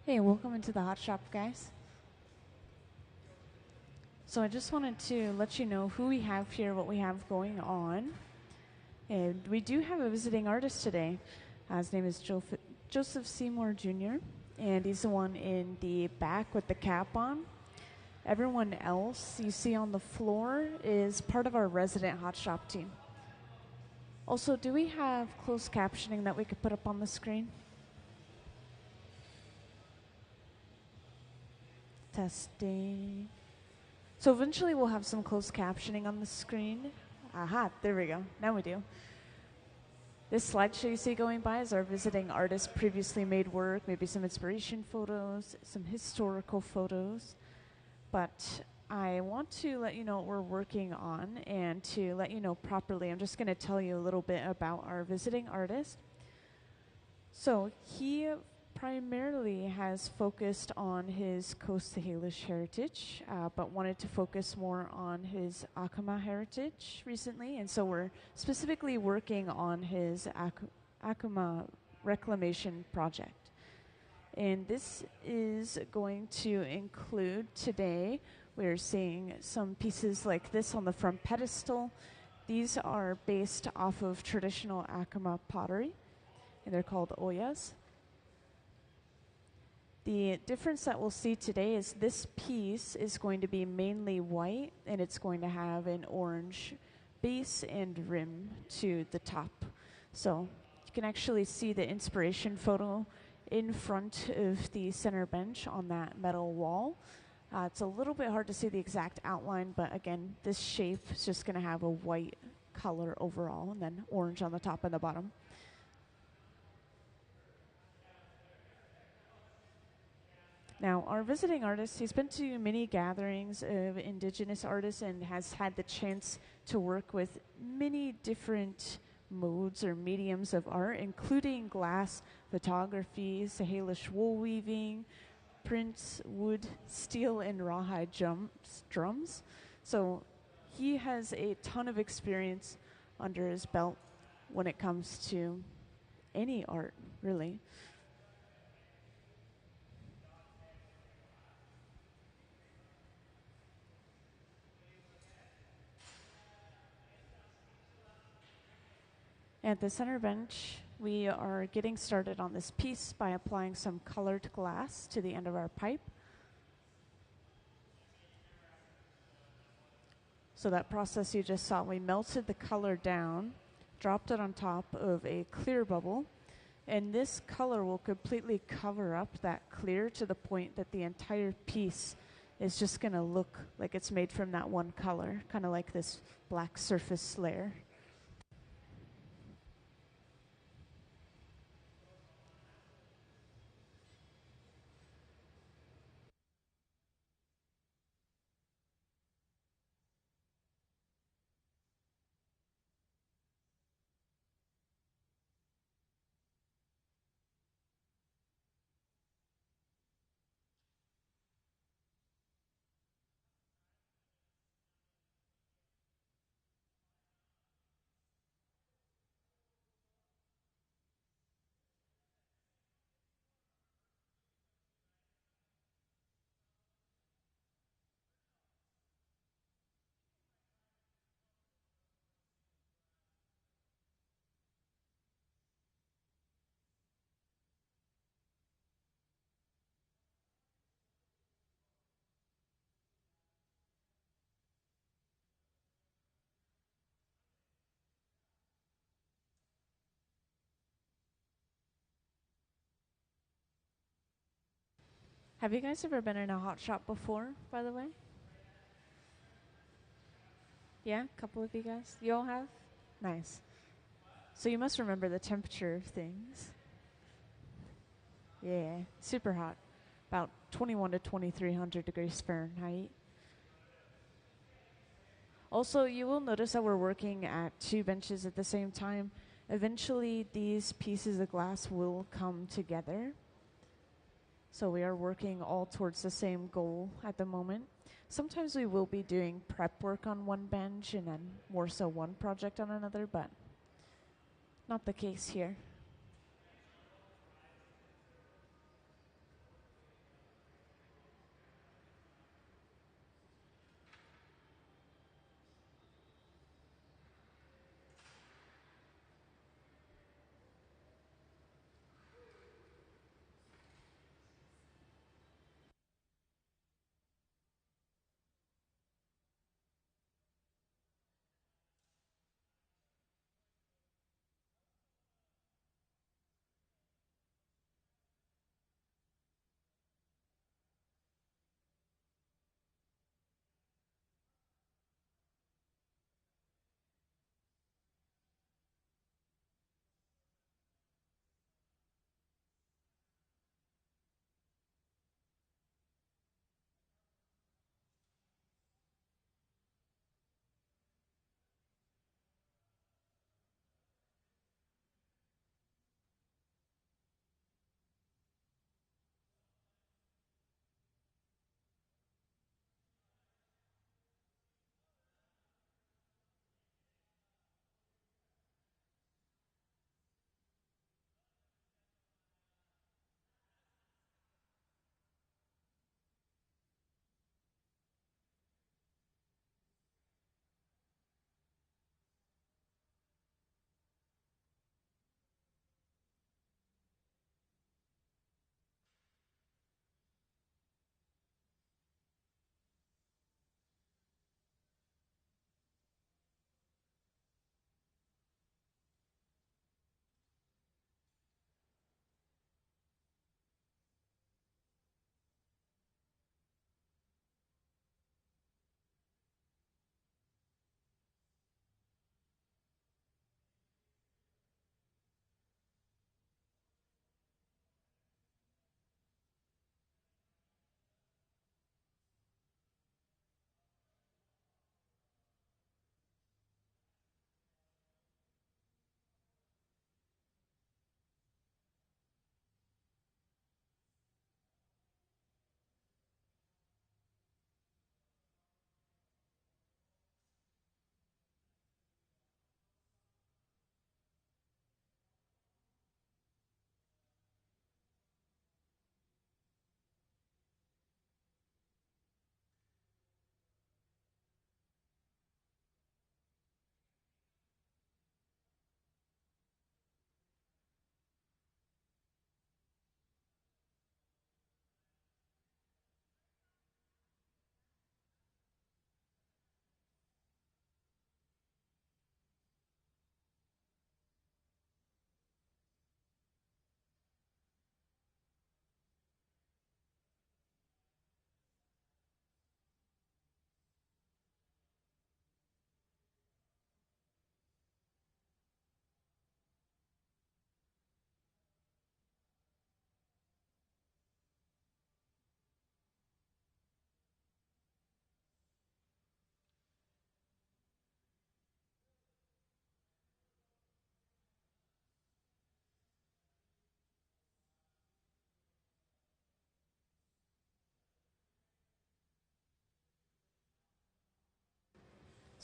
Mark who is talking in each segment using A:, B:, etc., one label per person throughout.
A: Hey, welcome into the hot shop, guys. So I just wanted to let you know who we have here, what we have going on. And we do have a visiting artist today. His name is Joseph Seymour Jr., and he's the one in the back with the cap on. Everyone else you see on the floor is part of our resident hot shop team. Also, do we have closed captioning that we could put up on the screen? Testing. So eventually we'll have some closed captioning on the screen. Aha, there we go. Now we do. This slideshow you see going by is our visiting artist previously made work, maybe some inspiration photos, some historical photos. But I want to let you know what we're working on, and to let you know properly, I'm just going to tell you a little bit about our visiting artist. So he primarily has focused on his Coast Salish heritage, but wanted to focus more on his Acoma heritage recently, and so we're specifically working on his Acoma Reclamation Project. And this is going to include today, we're seeing some pieces like this on the front pedestal. These are based off of traditional Acoma pottery, and they're called ollas. The difference that we'll see today is this piece is going to be mainly white, and it's going to have an orange base and rim to the top. So you can actually see the inspiration photo in front of the center bench on that metal wall. It's a little bit hard to see the exact outline, but again, this shape is just going to have a white color overall, and then orange on the top and the bottom. Now, our visiting artist, he's been to many gatherings of indigenous artists and has had the chance to work with many different modes or mediums of art, including glass photography, Salish wool weaving, prints, wood, steel, and rawhide drums. So he has a ton of experience under his belt when it comes to any art, really. At the center bench, we are getting started on this piece by applying some colored glass to the end of our pipe. So that process you just saw, we melted the color down, dropped it on top of a clear bubble, and this color will completely cover up that clear to the point that the entire piece is just going to look like it's made from that one color, kind of like this black surface layer. Have you guys ever been in a hot shop before, by the way? Yeah, a couple of you guys. You all have? Nice. So you must remember the temperature of things. Yeah, super hot. About 21 to 2300 degrees Fahrenheit. Also, you will notice that we're working at two benches at the same time. Eventually, these pieces of glass will come together. So we are working all towards the same goal at the moment. Sometimes we will be doing prep work on one bench and then more so one project on another, but not the case here.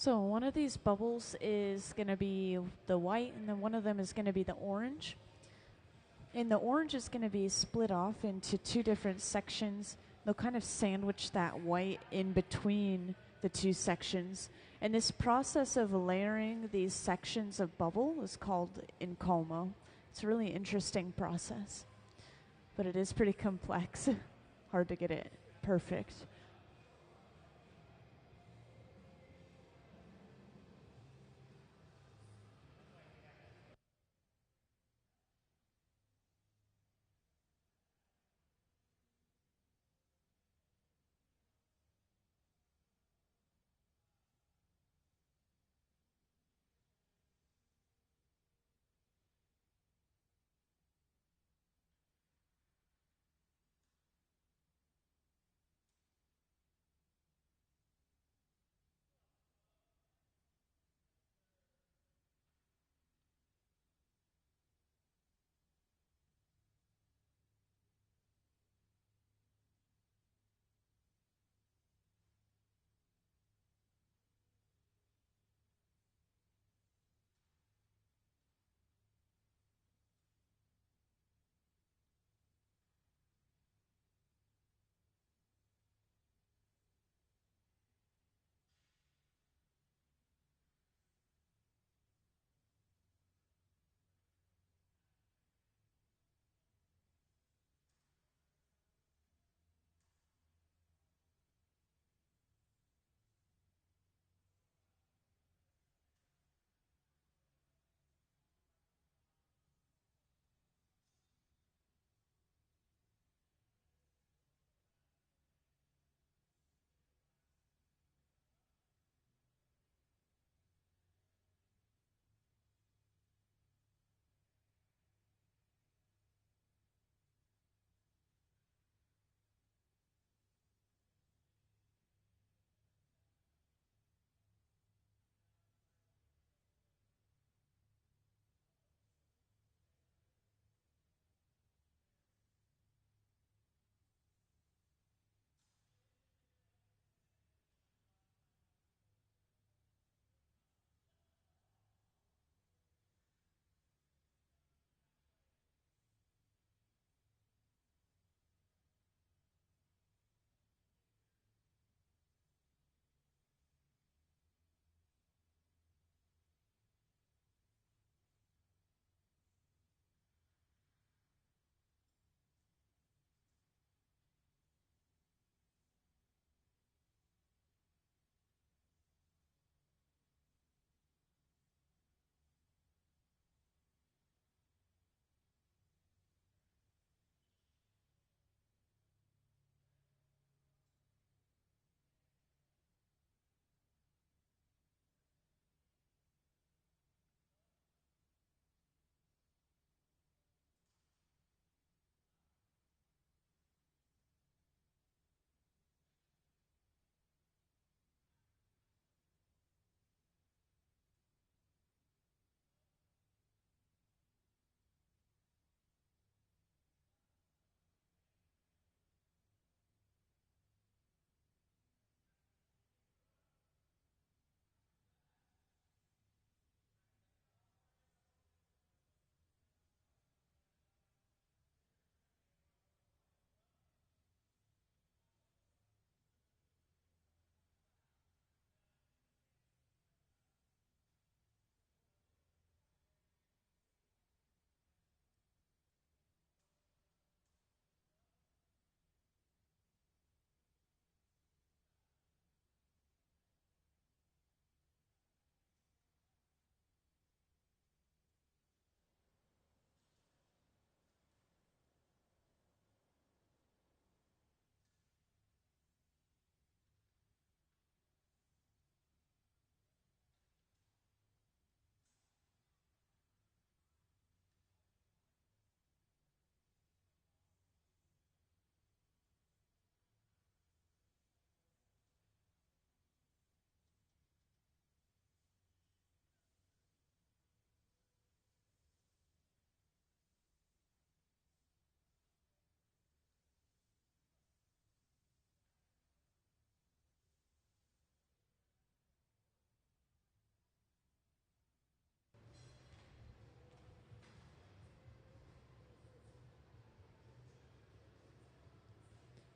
A: So one of these bubbles is going to be the white, and then one of them is going to be the orange. And the orange is going to be split off into two different sections. They'll kind of sandwich that white in between the two sections. And this process of layering these sections of bubble is called Acoma. It's a really interesting process, but it is pretty complex. Hard to get it perfect.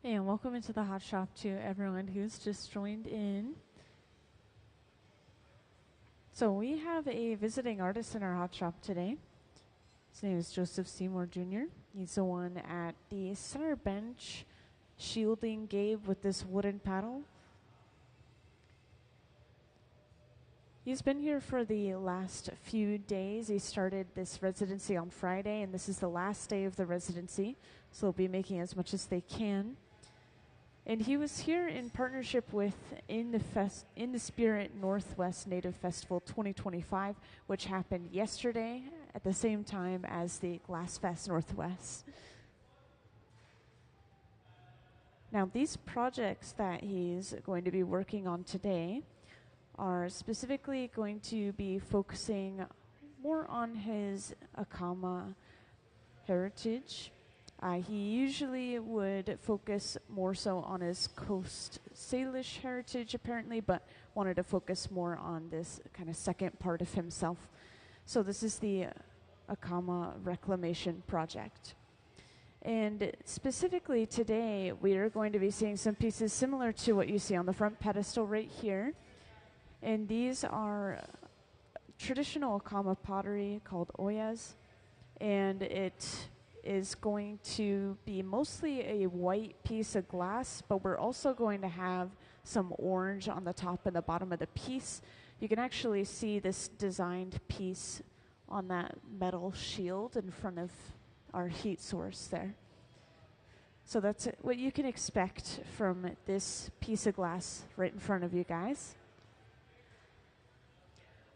A: And welcome into the hot shop to everyone who's just joined in. So we have a visiting artist in our hot shop today. His name is Joseph Seymour Jr. He's the one at the center bench shielding Gabe with this wooden paddle. He's been here for the last few days. He started this residency on Friday, and this is the last day of the residency, so they'll be making as much as they can. And he was here in partnership with In the Spirit Northwest Native Festival 2025, which happened yesterday at the same time as the Glass Fest Northwest. Now, these projects that he's going to be working on today are specifically going to be focusing more on his Acoma heritage. He usually would focus more so on his Coast Salish heritage, apparently, but wanted to focus more on this kind of second part of himself. So this is the Acoma Reclamation Project. And specifically today, we are going to be seeing some pieces similar to what you see on the front pedestal right here. And these are traditional Acoma pottery called ollas, and it is going to be mostly a white piece of glass, but we're also going to have some orange on the top and the bottom of the piece. You can actually see this designed piece on that metal shield in front of our heat source there. So that's what you can expect from this piece of glass right in front of you guys.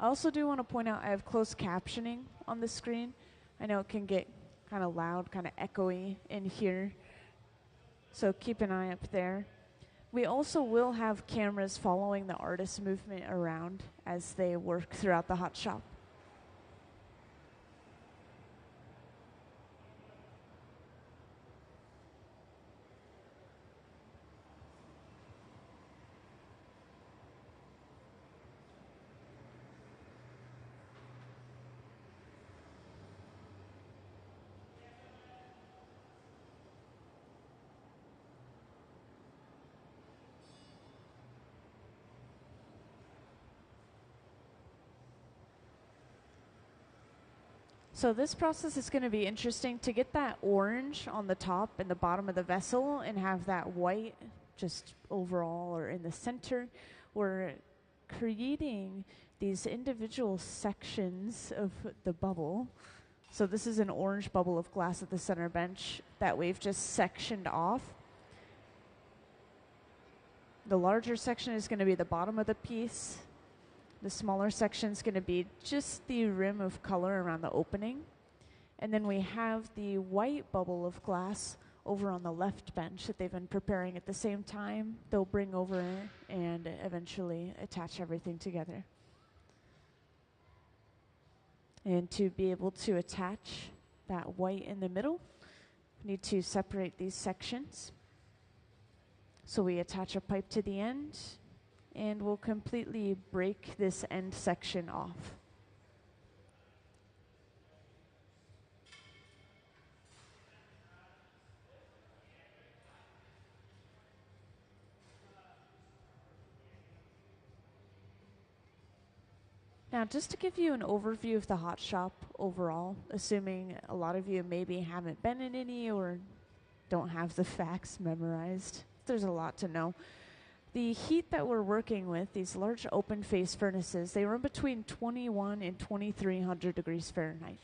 A: I also do want to point out I have closed captioning on the screen. I know it can get kind of loud, kind of echoey in here, so keep an eye up there. We also will have cameras following the artist movement around as they work throughout the hot shop. So this process is going to be interesting to get that orange on the top and the bottom of the vessel and have that white just overall or in the center. We're creating these individual sections of the bubble. So this is an orange bubble of glass at the center bench that we've just sectioned off. The larger section is going to be the bottom of the piece. The smaller section is going to be just the rim of color around the opening. And then we have the white bubble of glass over on the left bench that they've been preparing at the same time. They'll bring over and eventually attach everything together. And to be able to attach that white in the middle, we need to separate these sections. So we attach a pipe to the end, and we'll completely break this end section off. Now, just to give you an overview of the hot shop overall, assuming a lot of you maybe haven't been in any or don't have the facts memorized, there's a lot to know. The heat that we're working with, these large open face furnaces, they run between 21 and 2300 degrees Fahrenheit.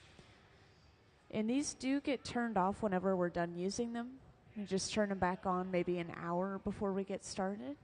A: And these do get turned off whenever we're done using them. We just turn them back on maybe an hour before we get started.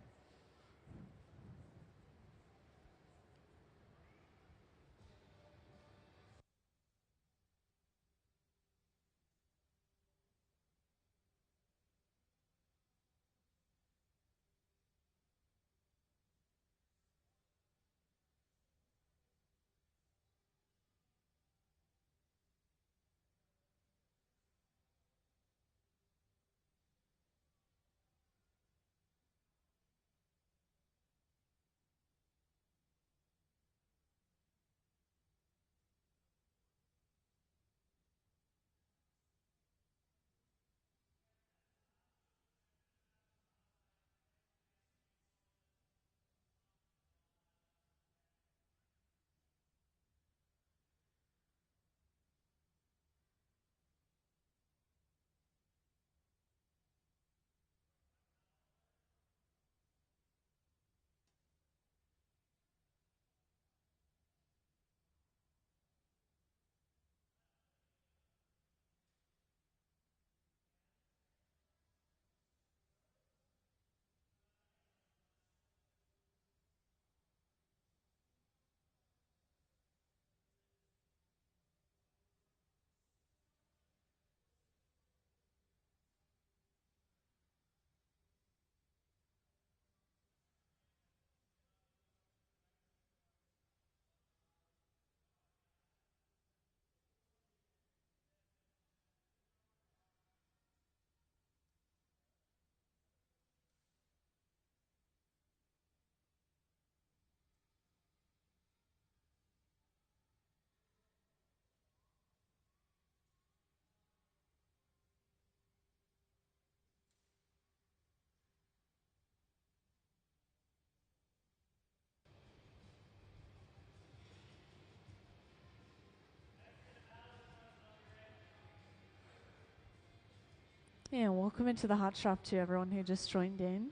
A: And welcome into the hot shop to everyone who just joined in.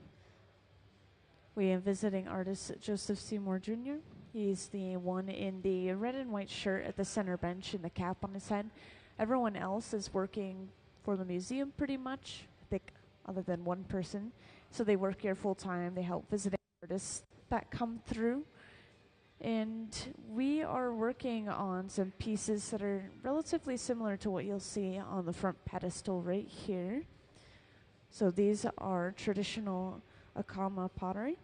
A: We have visiting artist Joseph Seymour Jr. He's the one in the red and white shirt at the center bench and the cap on his head. Everyone else is working for the museum pretty much, I think, other than one person. So they work here full time. They help visiting artists that come through. And we are working on some pieces that are relatively similar to what you'll see on the front pedestal right here. So these are traditional Acoma pottery.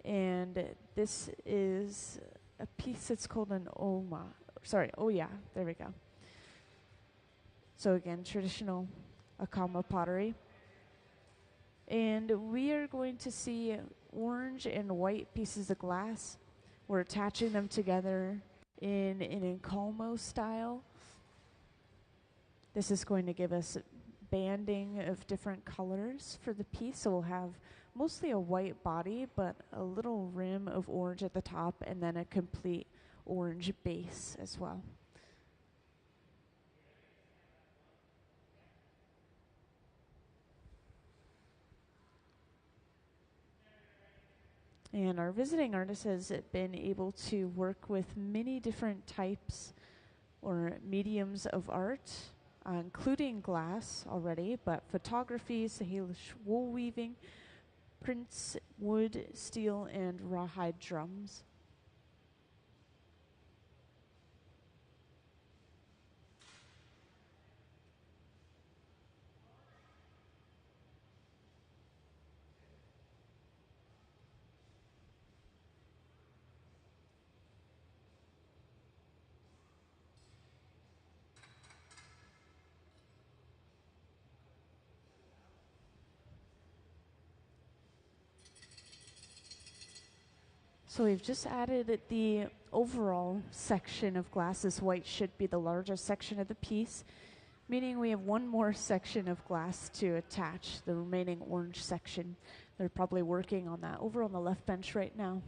A: And this is a piece that's called an Oya, there we go. So again, traditional Acoma pottery. And we are going to see orange and white pieces of glass. We're attaching them together in an Acoma style. This is going to give us banding of different colors for the piece. So we'll have mostly a white body, but a little rim of orange at the top, and then a complete orange base as well. And our visiting artist has been able to work with many different types or mediums of art, including glass already, but photography, Salish wool weaving, prints, wood, steel, and rawhide drums. So we've just added the overall section of glass. This white should be the largest section of the piece, meaning we have one more section of glass to attach the remaining orange section. They're probably working on that over on the left bench right now.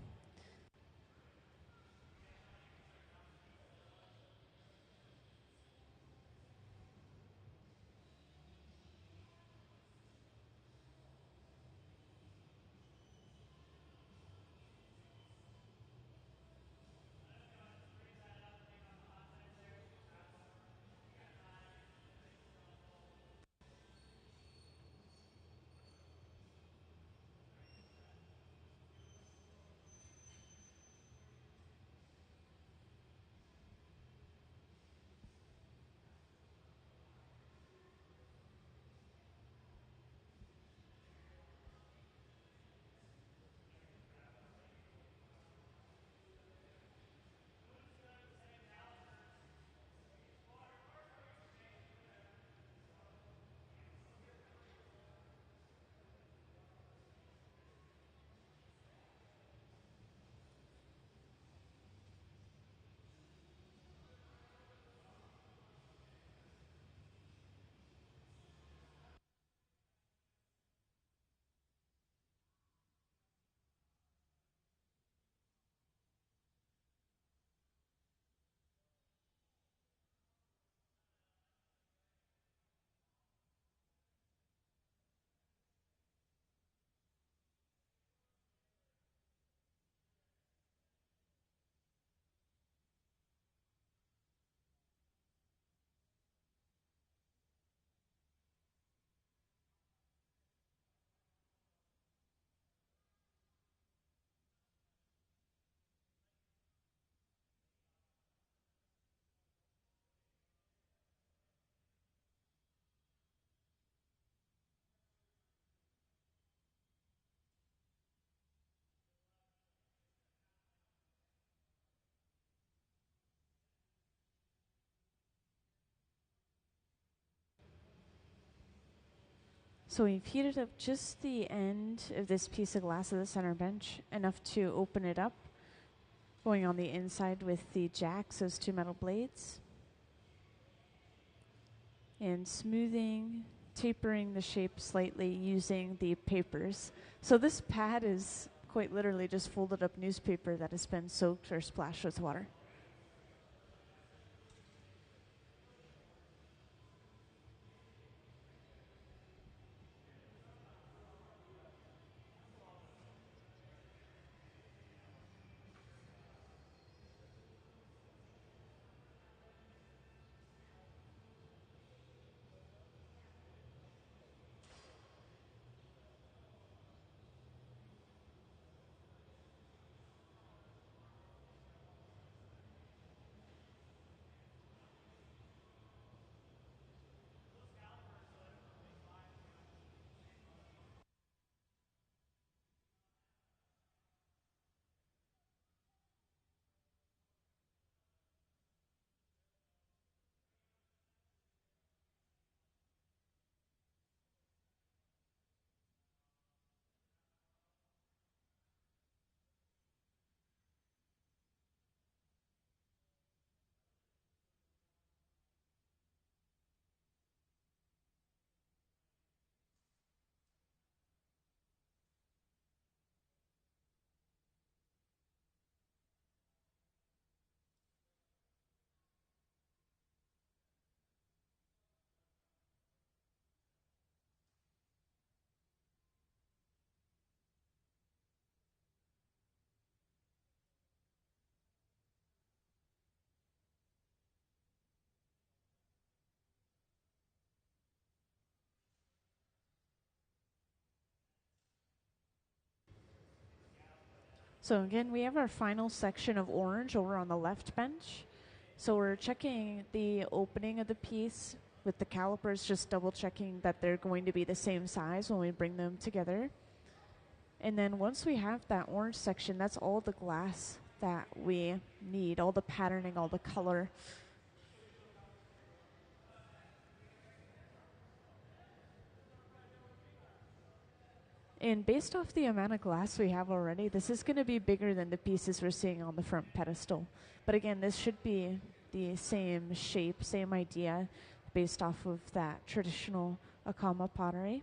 A: So we've heated up just the end of this piece of glass at the center bench, enough to open it up, going on the inside with the jacks, those two metal blades, and smoothing, tapering the shape slightly using the papers. So this pad is quite literally just folded up newspaper that has been soaked or splashed with water. So again, we have our final section of orange over on the left bench. So we're checking the opening of the piece with the calipers, just double checking that they're going to be the same size when we bring them together. And then once we have that orange section, that's all the glass that we need, all the patterning, all the color. And based off the amount of glass we have already, this is going to be bigger than the pieces we're seeing on the front pedestal. But again, this should be the same shape, same idea, based off of that traditional Acoma pottery.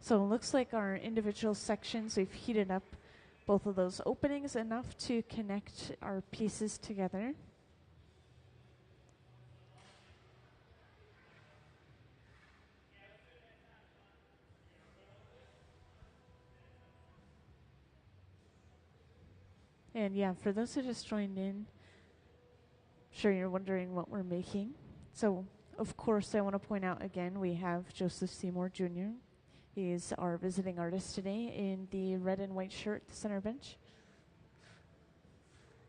A: So it looks like our individual sections, we've heated up both of those openings enough to connect our pieces together. And yeah, for those who just joined in, I'm sure you're wondering what we're making. So, of course, I want to point out again, we have Joseph Seymour Jr. He is our visiting artist today in the red and white shirt, the center bench.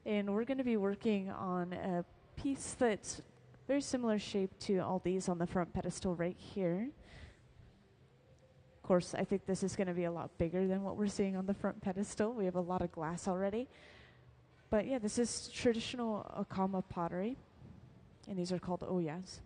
A: And we're going to be working on a piece that's very similar shape to all these on the front pedestal right here. Of course, I think this is going to be a lot bigger than what we're seeing on the front pedestal. We have a lot of glass already. But yeah, this is traditional Acoma pottery, and these are called ollas.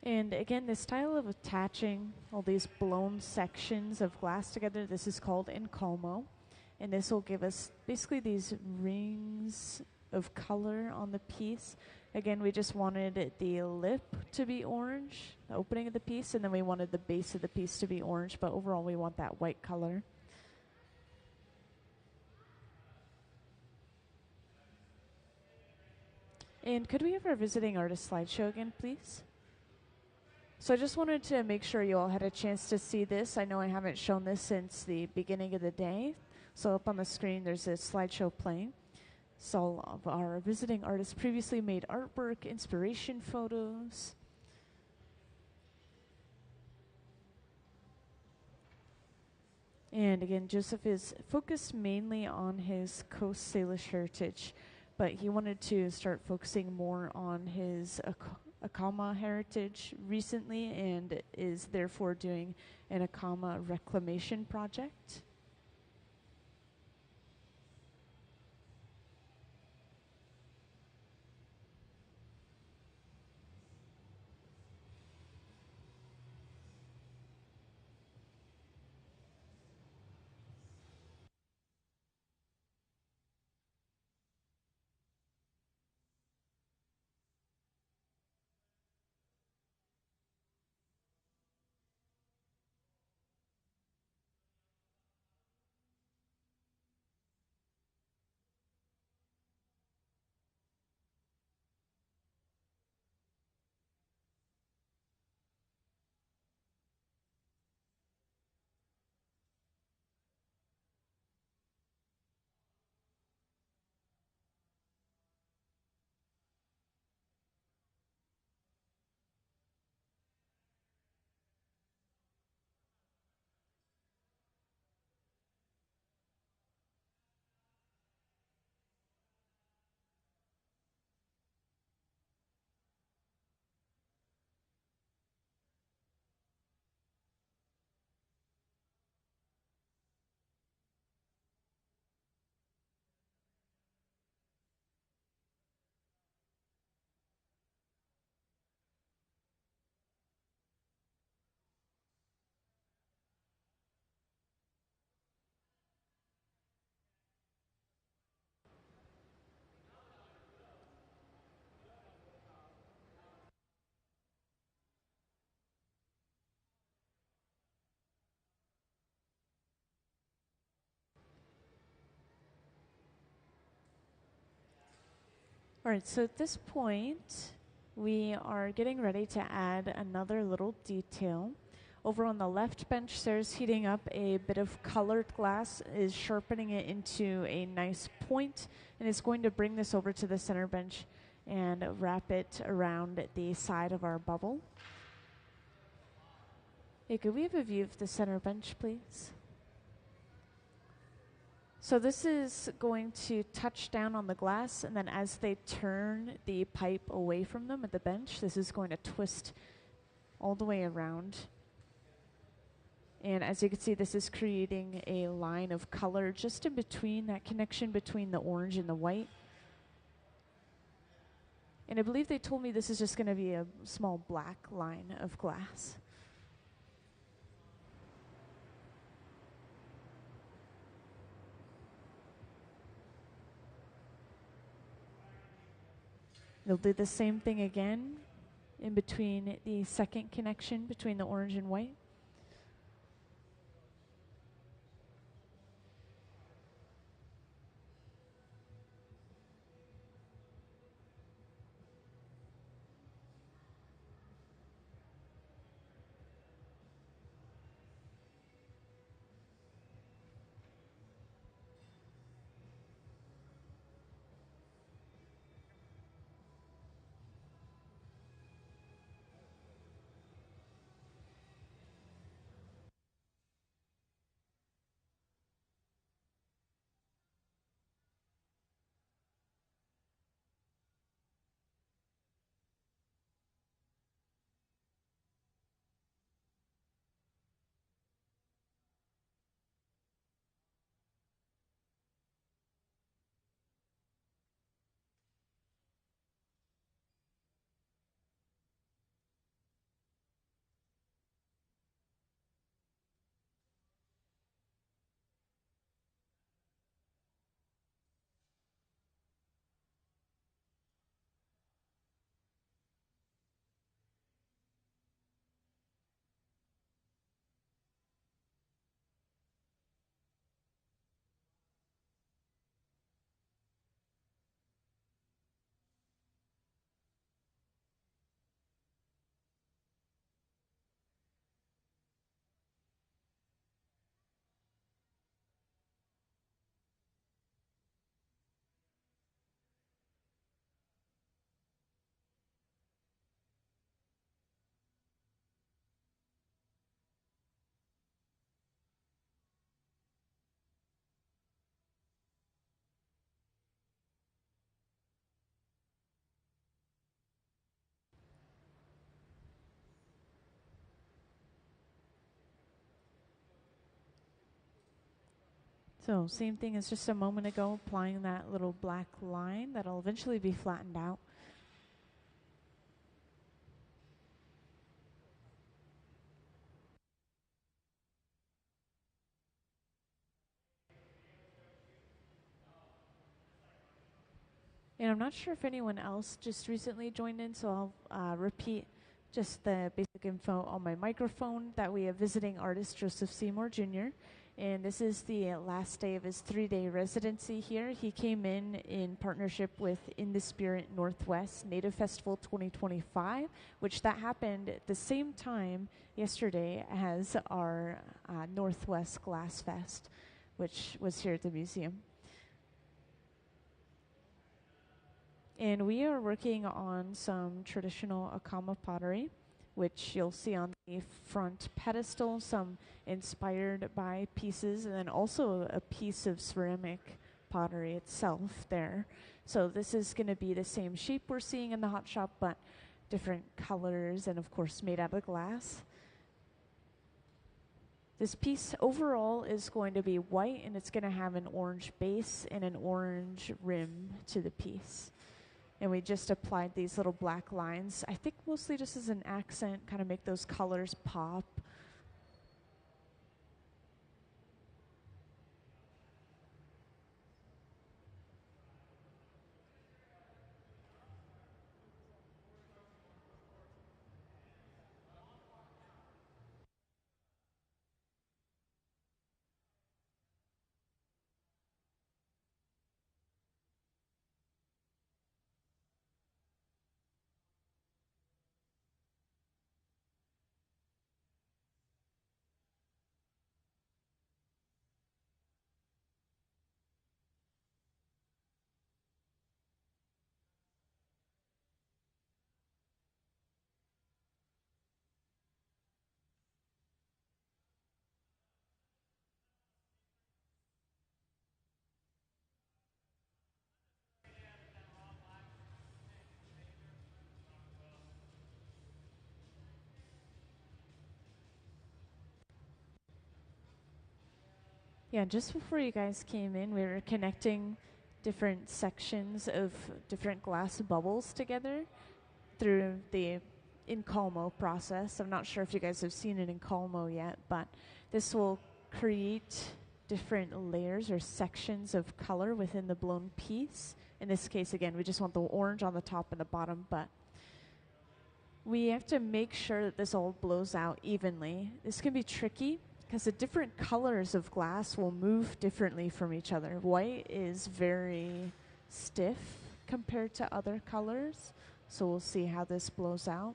A: And again, this style of attaching all these blown sections of glass together, this is called encomo. And this will give us basically these rings of color on the piece. Again, we just wanted the lip to be orange, the opening of the piece, and then we wanted the base of the piece to be orange, but overall we want that white color. And could we have our visiting artist slideshow again, please? So I just wanted to make sure you all had a chance to see this. I know I haven't shown this since the beginning of the day. So up on the screen, there's a slideshow playing. So all of our visiting artists previously made artwork, inspiration photos. And again, Joseph is focused mainly on his Coast Salish heritage, but he wanted to start focusing more on his Acoma heritage recently and is therefore doing an Acoma Reclamation Project. All right, so at this point, we are getting ready to add another little detail. Over on the left bench, Sarah's heating up a bit of colored glass, is sharpening it into a nice point, and is going to bring this over to the center bench and wrap it around the side of our bubble. Hey, could we have a view of the center bench, please? So this is going to touch down on the glass, and then as they turn the pipe away from them at the bench, this is going to twist all the way around. And as you can see, this is creating a line of color just in between, that connection between the orange and the white. And I believe they told me this is just going to be a small black line of glass. They'll do the same thing again in between the second connection between the orange and white. So same thing as just a moment ago, applying that little black line that'll eventually be flattened out. And I'm not sure if anyone else just recently joined in, so I'll repeat just the basic info on my microphone that we have visiting artist Joseph Seymour Jr. And this is the last day of his 3-day residency here. He came in partnership with In the Spirit Northwest Native Festival 2025, which that happened at the same time yesterday as our Northwest Glass Fest, which was here at the museum. And we are working on some traditional Acoma pottery, which you'll see on the front pedestal, some inspired by pieces, and then also a piece of ceramic pottery itself there. So this is going to be the same shape we're seeing in the hot shop, but different colors and of course made out of glass. This piece overall is going to be white, and it's going to have an orange base and an orange rim to the piece. And we just applied these little black lines, I think mostly just as an accent, kind of make those colors pop. Yeah, just before you guys came in, we were connecting different sections of different glass bubbles together through the Acoma process. I'm not sure if you guys have seen it in Acoma yet, but this will create different layers or sections of color within the blown piece. In this case, again, we just want the orange on the top and the bottom, but we have to make sure that this all blows out evenly. This can be tricky because the different colors of glass will move differently from each other. White is very stiff compared to other colors, so we'll see how this blows out.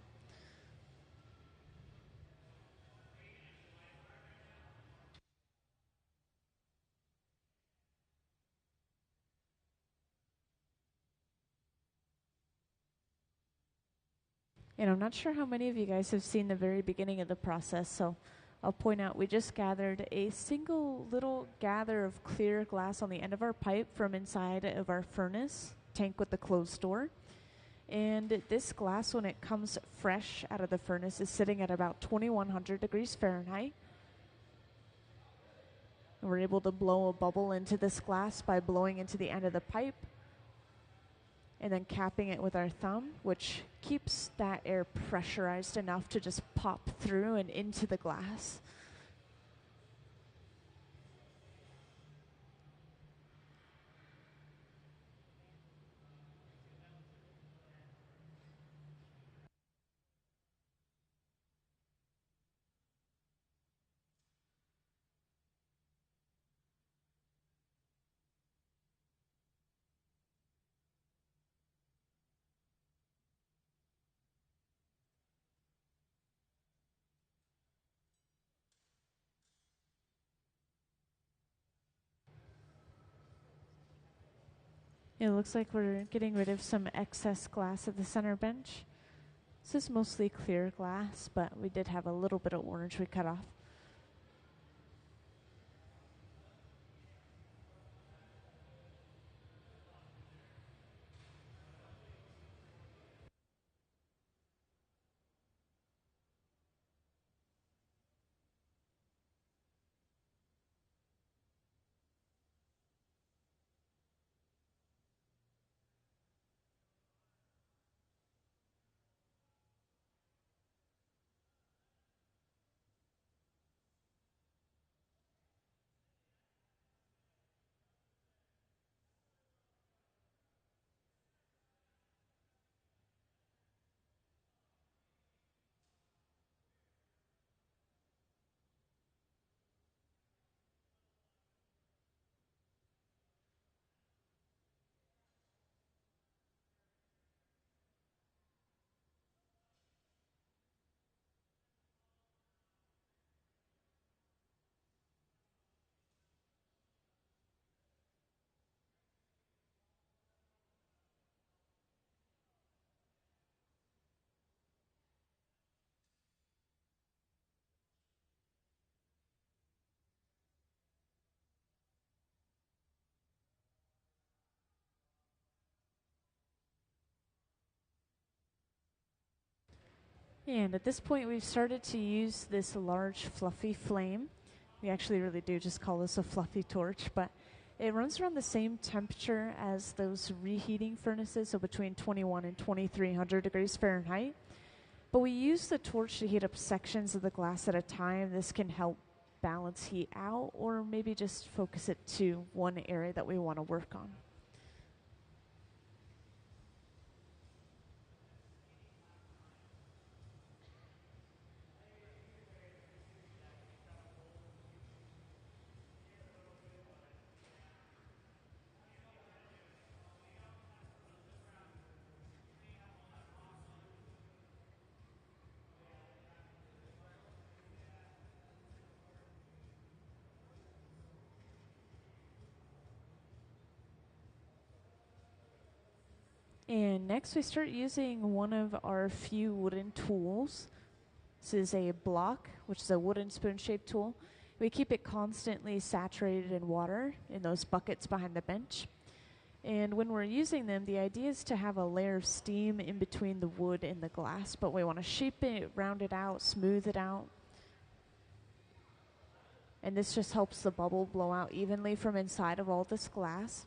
A: And I'm not sure how many of you guys have seen the very beginning of the process, so I'll point out we just gathered a single little gather of clear glass on the end of our pipe from inside of our furnace tank with the closed door. And this glass, when it comes fresh out of the furnace, is sitting at about 2100 degrees Fahrenheit. And we're able to blow a bubble into this glass by blowing into the end of the pipe and then capping it with our thumb, which keeps that air pressurized enough to just pop through and into the glass. It looks like we're getting rid of some excess glass at the center bench. This is mostly clear glass, but we did have a little bit of orange we cut off. And at this point, we've started to use this large fluffy flame. We actually really do just call this a fluffy torch, but it runs around the same temperature as those reheating furnaces, so between 21 and 2300 degrees Fahrenheit. But we use the torch to heat up sections of the glass at a time. This can help balance heat out, or maybe just focus it to one area that we want to work on. And next we start using one of our few wooden tools. This is a block, which is a wooden spoon-shaped tool. We keep it constantly saturated in water in those buckets behind the bench. And when we're using them, the idea is to have a layer of steam in between the wood and the glass, but we want to shape it, round it out, smooth it out. And this just helps the bubble blow out evenly from inside of all this glass.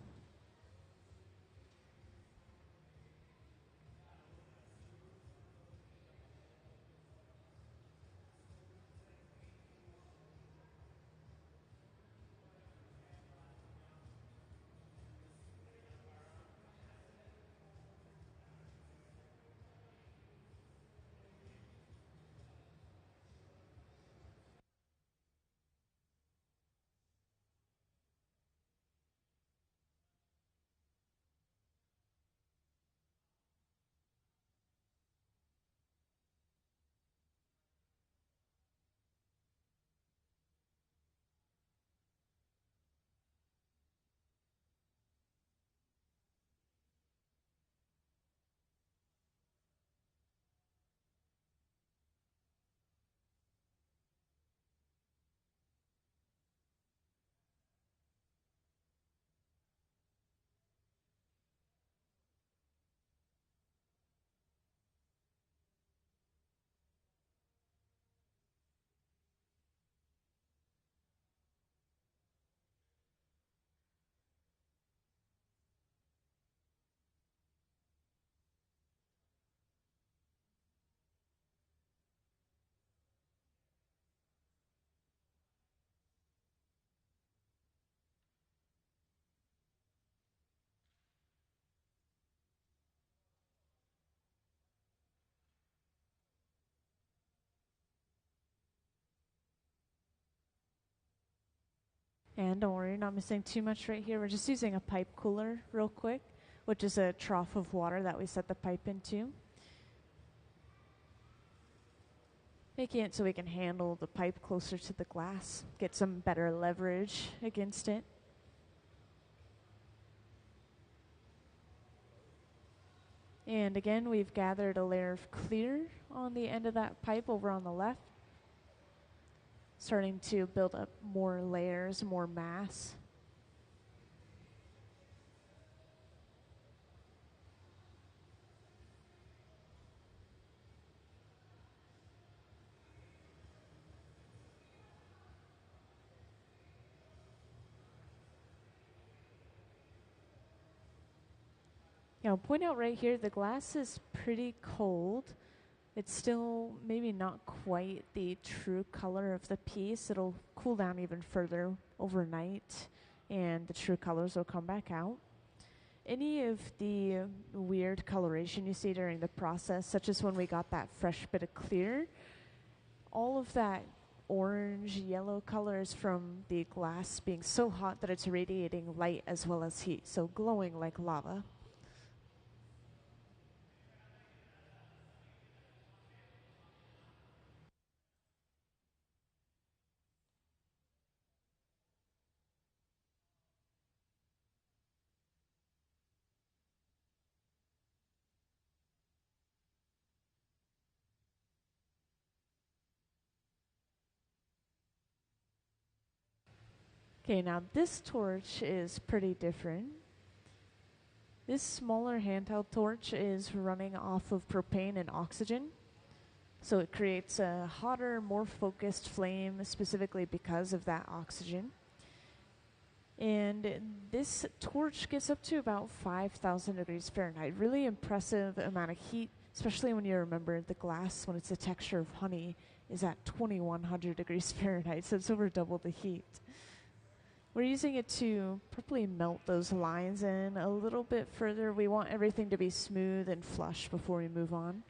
A: And don't worry, you're not missing too much right here. We're just using a pipe cooler real quick, which is a trough of water that we set the pipe into. Making it so we can handle the pipe closer to the glass, get some better leverage against it. And again, we've gathered a layer of clear on the end of that pipe over on the left, starting to build up more layers, more mass. Now, point out right here, the glass is pretty cold. It's still maybe not quite the true color of the piece. It'll cool down even further overnight, and the true colors will come back out. Any of the weird coloration you see during the process, such as when we got that fresh bit of clear, all of that orange, yellow color is from the glass being so hot that it's radiating light as well as heat, so glowing like lava. Okay, now this torch is pretty different. This smaller handheld torch is running off of propane and oxygen. So it creates a hotter, more focused flame specifically because of that oxygen. And this torch gets up to about 5,000 degrees Fahrenheit. Really impressive amount of heat, especially when you remember the glass, when it's a texture of honey, is at 2,100 degrees Fahrenheit, so it's over double the heat. We're using it to properly melt those lines in a little bit further. We want everything to be smooth and flush before we move on.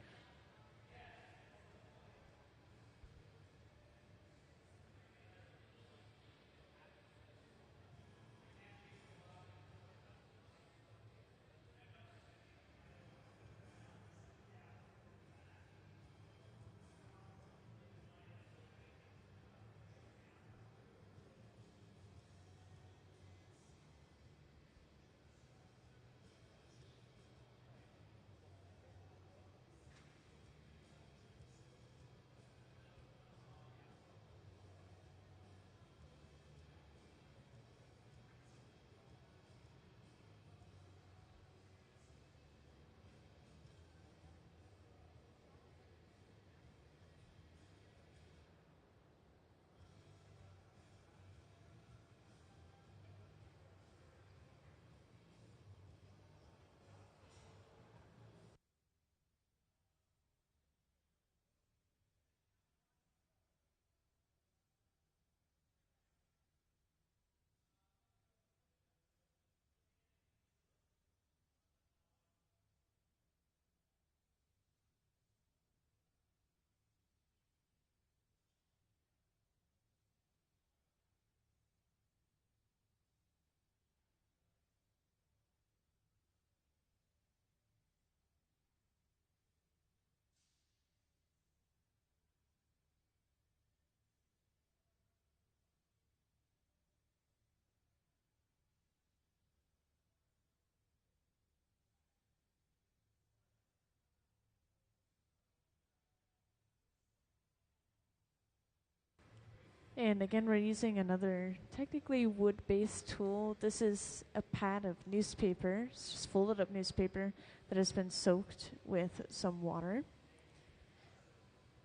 A: And again, we're using another technically wood-based tool. This is a pad of newspaper, it's just folded up newspaper that has been soaked with some water.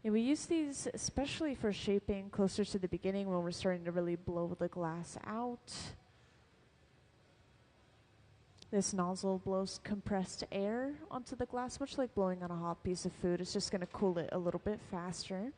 A: And we use these especially for shaping closer to the beginning when we're starting to really blow the glass out. This nozzle blows compressed air onto the glass, much like blowing on a hot piece of food. It's just going to cool it a little bit faster.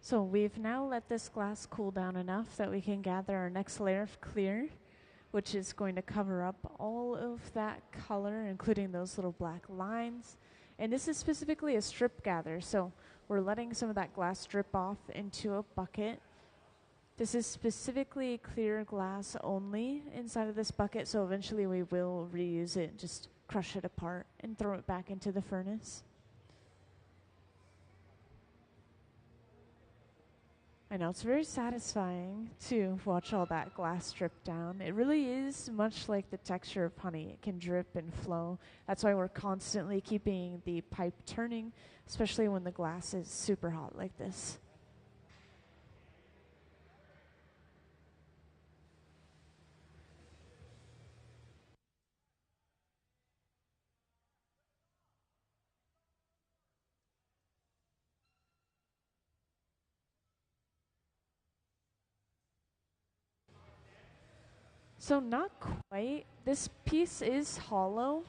A: So we've now let this glass cool down enough that we can gather our next layer of clear, which is going to cover up all of that color, including those little black lines. And this is specifically a strip gather, so we're letting some of that glass drip off into a bucket. This is specifically clear glass only inside of this bucket, so eventually we will reuse it, just crush it apart and throw it back into the furnace. I know, it's very satisfying to watch all that glass drip down. It really is much like the texture of honey. It can drip and flow. That's why we're constantly keeping the pipe turning, especially when the glass is super hot like this. So not quite. This piece is hollow.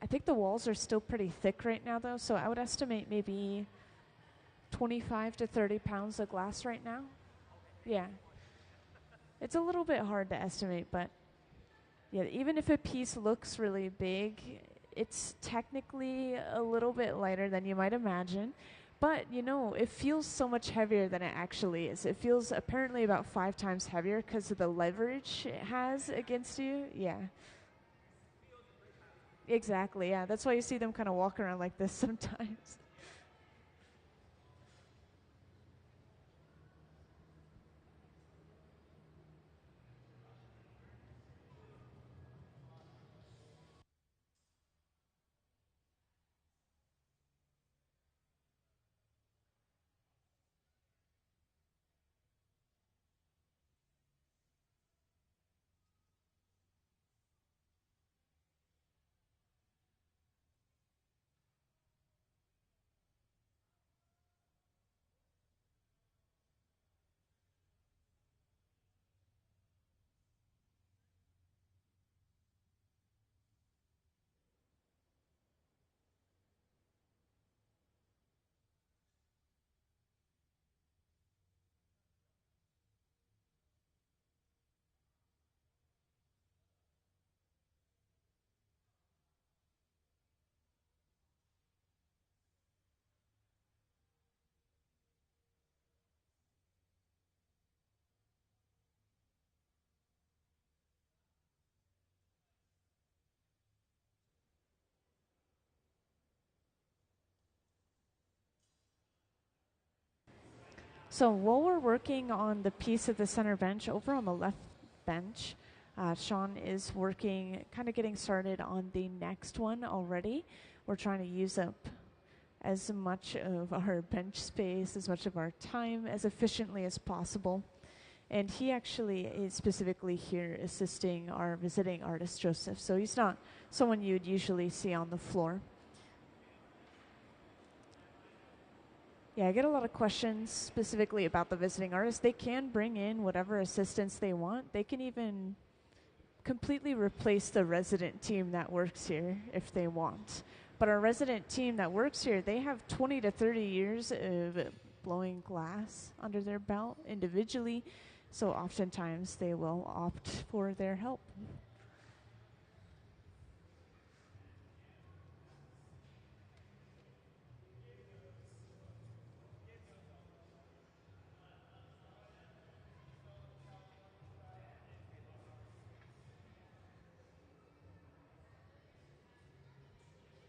A: I think the walls are still pretty thick right now though, so I would estimate maybe 25 to 30 pounds of glass right now. Yeah. It's a little bit hard to estimate, but yeah, even if a piece looks really big, it's technically a little bit lighter than you might imagine. But, you know, it feels so much heavier than it actually is. It feels apparently about 5 times heavier because of the leverage it has against you. Yeah. Exactly, yeah. That's why you see them kind of walk around like this sometimes. So while we're working on the piece of the center bench, over on the left bench, Sean is working, kind of getting started on the next one already. We're trying to use up as much of our bench space, as much of our time, as efficiently as possible. And he actually is specifically here assisting our visiting artist, Joseph. So he's not someone you'd usually see on the floor. Yeah, I get a lot of questions specifically about the visiting artist. They can bring in whatever assistance they want. They can even completely replace the resident team that works here if they want. But our resident team that works here, they have 20 to 30 years of blowing glass under their belt individually. So oftentimes they will opt for their help.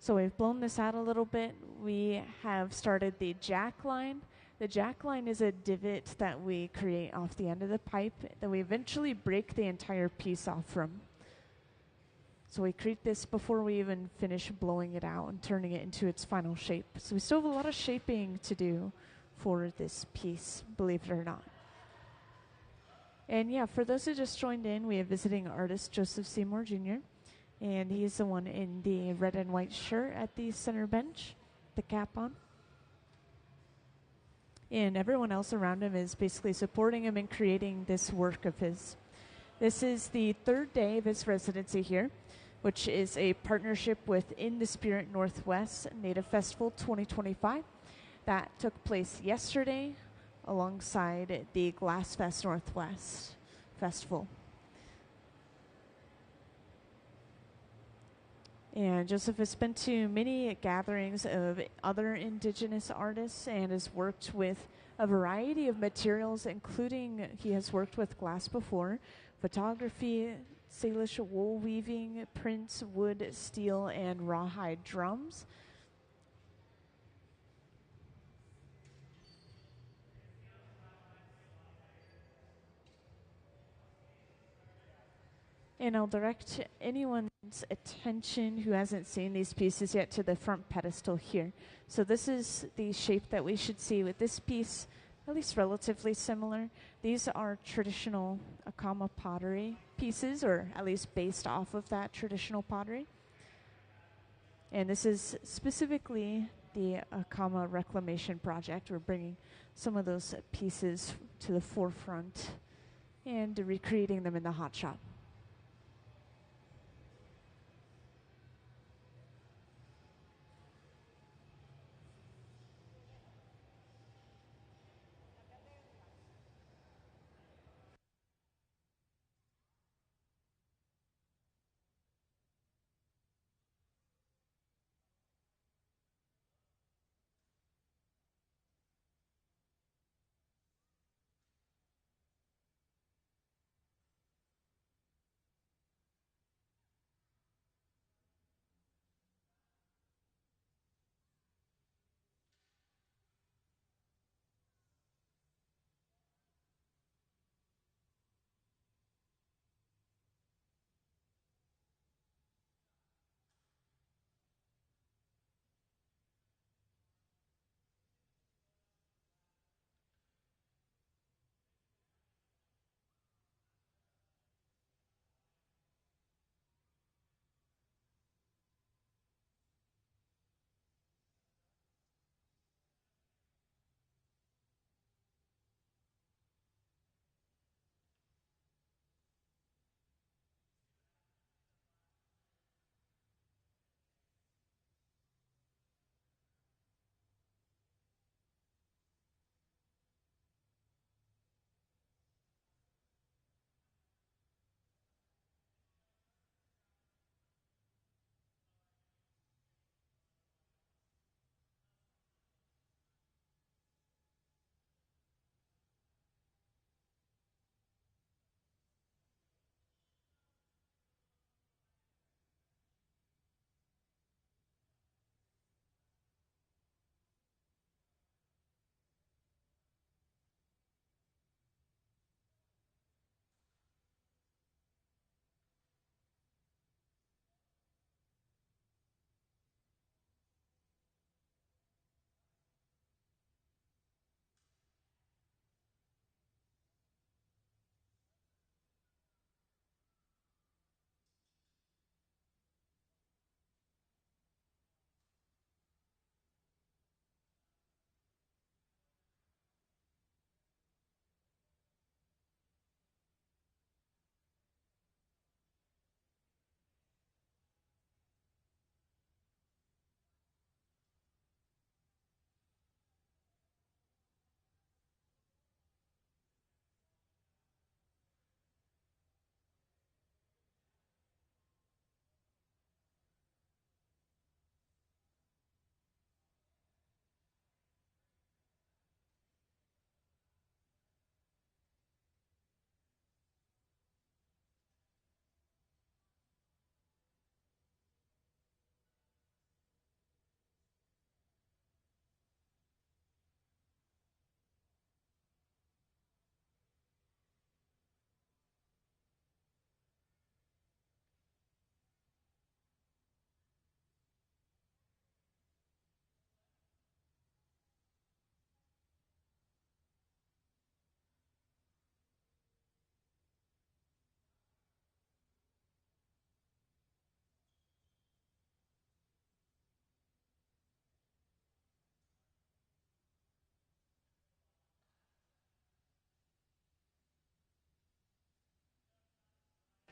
A: So we've blown this out a little bit. We have started the jack line. The jack line is a divot that we create off the end of the pipe that we eventually break the entire piece off from. So we create this before we even finish blowing it out and turning it into its final shape. So we still have a lot of shaping to do for this piece, believe it or not. And yeah, for those who just joined in, we have visiting artist Joseph Seymour Jr., and he's the one in the red and white shirt at the center bench, the cap on. And everyone else around him is basically supporting him in creating this work of his. This is the 3rd day of his residency here, which is a partnership with In the Spirit Northwest Native Festival 2025. That took place yesterday alongside the Glass Fest Northwest Festival. And Joseph has been to many gatherings of other Indigenous artists and has worked with a variety of materials, including he has worked with glass before, photography, Salish wool weaving, prints, wood, steel, and rawhide drums. And I'll direct anyone's attention who hasn't seen these pieces yet to the front pedestal here. So this is the shape that we should see with this piece, at least relatively similar. These are traditional Acoma pottery pieces, or at least based off of that traditional pottery. And this is specifically the Acoma Reclamation Project. We're bringing some of those pieces to the forefront and recreating them in the hot shop.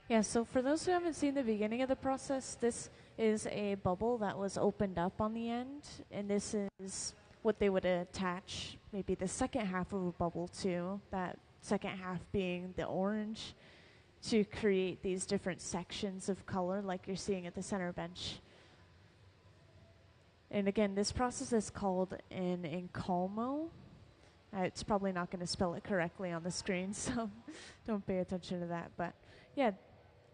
A: Yeah, so for those who haven't seen the beginning of the process, this is a bubble that was opened up on the end, and this is what they would attach maybe the second half of a bubble too, that second half being the orange, to create these different sections of color like you're seeing at the center bench. And again, this process is called an Acoma. It's probably not going to spell it correctly on the screen, so don't pay attention to that. But yeah,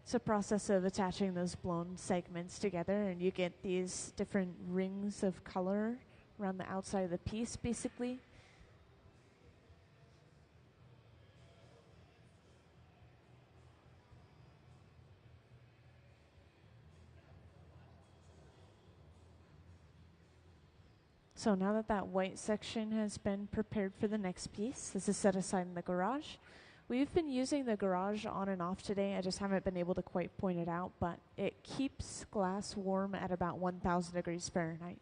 A: it's a process of attaching those blown segments together, and you get these different rings of color around the outside of the piece, basically. So now that that white section has been prepared for the next piece, this is set aside in the garage. We've been using the garage on and off today. I just haven't been able to quite point it out, but it keeps glass warm at about 1,000 degrees Fahrenheit.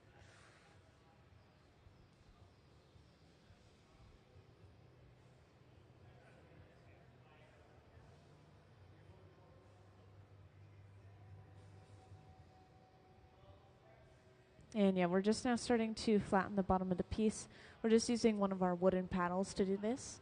A: And yeah, we're just now starting to flatten the bottom of the piece. We're just using one of our wooden paddles to do this.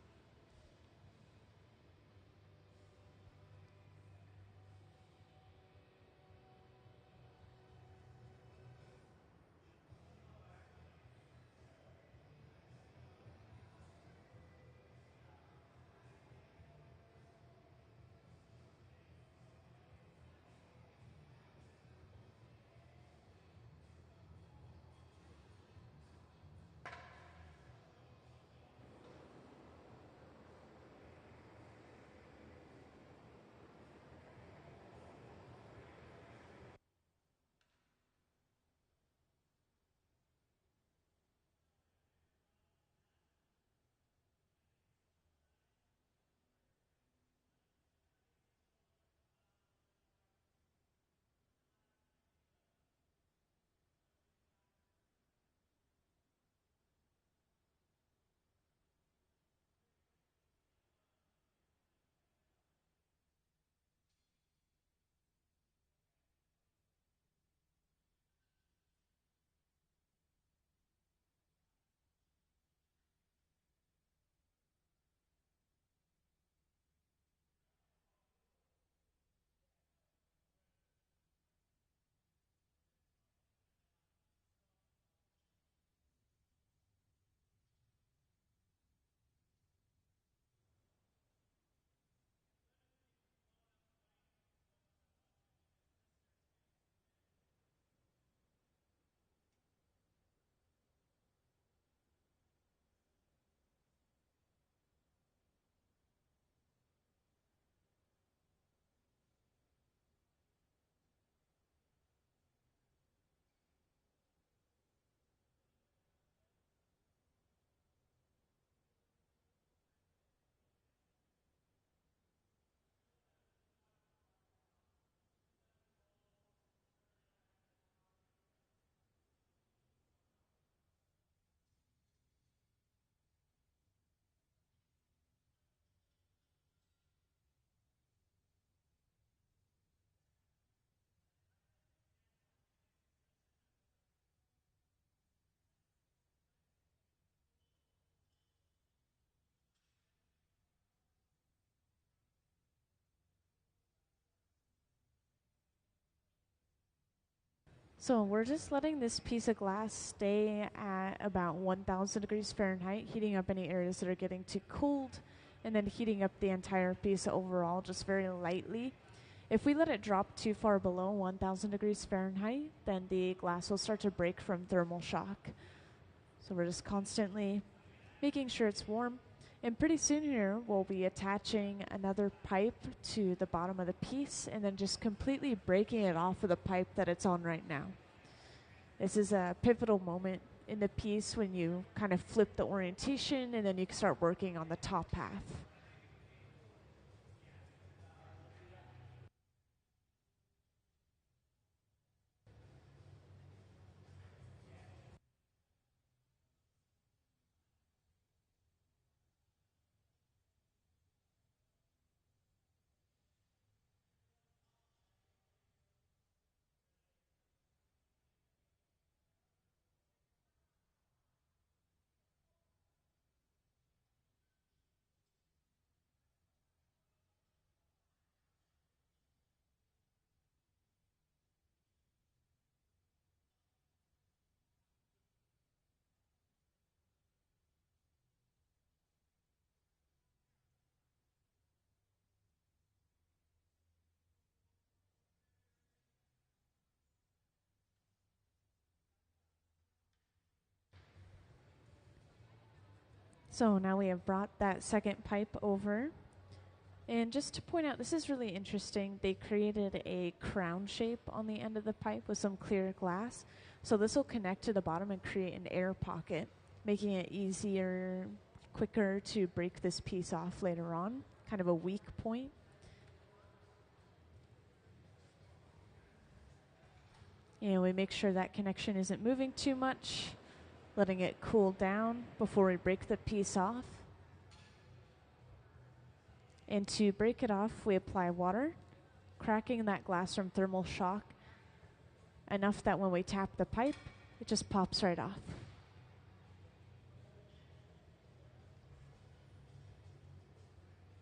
A: So we're just letting this piece of glass stay at about 1,000 degrees Fahrenheit, heating up any areas that are getting too cold, and then heating up the entire piece overall just very lightly. If we let it drop too far below 1,000 degrees Fahrenheit, then the glass will start to break from thermal shock. So we're just constantly making sure it's warm. And pretty soon here, we'll be attaching another pipe to the bottom of the piece and then just completely breaking it off of the pipe that it's on right now. This is a pivotal moment in the piece when you kind of flip the orientation and then you can start working on the top half. So now we have brought that second pipe over. And just to point out, this is really interesting. They created a crown shape on the end of the pipe with some clear glass. So this will connect to the bottom and create an air pocket, making it easier, quicker to break this piece off later on, kind of a weak point. And we make sure that connection isn't moving too much, letting it cool down before we break the piece off. And to break it off, we apply water, cracking that glass from thermal shock enough that when we tap the pipe, it just pops right off.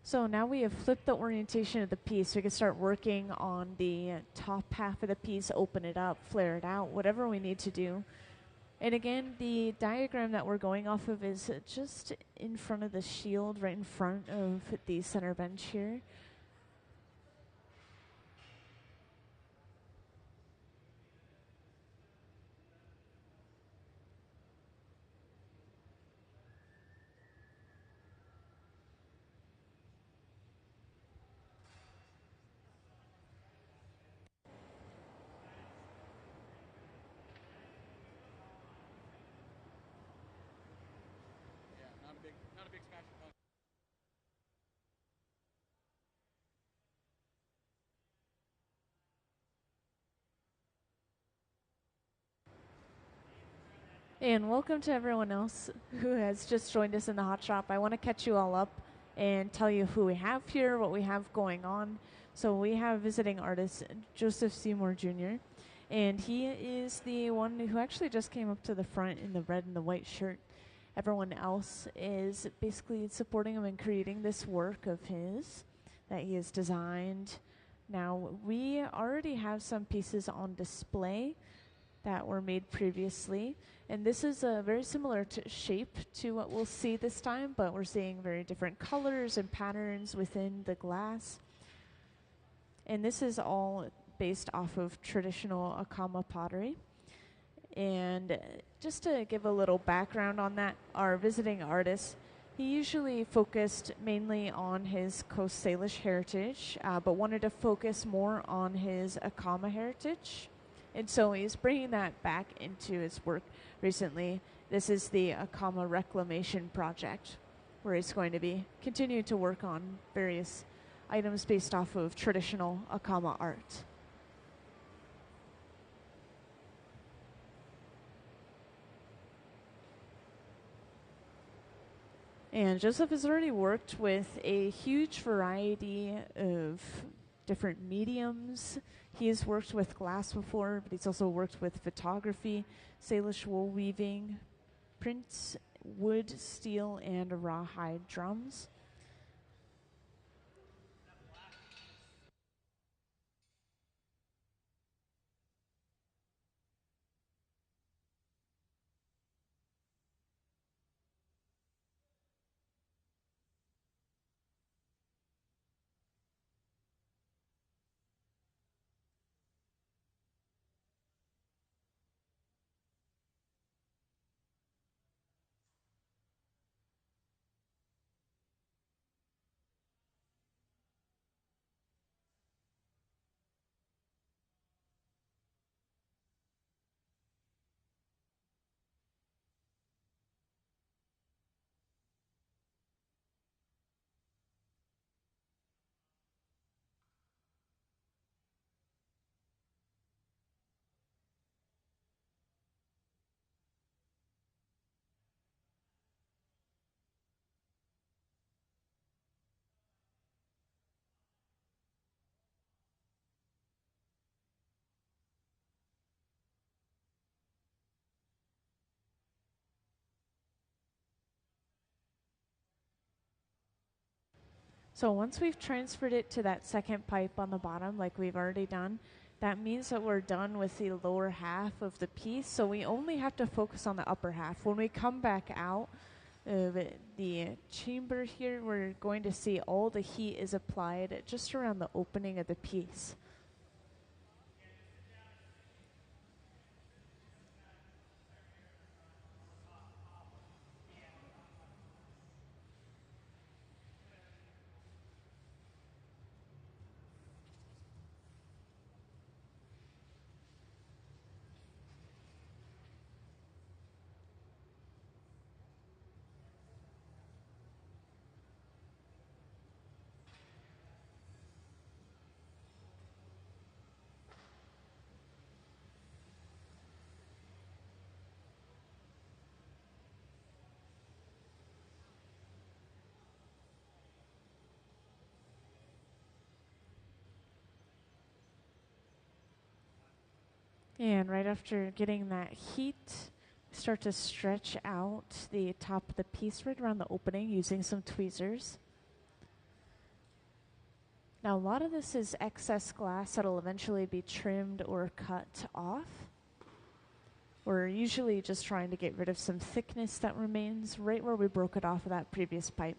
A: So now we have flipped the orientation of the piece. We can start working on the top half of the piece, open it up, flare it out, whatever we need to do. And again, the diagram that we're going off of is just in front of the shield, right in front of the center bench here.
B: Not a big smash.
A: And welcome to everyone else who has just joined us in the hot shop. I want to catch you all up and tell you who we have here, what we have going on. So we have visiting artist Joseph Seymour Jr. And he is the one who actually just came up to the front in the red and the white shirt. Everyone else is basically supporting him and creating this work of his that he has designed. Now, we already have some pieces on display that were made previously, and this is a very similar shape to what we'll see this time, but we're seeing very different colors and patterns within the glass. And this is all based off of traditional Acoma pottery. And just to give a little background on that, our visiting artist, he usually focused mainly on his Coast Salish heritage, but wanted to focus more on his Acoma heritage. And so he's bringing that back into his work recently. This is the Acoma Reclamation Project, where he's going to be continuing to work on various items based off of traditional Acoma art. And Joseph has already worked with a huge variety of different mediums. He has worked with glass before, but he's also worked with photography, Salish wool weaving, prints, wood, steel, and rawhide drums. So once we've transferred it to that second pipe on the bottom, like we've already done, that means that we're done with the lower half of the piece. So we only have to focus on the upper half. When we come back out of the chamber here, we're going to see all the heat is applied just around the opening of the piece. And right after getting that heat, start to stretch out the top of the piece right around the opening using some tweezers. Now, a lot of this is excess glass that'll eventually be trimmed or cut off. We're usually just trying to get rid of some thickness that remains right where we broke it off of that previous pipe.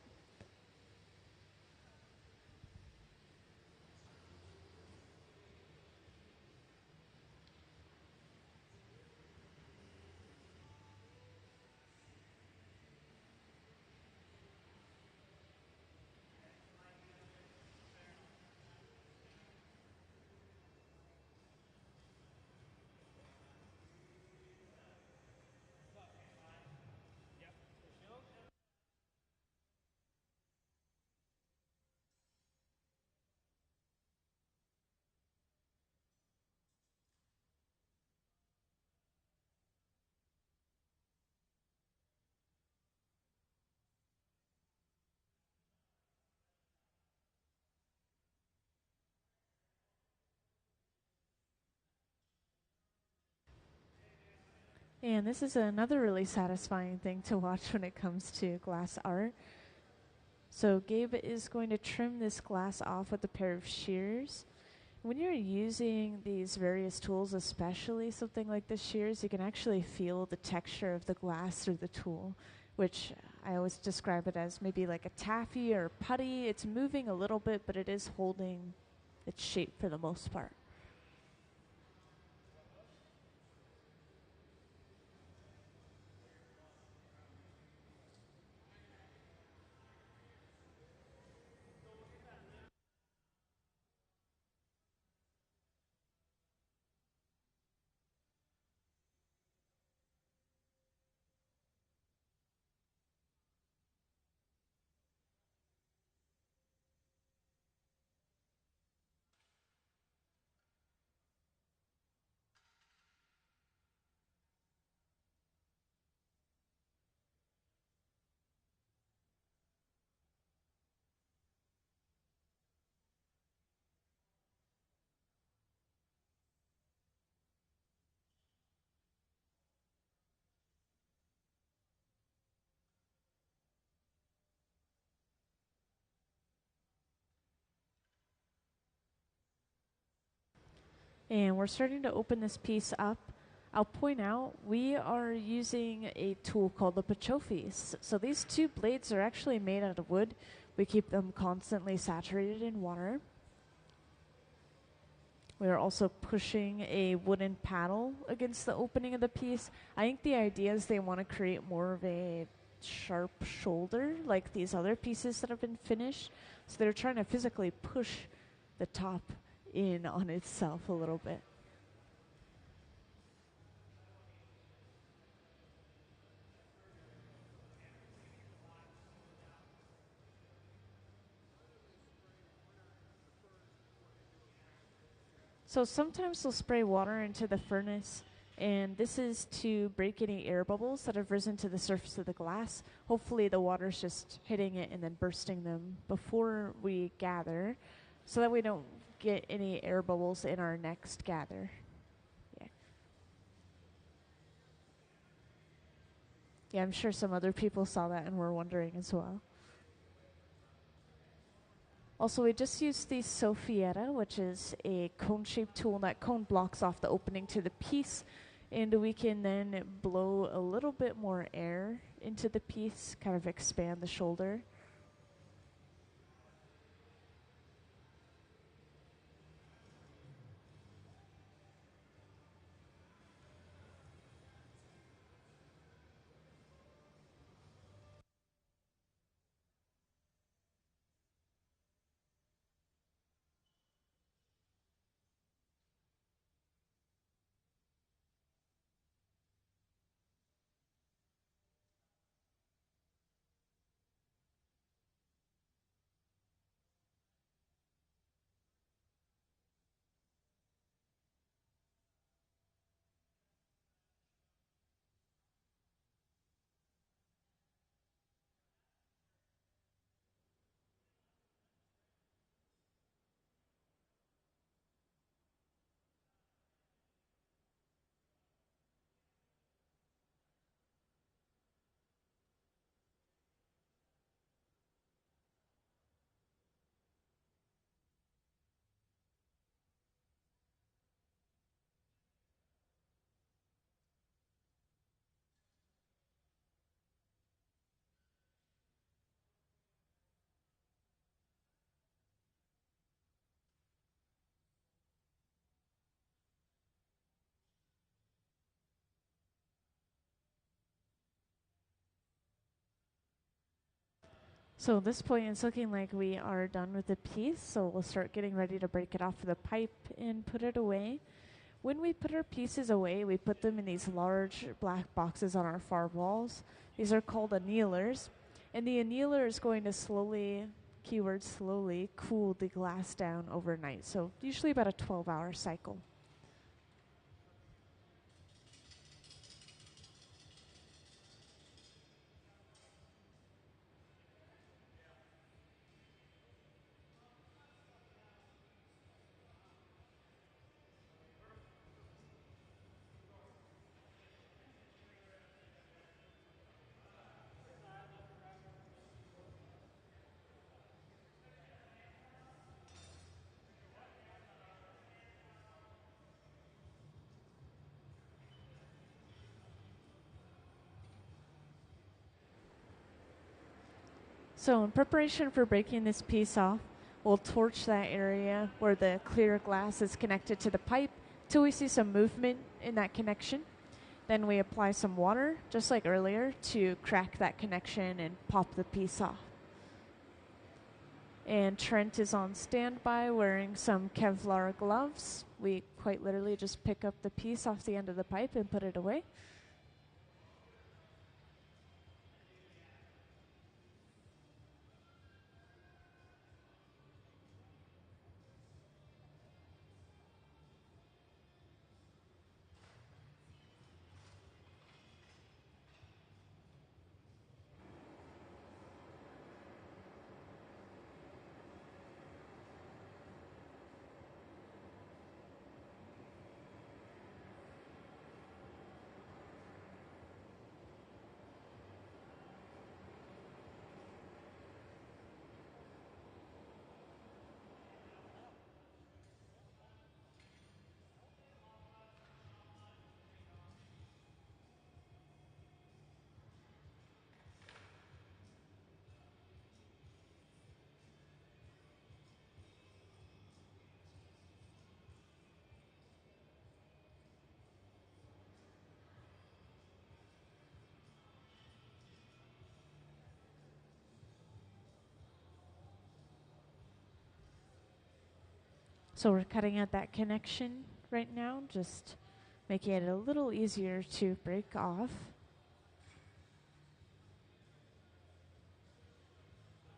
A: And this is another really satisfying thing to watch when it comes to glass art. So Gabe is going to trim this glass off with a pair of shears. When you're using these various tools, especially something like the shears, you can actually feel the texture of the glass through the tool, which I always describe it as maybe like a taffy or putty. It's moving a little bit, but it is holding its shape for the most part. And we're starting to open this piece up. I'll point out we are using a tool called the Pachofis. So these two blades are actually made out of wood. We keep them constantly saturated in water. We are also pushing a wooden paddle against the opening of the piece. I think the idea is they want to create more of a sharp shoulder like these other pieces that have been finished. So they're trying to physically push the top in on itself a little bit. So sometimes they'll spray water into the furnace, and this is to break any air bubbles that have risen to the surface of the glass. Hopefully the water's just hitting it and then bursting them before we gather, so that we don't get any air bubbles in our next gather. Yeah, I'm sure some other people saw that and were wondering as well. Also, we just used the Sophietta, which is a cone-shaped tool. That cone blocks off the opening to the piece, and we can then blow a little bit more air into the piece, kind of expand the shoulder. So at this point, it's looking like we are done with the piece, so we'll start getting ready to break it off the pipe and put it away. When we put our pieces away, we put them in these large black boxes on our far walls. These are called annealers, and the annealer is going to slowly, keyword slowly, cool the glass down overnight, so usually about a 12-hour cycle. So in preparation for breaking this piece off, we'll torch that area where the clear glass is connected to the pipe till we see some movement in that connection. Then we apply some water, just like earlier, to crack that connection and pop the piece off. And Trent is on standby wearing some Kevlar gloves. We quite literally just pick up the piece off the end of the pipe and put it away. So we're cutting out that connection right now, just making it a little easier to break off.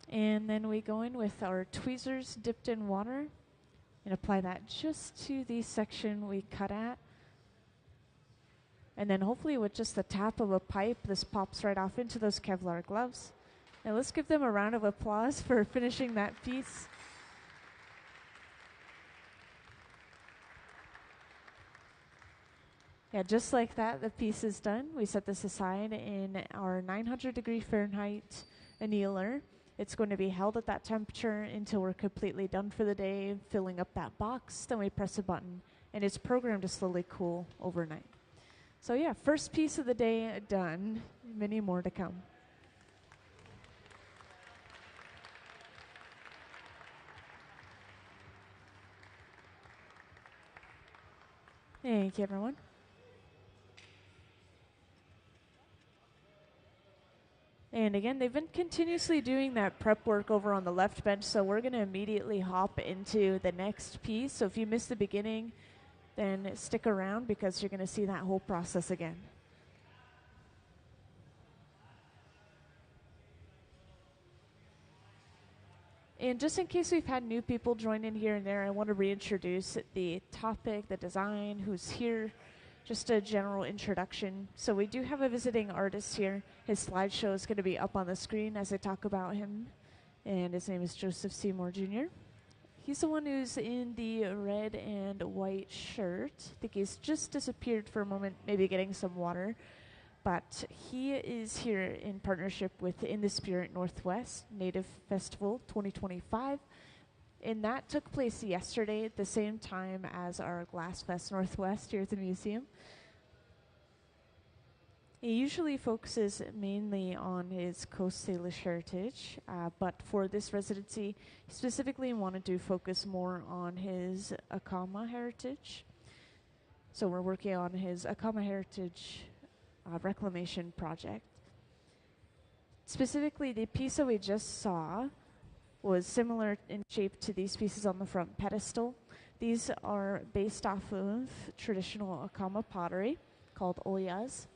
A: And then we go in with our tweezers dipped in water and apply that just to the section we cut at. And then hopefully with just the tap of a pipe, this pops right off into those Kevlar gloves. Now let's give them a round of applause for finishing that piece. Yeah, just like that, the piece is done. We set this aside in our 900 degree Fahrenheit annealer. It's going to be held at that temperature until we're completely done for the day, filling up that box. Then we press a button, and it's programmed to slowly cool overnight. So yeah, first piece of the day done. Many more to come. Thank you, everyone. And again, they've been continuously doing that prep work over on the left bench, so we're going to immediately hop into the next piece. So if you missed the beginning, then stick around because you're going to see that whole process again. And just in case we've had new people join in here and there, I want to reintroduce the topic, the design, who's here, just a general introduction. So we do have a visiting artist here. His slideshow is going to be up on the screen as I talk about him. And his name is Joseph Seymour Jr. He's the one who's in the red and white shirt. I think he's just disappeared for a moment, maybe getting some water. But he is here in partnership with In the Spirit Northwest Native Festival 2025. And that took place yesterday at the same time as our Glass Fest Northwest here at the museum. He usually focuses mainly on his Coast Salish heritage, but for this residency, he specifically wanted to focus more on his Acoma heritage. So we're working on his Acoma Heritage Reclamation Project. Specifically, the piece that we just saw was similar in shape to these pieces on the front pedestal. These are based off of traditional Acoma pottery called ollas.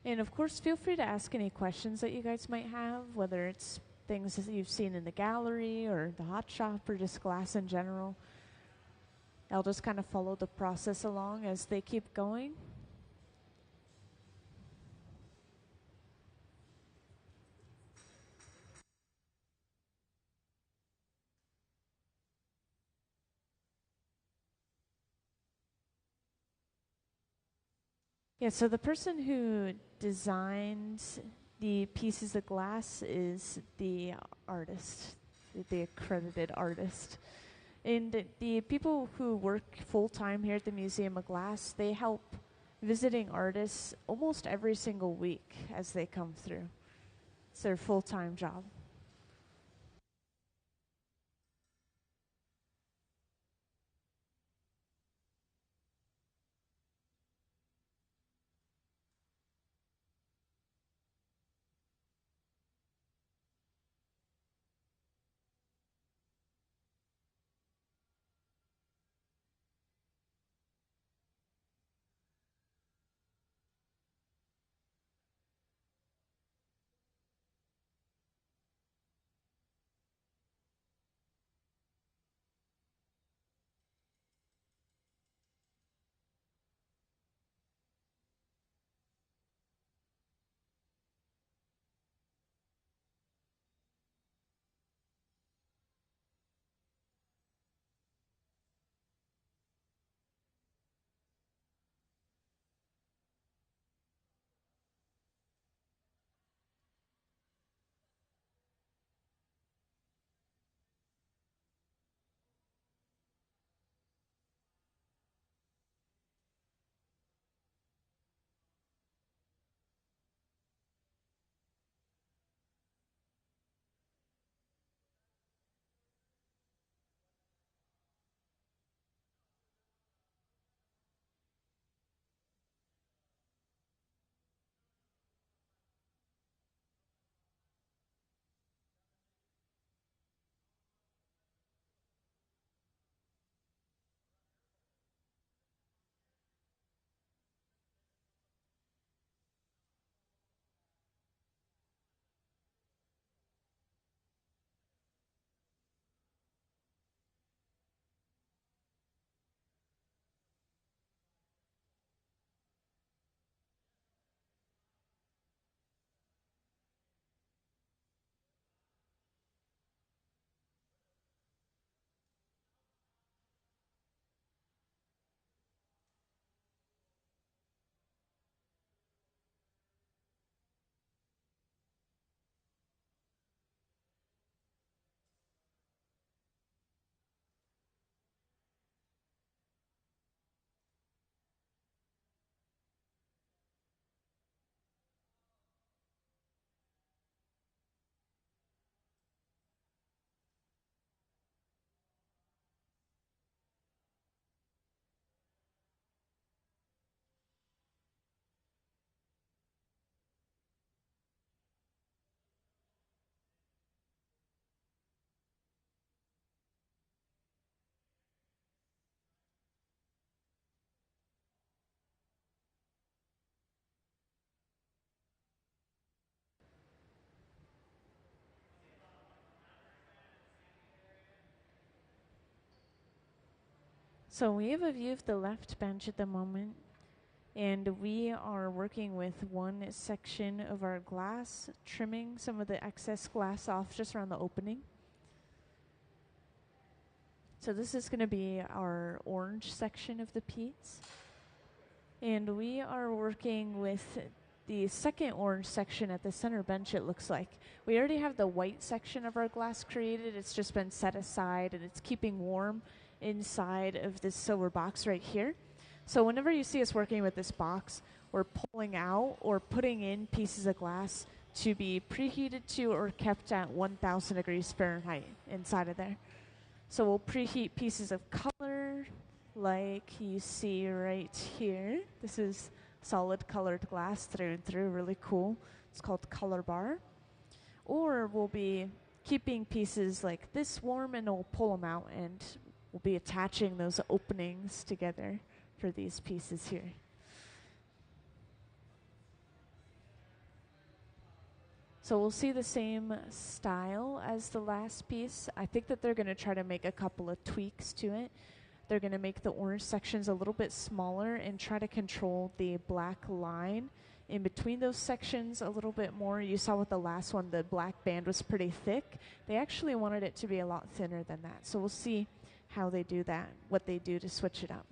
A: And of course, feel free to ask any questions that you guys might have, whether it's things that you've seen in the gallery or the hot shop or just glass in general. I'll just kind of follow the process along as they keep going. Yeah, so the person who designed the pieces of glass is the artist, the accredited artist. And the people who work full-time here at the Museum of Glass, they help visiting artists almost every single week as they come through. It's their full-time job. So we have a view of the left bench at the moment, and we are working with one section of our glass, trimming some of the excess glass off just around the opening. So this is going to be our orange section of the piece. And we are working with the second orange section at the center bench, it looks like. We already have the white section of our glass created. It's just been set aside and it's keeping warm inside of this silver box right here. So whenever you see us working with this box, we're pulling out or putting in pieces of glass to be preheated to or kept at 1,000 degrees Fahrenheit inside of there. So we'll preheat pieces of color like you see right here. This is solid colored glass through and through, really cool. It's called color bar. Or we'll be keeping pieces like this warm and we'll pull them out and we'll be attaching those openings together for these pieces here. So we'll see the same style as the last piece. I think that they're going to try to make a couple of tweaks to it. They're going to make the orange sections a little bit smaller and try to control the black line in between those sections a little bit more. You saw with the last one, the black band was pretty thick. They actually wanted it to be a lot thinner than that. So we'll see how they do that, what they do to switch it up.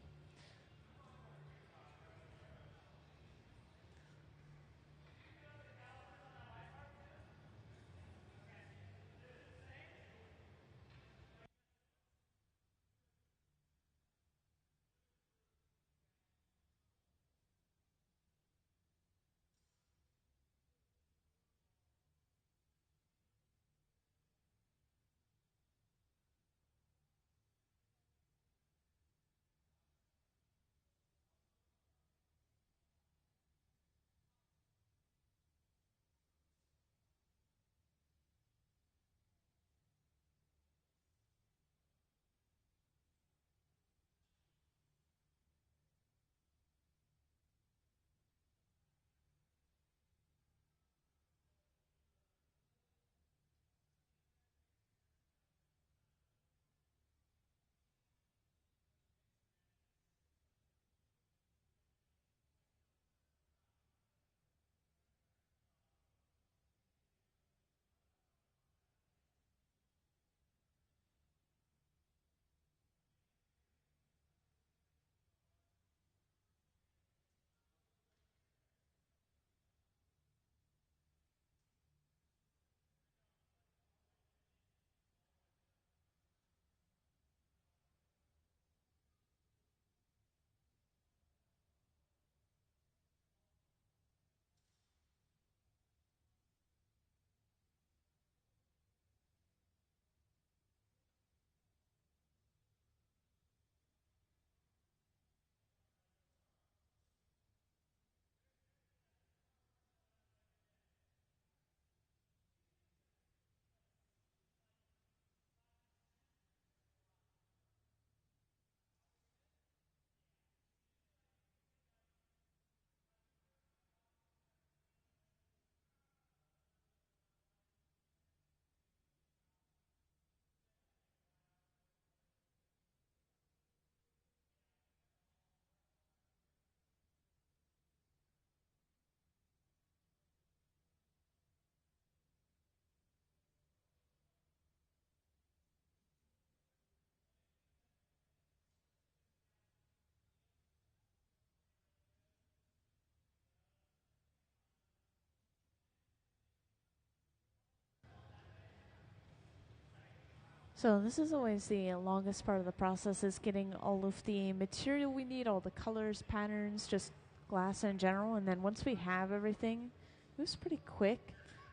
A: So this is always the longest part of the process, is getting all of the material we need, all the colors, patterns, just glass in general. And then once we have everything, it was pretty quick.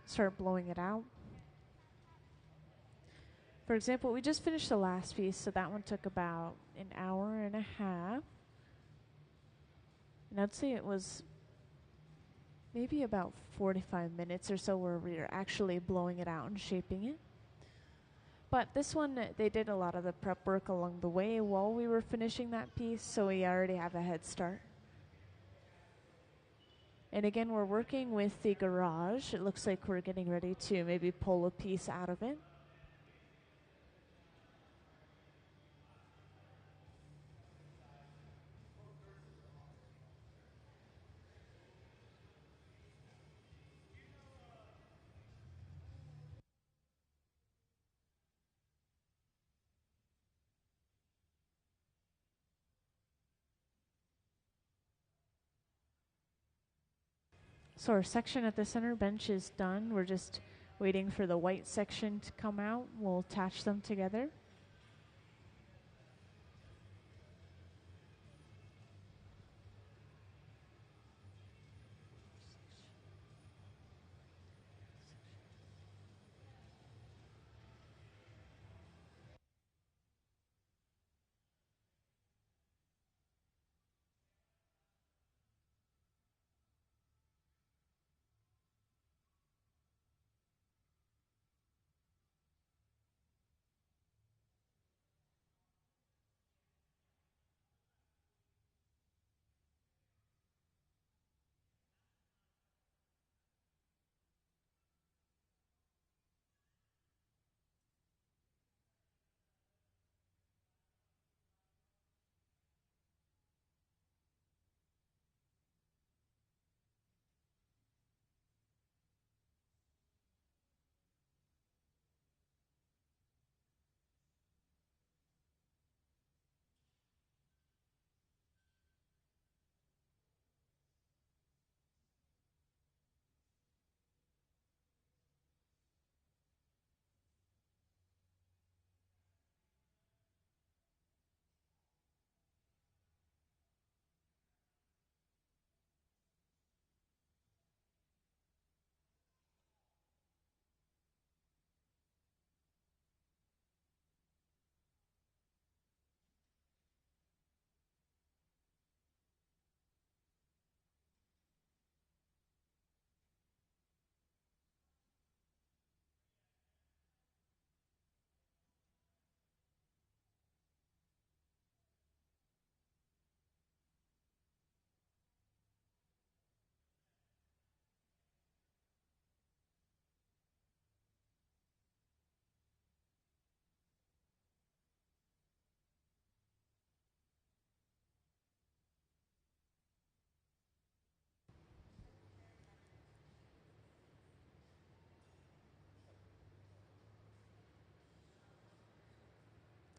A: Start blowing it out. For example, we just finished the last piece, so that one took about an hour and a half. And I'd say it was maybe about 45 minutes or so where we were actually blowing it out and shaping it. But this one, they did a lot of the prep work along the way while we were finishing that piece, so we already have a head start. And again, we're working with the garage. It looks like we're getting ready to maybe pull a piece out of it. So our section at the center bench is done. We're just waiting for the white section to come out. We'll attach them together.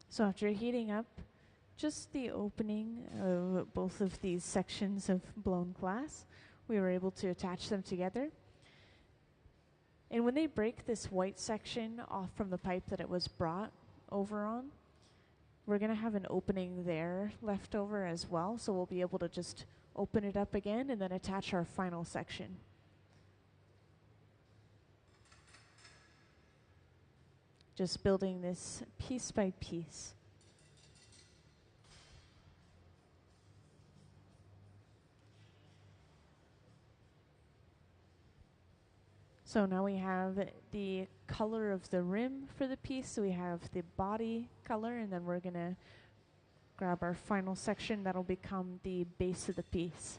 A: So after heating up just the opening of both of these sections of blown glass, we were able to attach them together. And when they break this white section off from the pipe that it was brought over on, we're going to have an opening there left over as well. So we'll be able to just open it up again and then attach our final section. Just building this piece by piece. So now we have the color of the rim for the piece. So we have the body color, and then we're going to grab our final section that'll become the base of the piece.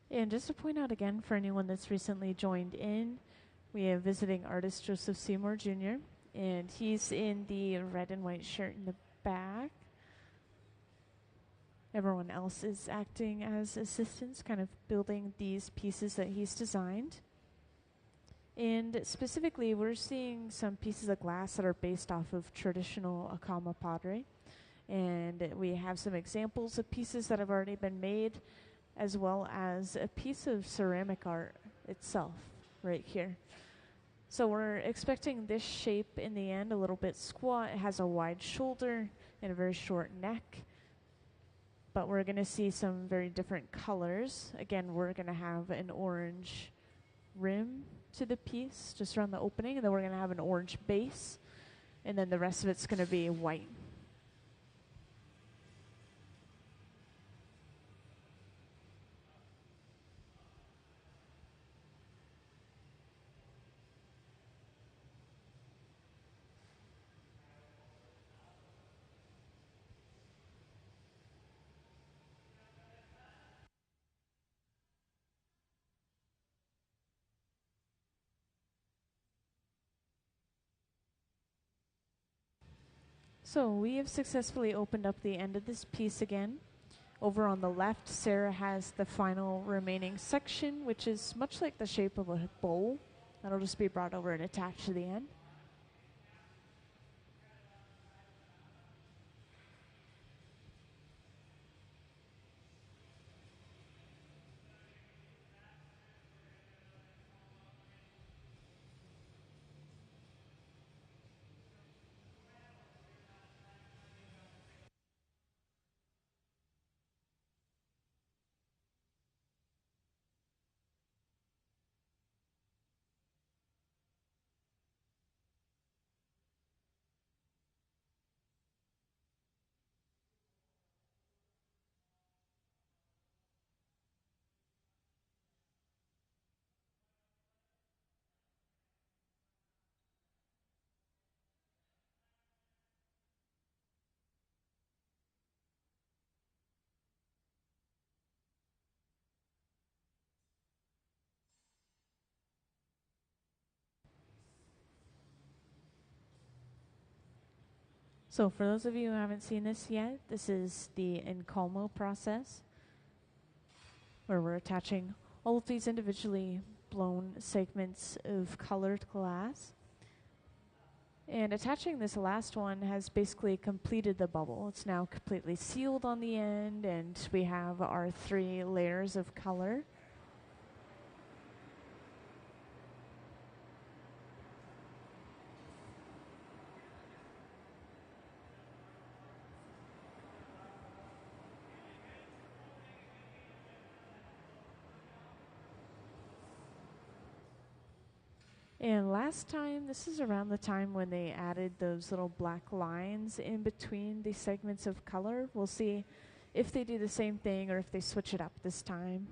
A: And just to point out again for anyone that's recently joined in, we have visiting artist Joseph Seymour Jr., and he's in the red and white shirt in the back. Everyone else is acting as assistants, kind of building these pieces that he's designed. And specifically, we're seeing some pieces of glass that are based off of traditional Acoma pottery. And we have some examples of pieces that have already been made, as well as a piece of ceramic art itself right here. So we're expecting this shape in the end, a little bit squat. It has a wide shoulder and a very short neck. but we're going to see some very different colors. Again, we're going to have an orange rim to the piece just around the opening, and then we're going to have an orange base, and then the rest of it's going to be white. So we have successfully opened up the end of this piece again. Over on the left, Sarah has the final remaining section, which is much like the shape of a bowl. That'll just be brought over and attached to the end. So for those of you who haven't seen this yet, this is the Acoma process, where we're attaching all of these individually blown segments of colored glass. And attaching this last one has basically completed the bubble. It's now completely sealed on the end, and we have our 3 layers of color. And last time, this is around the time when they added those little black lines in between the segments of color. We'll see if they do the same thing or if they switch it up this time.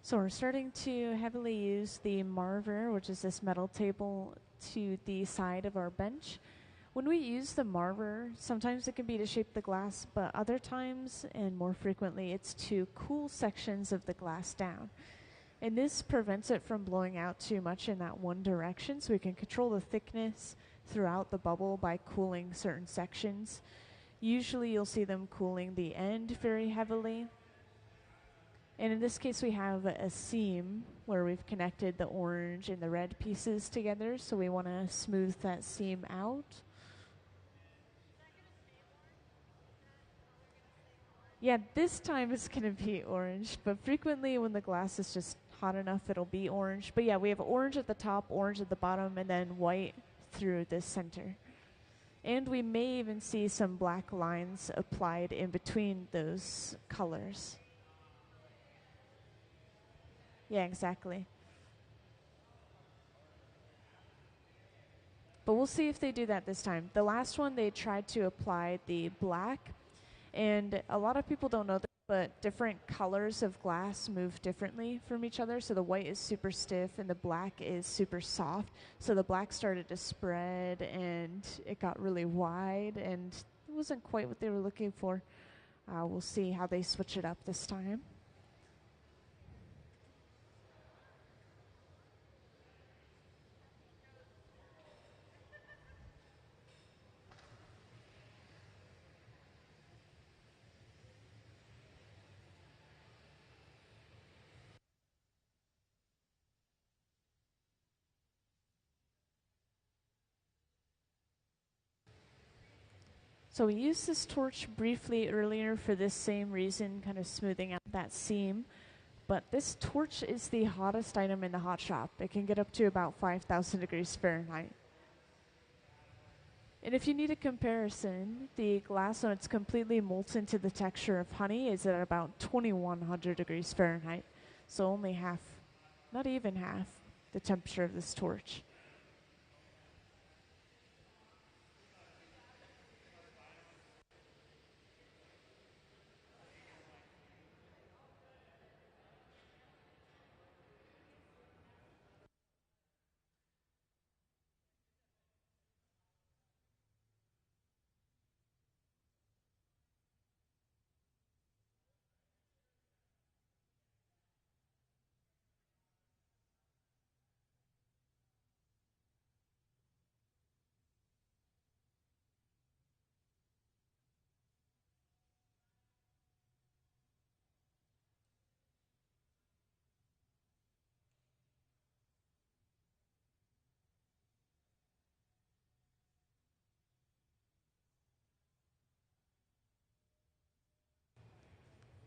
A: So we're starting to heavily use the marver, which is this metal table, to the side of our bench. When we use the marver, sometimes it can be to shape the glass, but other times, and more frequently, it's to cool sections of the glass down. And this prevents it from blowing out too much in that one direction, so we can control the thickness throughout the bubble by cooling certain sections. Usually you'll see them cooling the end very heavily. And in this case we have a seam where we've connected the orange and the red pieces together, so we want to smooth that seam out. Yeah, this time it's going to be orange, but frequently when the glass is just hot enough it'll be orange. But yeah, we have orange at the top, orange at the bottom, and then white through the center. And we may even see some black lines applied in between those colors. Yeah, exactly. But we'll see if they do that this time. The last one, they tried to apply the black, and a lot of people don't know that, but different colors of glass move differently from each other. So the white is super stiff and the black is super soft. So the black started to spread and it got really wide, and it wasn't quite what they were looking for. We'll see how they switch it up this time. So we used this torch briefly earlier for this same reason, kind of smoothing out that seam. But this torch is the hottest item in the hot shop. It can get up to about 5,000 degrees Fahrenheit. And if you need a comparison, the glass when it's completely molten to the texture of honey is at about 2,100 degrees Fahrenheit. So only half, not even half, the temperature of this torch.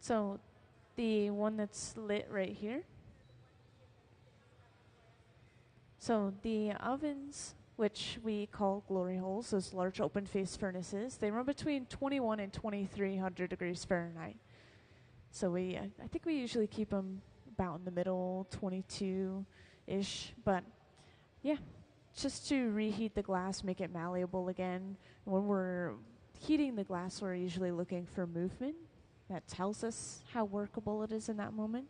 A: So the one that's lit right here. So the ovens, which we call glory holes, those large open face furnaces, they run between 21 and 2,300 degrees Fahrenheit. So I think we usually keep them about in the middle, 22-ish. But yeah, just to reheat the glass, make it malleable again. When we're heating the glass, we're usually looking for movement. That tells us how workable it is in that moment.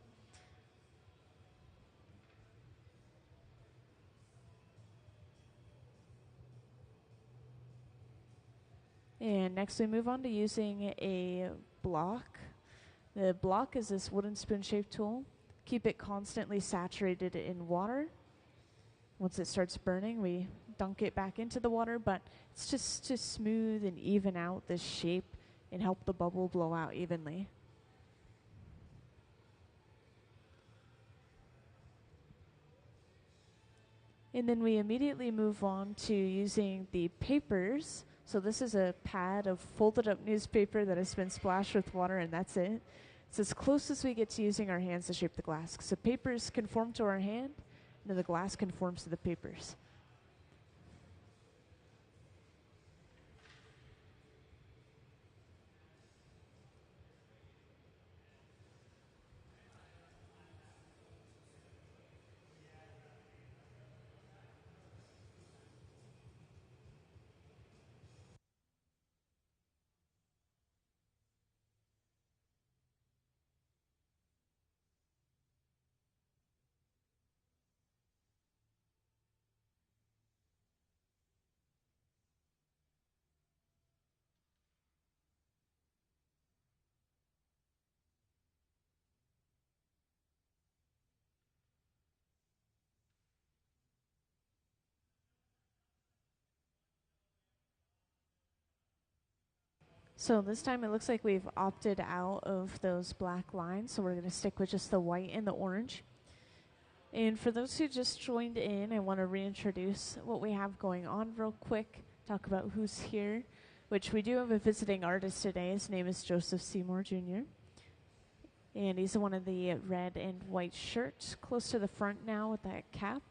A: And next we move on to using a block. The block is this wooden spoon-shaped tool. Keep it constantly saturated in water. Once it starts burning, we dunk it back into the water, but it's just to smooth and even out this shape and help the bubble blow out evenly. And then we immediately move on to using the papers. So this is a pad of folded up newspaper that has been splashed with water, and that's it. It's as close as we get to using our hands to shape the glass. So papers conform to our hand, and then the glass conforms to the papers. So this time it looks like we've opted out of those black lines, so we're going to stick with just the white and the orange. And for those who just joined in, I want to reintroduce what we have going on real quick, talk about who's here, which we do have a visiting artist today. His name is Seymour Jr. And he's one of the red and white shirts, close to the front now with that cap.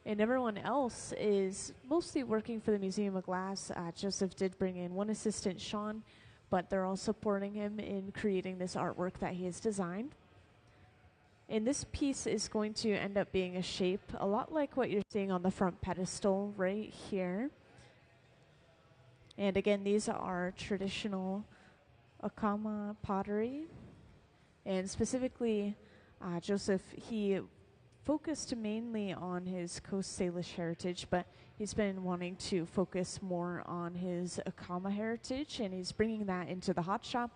A: And everyone else is mostly working for the Museum of Glass. Joseph did bring in one assistant, Sean, but they're all supporting him in creating this artwork that he has designed. And this piece is going to end up being a shape a lot like what you're seeing on the front pedestal right here. And again, these are traditional Acoma pottery. And specifically, Joseph, he focused mainly on his Coast Salish heritage, but he's been wanting to focus more on his Acoma heritage, and he's bringing that into the hot shop,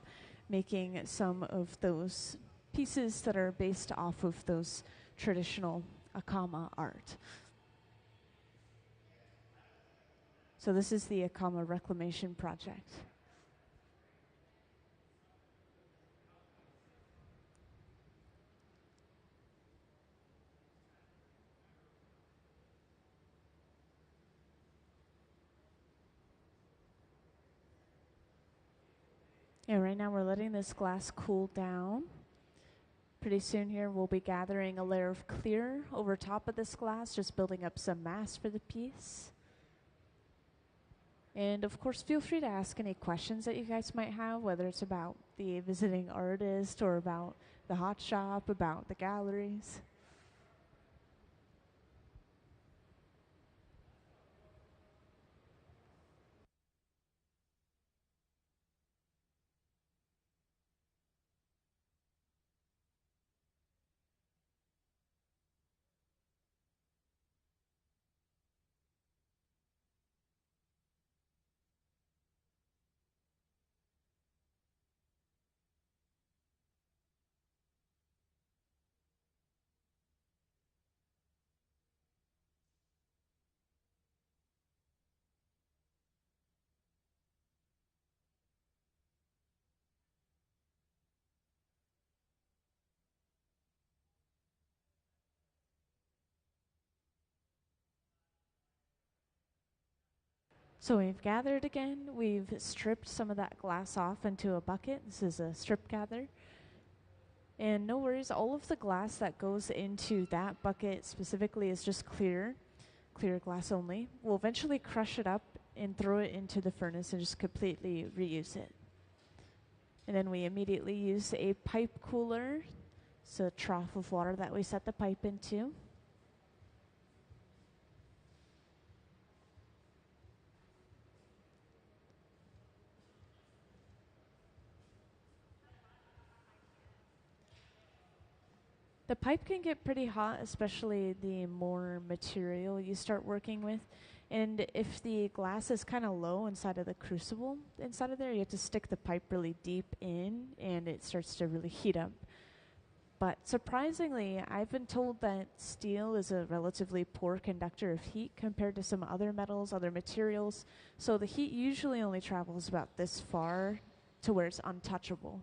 A: making some of those pieces that are based off of those traditional Acoma art. So this is the Acoma Reclamation Project. And right now we're letting this glass cool down. Pretty soon here we'll be gathering a layer of clear over top of this glass, just building up some mass for the piece. And of course, feel free to ask any questions that you guys might have, whether it's about the visiting artist or about the hot shop, about the galleries. So we've gathered again. We've stripped some of that glass off into a bucket. This is a strip gather. And no worries, all of the glass that goes into that bucket specifically is just clear glass only. We'll eventually crush it up and throw it into the furnace and just completely reuse it. And then we immediately use a pipe cooler. It's a trough of water that we set the pipe into. The pipe can get pretty hot, especially the more material you start working with. And if the glass is kind of low inside of the crucible, inside of there, you have to stick the pipe really deep in and it starts to really heat up. But surprisingly, I've been told that steel is a relatively poor conductor of heat compared to some other metals, other materials. So the heat usually only travels about this far to where it's untouchable.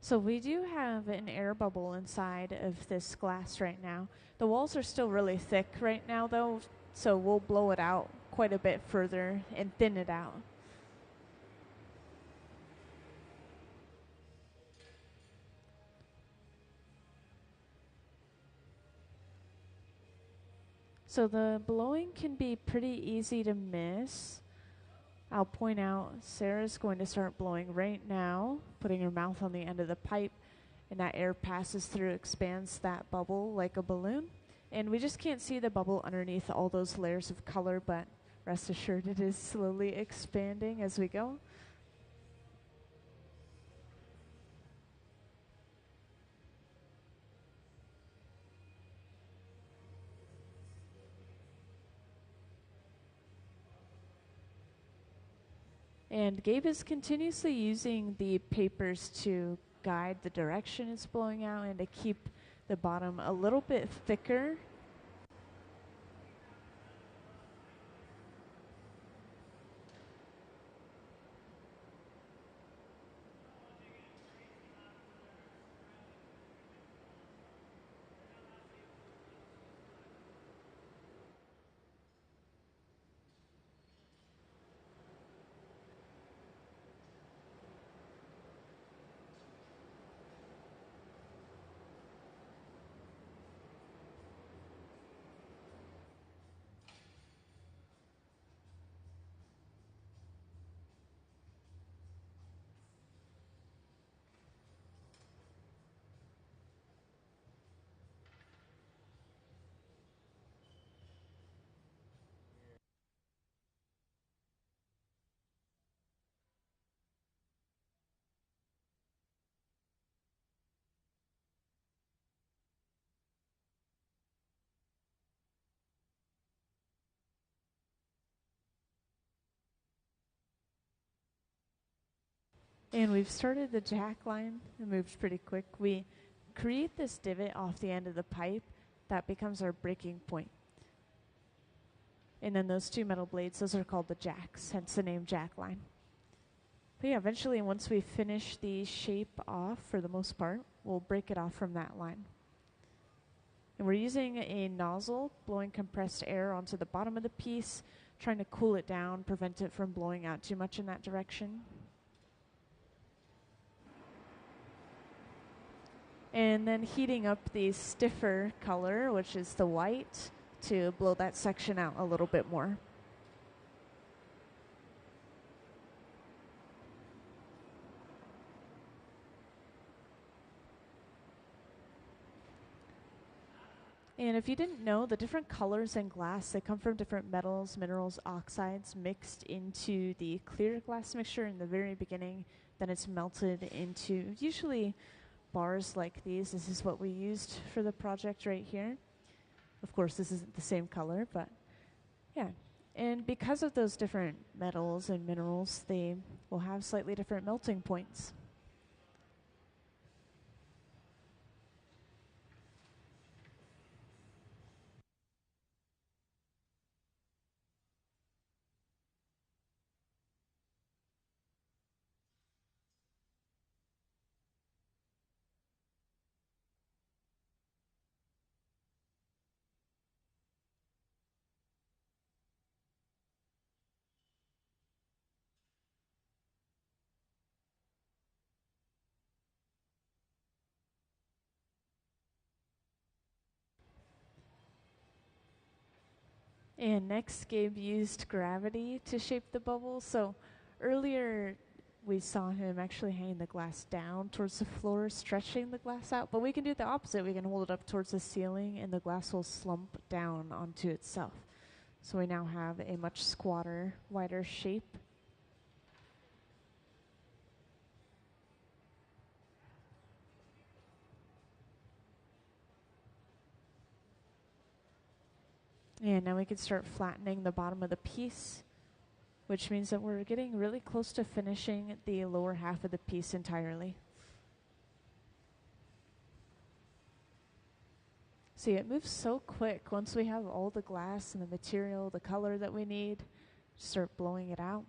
A: So we do have an air bubble inside of this glass right now. The walls are still really thick right now though, so we'll blow it out quite a bit further and thin it out. So the blowing can be pretty easy to miss. I'll point out Sarah's going to start blowing right now, putting her mouth on the end of the pipe, and that air passes through, expands that bubble like a balloon. And we just can't see the bubble underneath all those layers of color, but rest assured it is slowly expanding as we go. And Gabe is continuously using the papers to guide the direction it's blowing out and to keep the bottom a little bit thicker. And we've started the jack line. It moves pretty quick. We create this divot off the end of the pipe that becomes our breaking point. And then those two metal blades, those are called the jacks, hence the name jack line. But yeah, eventually once we finish the shape off, for the most part, we'll break it off from that line. And we're using a nozzle, blowing compressed air onto the bottom of the piece, trying to cool it down, prevent it from blowing out too much in that direction. And then heating up the stiffer color, which is the white, to blow that section out a little bit more. And if you didn't know, the different colors in glass, they come from different metals, minerals, oxides mixed into the clear glass mixture in the very beginning. Then it's melted into usually bars like these. This is what we used for the project right here. Of course, this isn't the same color, but yeah. And because of those different metals and minerals, they will have slightly different melting points. And next, Gabe used gravity to shape the bubble. So earlier, we saw him actually hanging the glass down towards the floor, stretching the glass out. But we can do the opposite. We can hold it up towards the ceiling, and the glass will slump down onto itself. So we now have a much squatter, wider shape. And now we can start flattening the bottom of the piece, which means that we're getting really close to finishing the lower half of the piece entirely. See, it moves so quick. Once we have all the glass and the material, the color that we need, start blowing it out.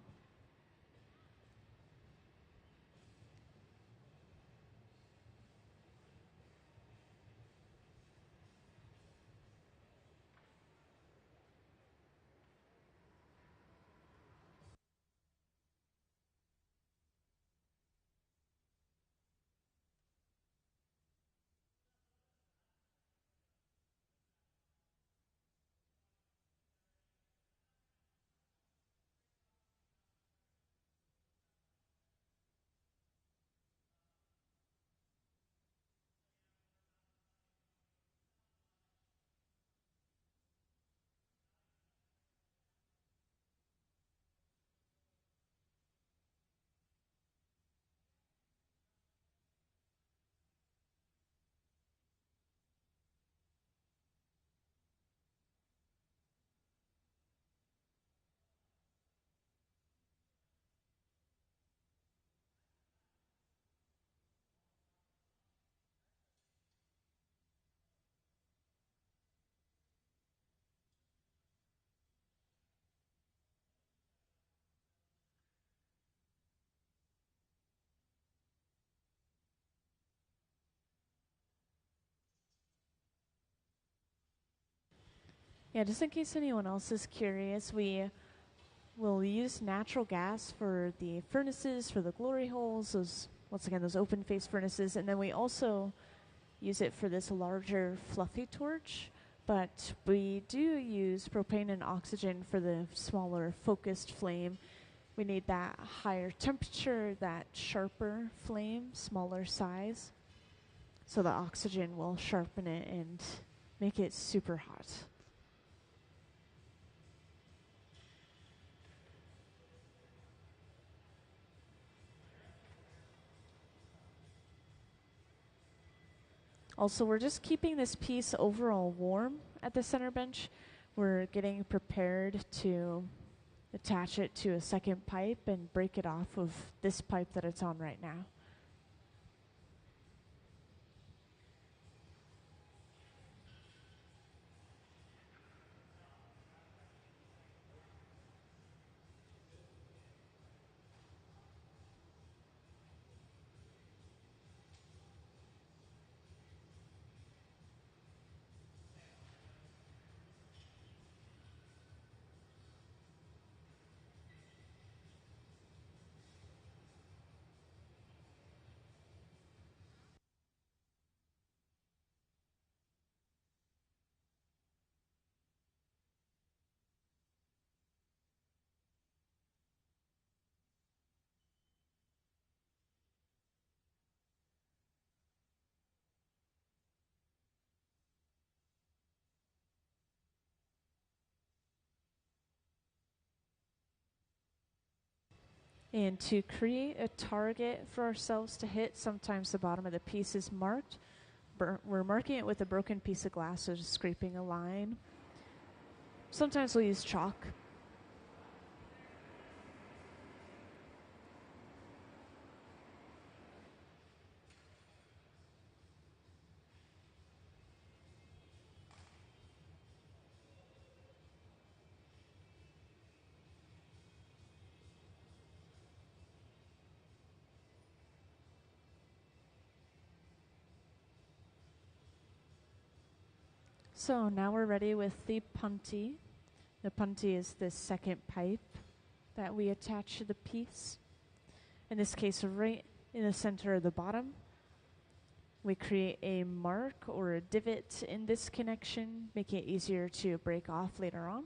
A: Yeah, just in case anyone else is curious, we will use natural gas for the furnaces, for the glory holes, those, once again, those open face furnaces, and then we also use it for this larger fluffy torch, but we do use propane and oxygen for the smaller focused flame. We need that higher temperature, that sharper flame, smaller size, so the oxygen will sharpen it and make it super hot. Also, we're just keeping this piece overall warm at the center bench. We're getting prepared to attach it to a second pipe and break it off of this pipe that it's on right now. And to create a target for ourselves to hit, sometimes the bottom of the piece is marked. We're marking it with a broken piece of glass, so just scraping a line. Sometimes we'll use chalk. So now we're ready with the punty. The punty is this second pipe that we attach to the piece. In this case, right in the center of the bottom, we create a mark or a divot in this connection, making it easier to break off later on.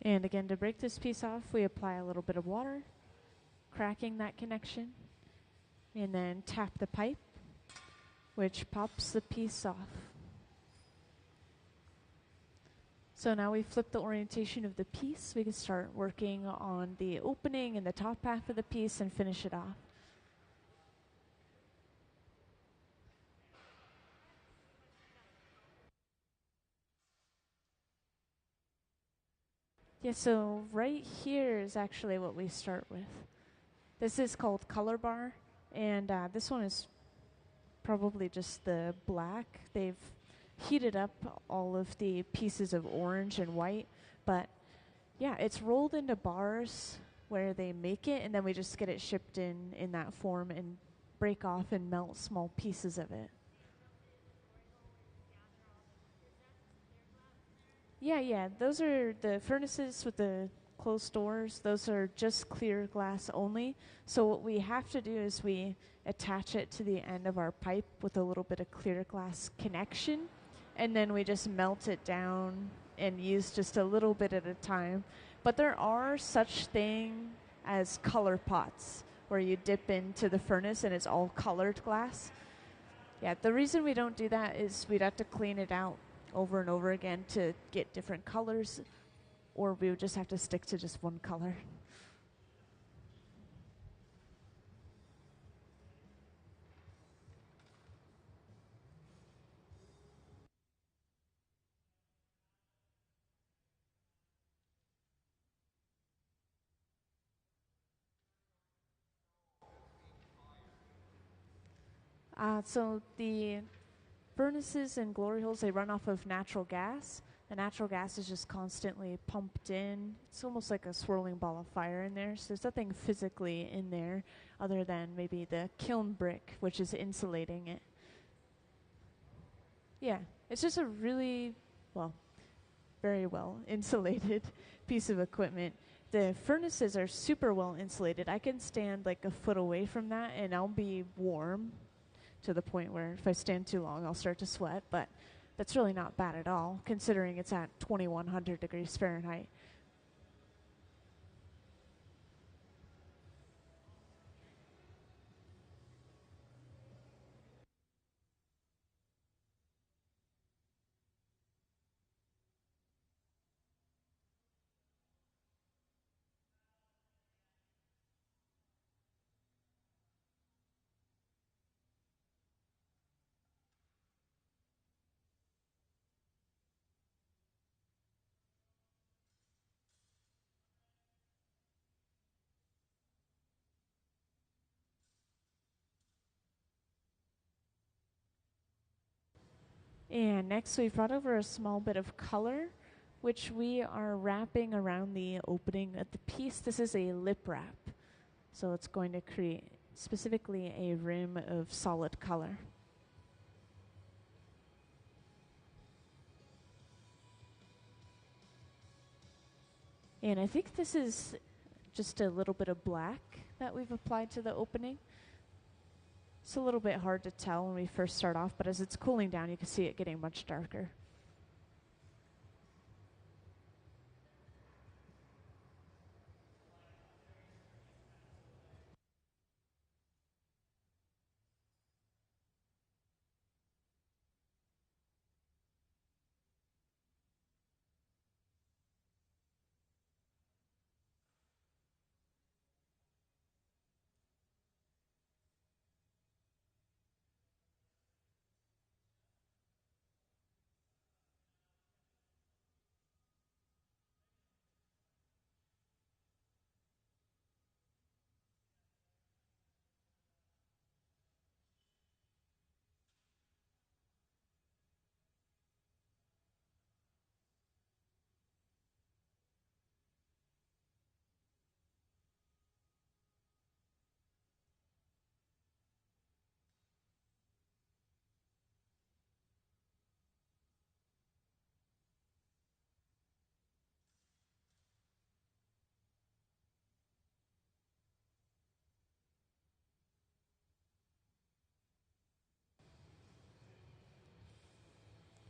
A: And again, to break this piece off, we apply a little bit of water, cracking that connection, and then tap the pipe, which pops the piece off. So now we flip the orientation of the piece. We can start working on the opening in the top half of the piece and finish it off. Yeah, so right here is actually what we start with. This is called color bar, and this one is probably just the black. They've heated up all of the pieces of orange and white, but yeah, it's rolled into bars where they make it, and then we just get it shipped in that form and break off and melt small pieces of it. Yeah, those are the furnaces with the closed doors. Those are just clear glass only. So what we have to do is we attach it to the end of our pipe with a little bit of clear glass connection, and then we just melt it down and use just a little bit at a time. But there are such thing as color pots where you dip into the furnace and it's all colored glass. Yeah, the reason we don't do that is we'd have to clean it out over and over again to get different colors, or we would just have to stick to just one color. So the furnaces and glory holes, they run off of natural gas. The natural gas is just constantly pumped in. It's almost like a swirling ball of fire in there. So there's nothing physically in there other than maybe the kiln brick, which is insulating it. Yeah, it's just a really, well, very well insulated piece of equipment. The furnaces are super well insulated. I can stand like a foot away from that and I'll be warm to the point where if I stand too long, I'll start to sweat. But that's really not bad at all, considering it's at 2100 degrees Fahrenheit. And next we've brought over a small bit of color, which we are wrapping around the opening of the piece. This is a lip wrap, so it's going to create specifically a rim of solid color. And I think this is just a little bit of black that we've applied to the opening. It's a little bit hard to tell when we first start off, but as it's cooling down, you can see it getting much darker.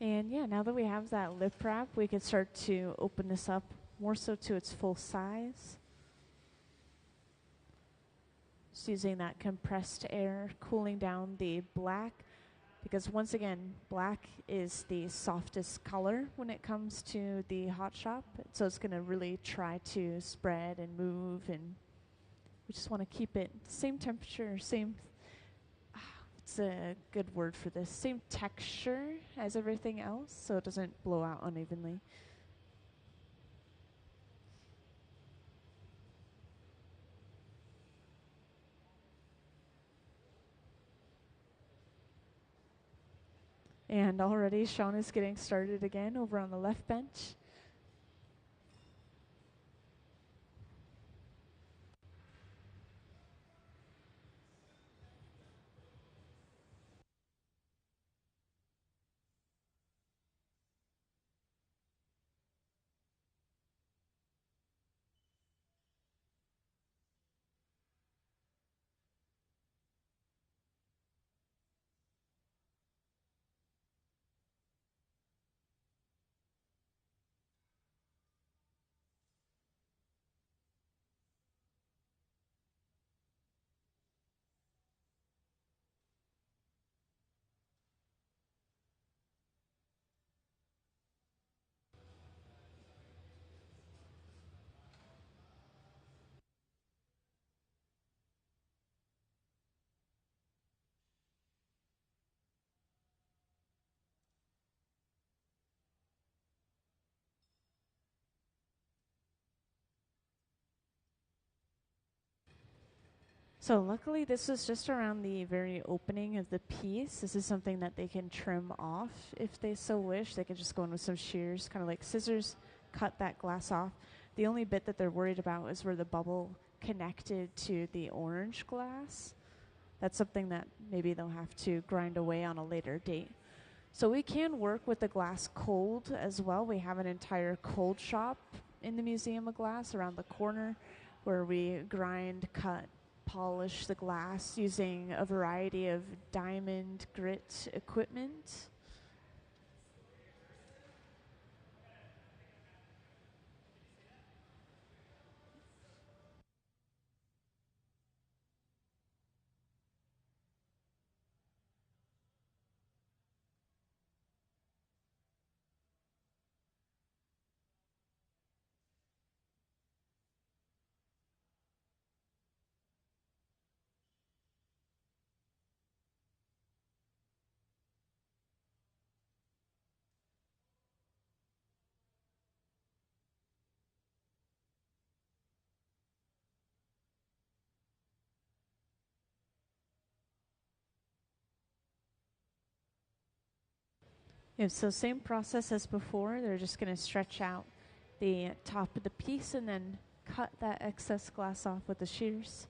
A: And yeah, now that we have that lip wrap, we can start to open this up more so to its full size. Just using that compressed air, cooling down the black, because once again, black is the softest color when it comes to the hot shop. So it's going to really try to spread and move, and we just want to keep it same temperature, same, what's a good word for this? Same texture as everything else, so it doesn't blow out unevenly. And already Sean is getting started again over on the left bench. So luckily this was just around the very opening of the piece. This is something that they can trim off if they so wish. They can just go in with some shears, kind of like scissors, cut that glass off. The only bit that they're worried about is where the bubble connected to the orange glass. That's something that maybe they'll have to grind away on a later date. So we can work with the glass cold as well. We have an entire cold shop in the Museum of Glass around the corner where we grind, cut, polish the glass using a variety of diamond grit equipment. Yeah, so same process as before. They're just going to stretch out the top of the piece and then cut that excess glass off with the shears.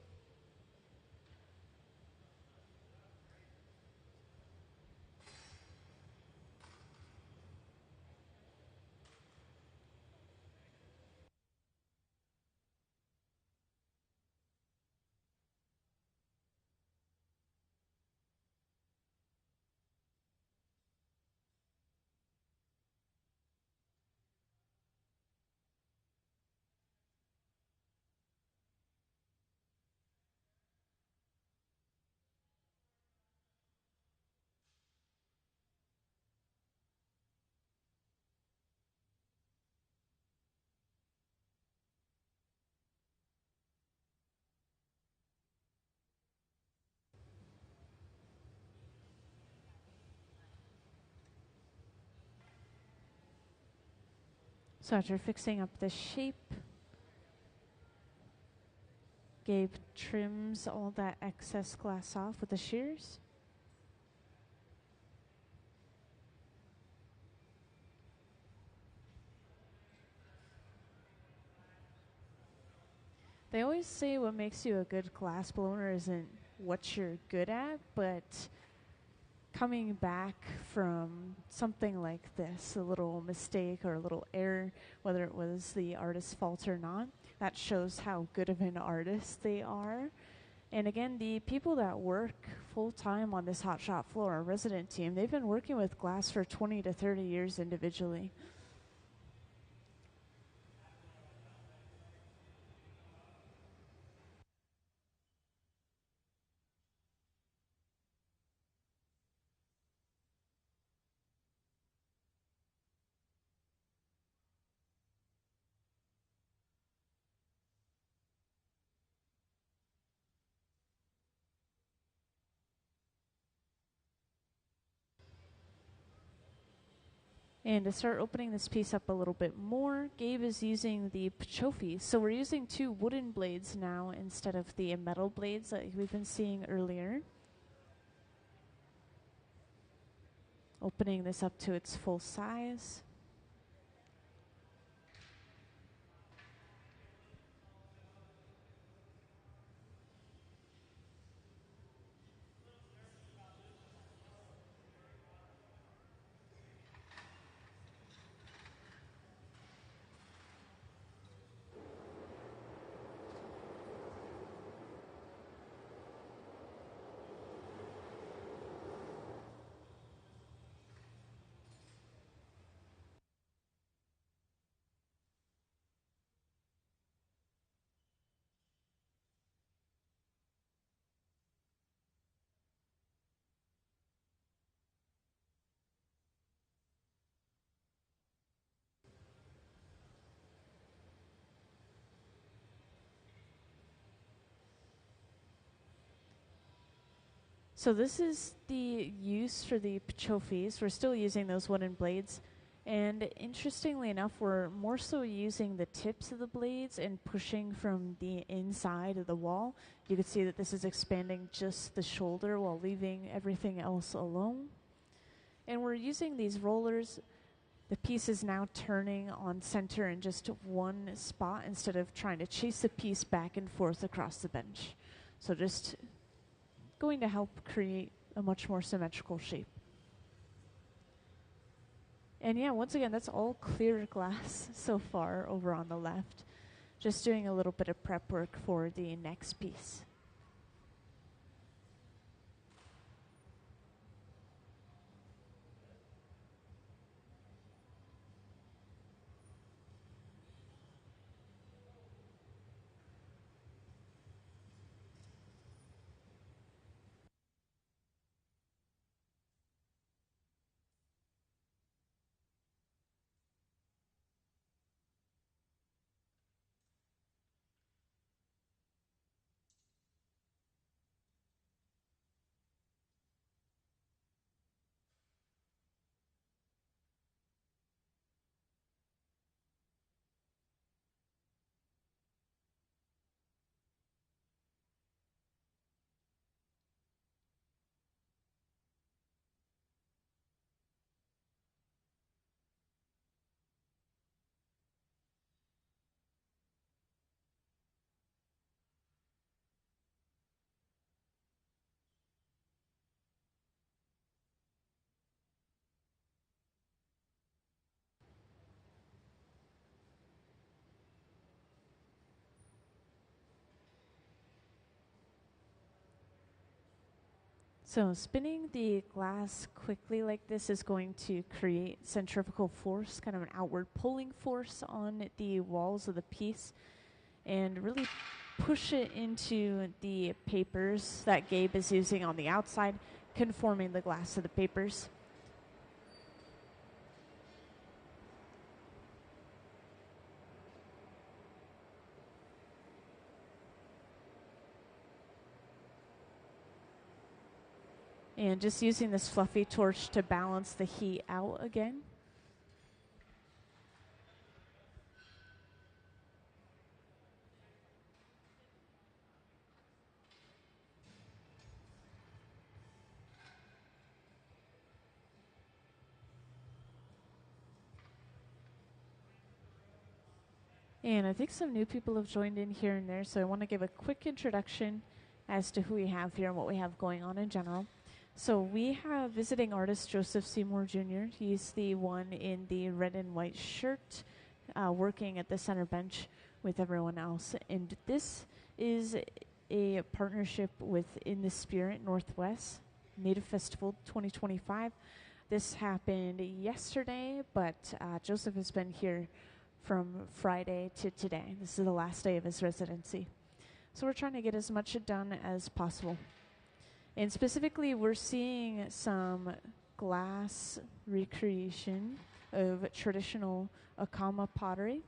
A: So after fixing up the shape, Gabe trims all that excess glass off with the shears. They always say what makes you a good glass blower isn't what you're good at, but coming back from something like this, a little mistake or a little error, whether it was the artist's fault or not, that shows how good of an artist they are. And again, the people that work full-time on this hot shop floor, our resident team, they've been working with glass for 20 to 30 years individually. And to start opening this piece up a little bit more, Gabe is using the Pachofi. So we're using 2 wooden blades now instead of the metal blades that we've been seeing earlier. Opening this up to its full size. So this is the use for the Pachofis. We're still using those wooden blades. And interestingly enough, we're more so using the tips of the blades and pushing from the inside of the wall. You can see that this is expanding just the shoulder while leaving everything else alone. And we're using these rollers. The piece is now turning on center in just one spot instead of trying to chase the piece back and forth across the bench. So just going to help create a much more symmetrical shape. And yeah, once again, that's all clear glass so far over on the left. Just doing a little bit of prep work for the next piece. So spinning the glass quickly like this is going to create centrifugal force, kind of an outward pulling force on the walls of the piece, and really push it into the papers that Gabe is using on the outside, conforming the glass to the papers. And just using this fluffy torch to balance the heat out again. And I think some new people have joined in here and there, so I want to give a quick introduction as to who we have here and what we have going on in general. So we have visiting artist Joseph Seymour Jr. He's the one in the red and white shirt, working at the center bench with everyone else. And this is a partnership with In the Spirit Northwest Native Festival 2025. This happened yesterday, but Joseph has been here from Friday to today. This is the last day of his residency. So we're trying to get as much done as possible. And specifically, we're seeing some glass recreation of traditional Acoma pottery.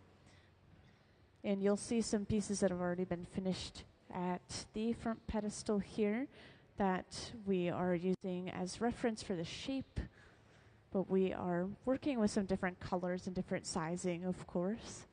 A: And you'll see some pieces that have already been finished at the front pedestal here that we are using as reference for the shape. But we are working with some different colors and different sizing, of course.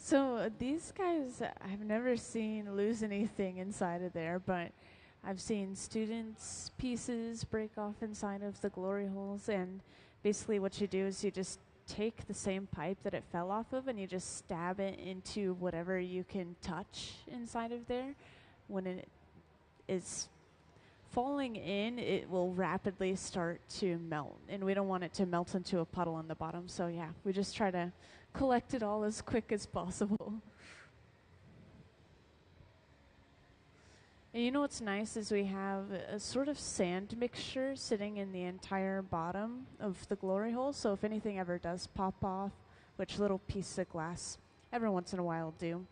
A: So these guys, I've never seen lose anything inside of there, but I've seen students' pieces break off inside of the glory holes, and basically what you do is you just take the same pipe that it fell off of and you just stab it into whatever you can touch inside of there. When it is falling in, it will rapidly start to melt, and we don't want it to melt into a puddle on the bottom. So yeah, we just try to collect it all as quick as possible. And you know what's nice is we have a sort of sand mixture sitting in the entire bottom of the glory hole. So if anything ever does pop off, which little pieces of glass every once in a while do,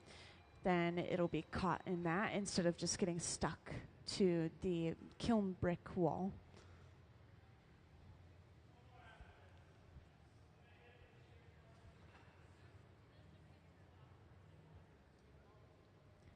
A: then it'll be caught in that instead of just getting stuck to the kiln brick wall.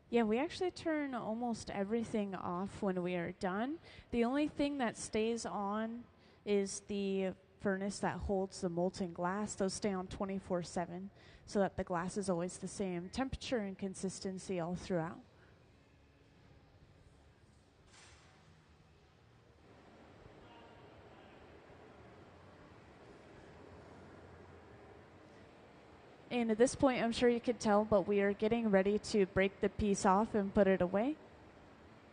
A: Yeah, we actually turn almost everything off when we are done. The only thing that stays on is the furnace that holds the molten glass. Those stay on 24/7 so that the glass is always the same temperature and consistency all throughout. And at this point, I'm sure you could tell, but we are getting ready to break the piece off and put it away.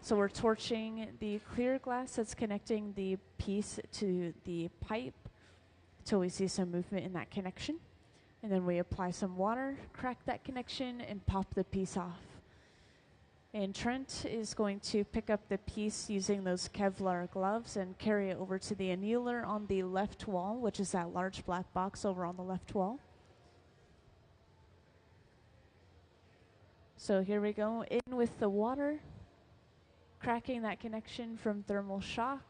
A: So we're torching the clear glass that's connecting the piece to the pipe until we see some movement in that connection. And then we apply some water, crack that connection, and pop the piece off. And Trent is going to pick up the piece using those Kevlar gloves and carry it over to the annealer on the left wall, which is that large black box over on the left wall. So here we go, in with the water, cracking that connection from thermal shock.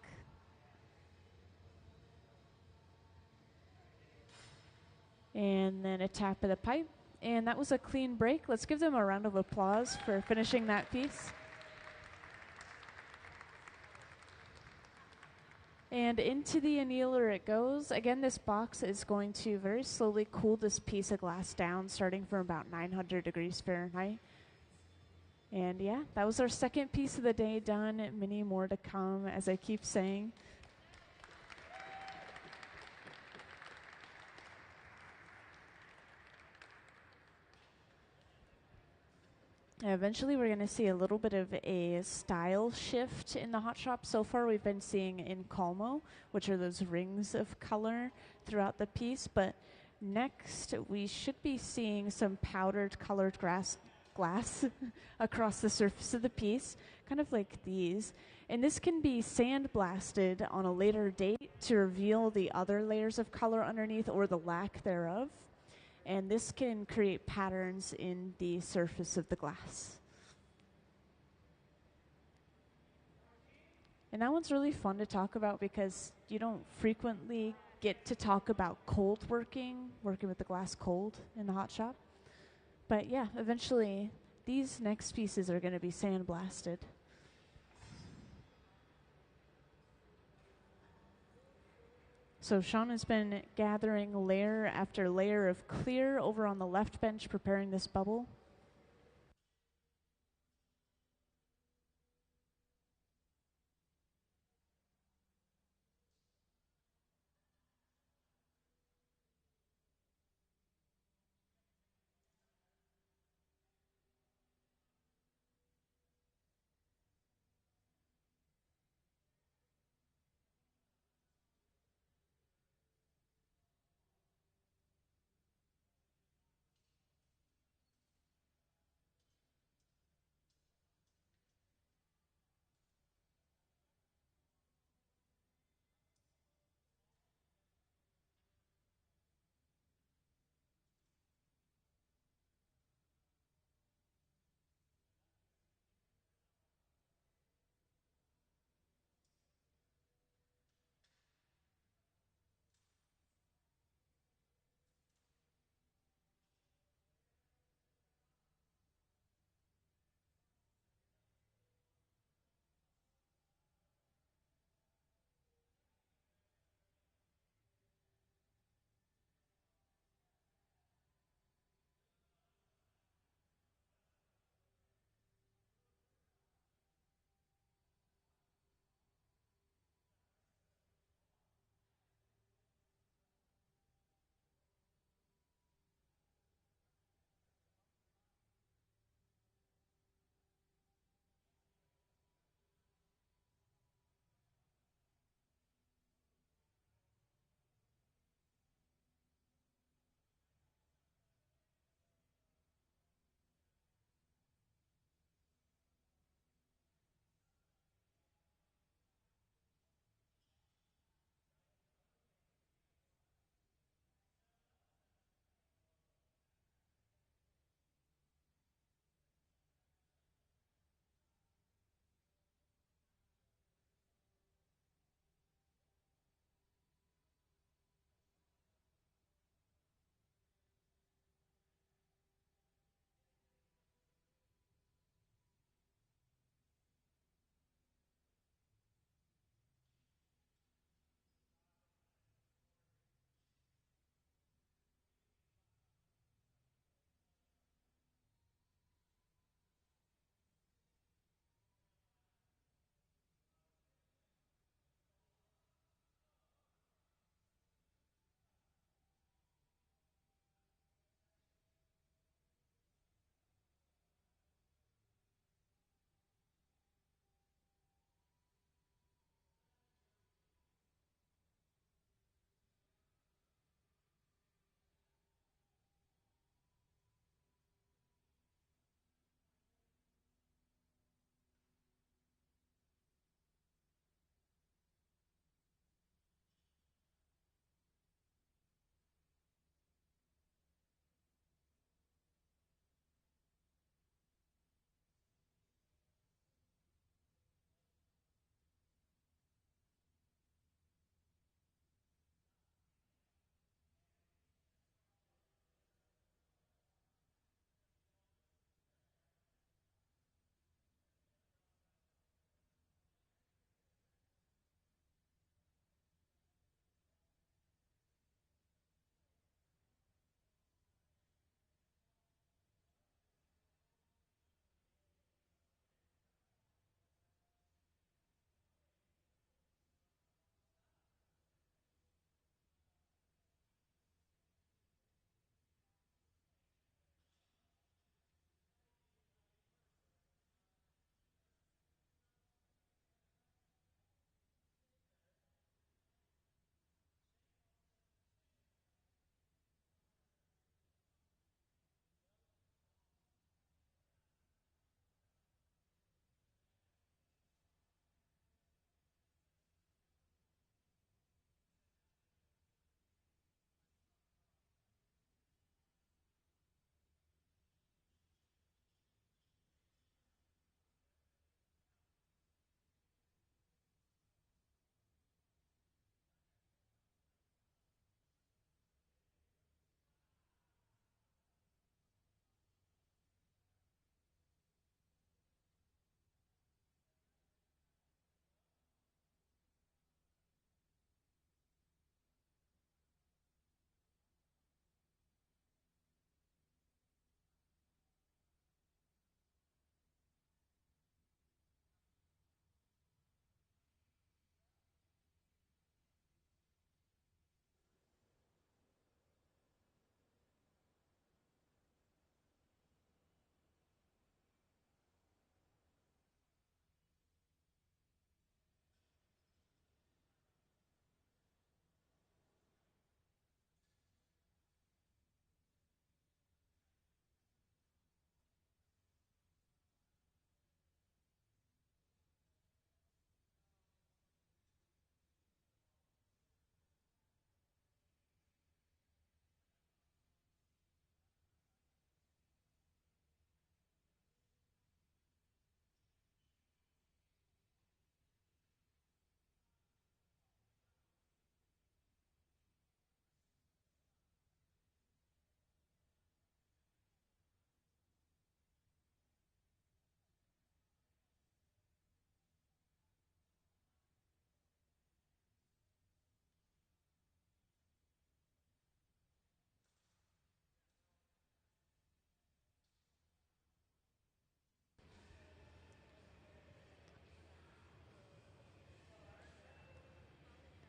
A: And then a tap of the pipe. And that was a clean break. Let's give them a round of applause for finishing that piece. And into the annealer it goes. Again, this box is going to very slowly cool this piece of glass down, starting from about 900 degrees Fahrenheit. And yeah, that was our second piece of the day done. Many more to come, as I keep saying. Eventually, we're going to see a little bit of a style shift in the hot shop. So far, we've been seeing in Como, which are those rings of color throughout the piece. But next, we should be seeing some powdered colored glass across the surface of the piece, kind of like these. And this can be sandblasted on a later date to reveal the other layers of color underneath or the lack thereof. And this can create patterns in the surface of the glass. And that one's really fun to talk about because you don't frequently get to talk about cold working with the glass cold in the hot shop. But yeah, eventually these next pieces are going to be sandblasted. So Sean has been gathering layer after layer of clear over on the left bench, preparing this bubble.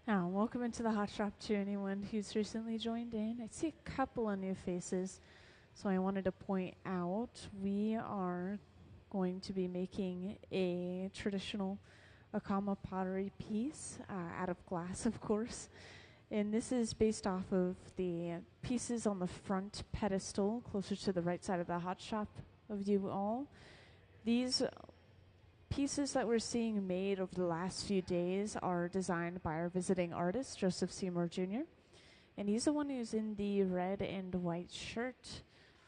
A: Welcome into the hot shop to anyone who's recently joined in. I see a couple of new faces, so I wanted to point out we are going to be making a traditional Acoma pottery piece out of glass, of course. And this is based off of the pieces on the front pedestal, closer to the right side of the hot shop of you all. These pieces that we're seeing made over the last few days are designed by our visiting artist, Joseph Seymour Jr. And he's the one who's in the red and white shirt.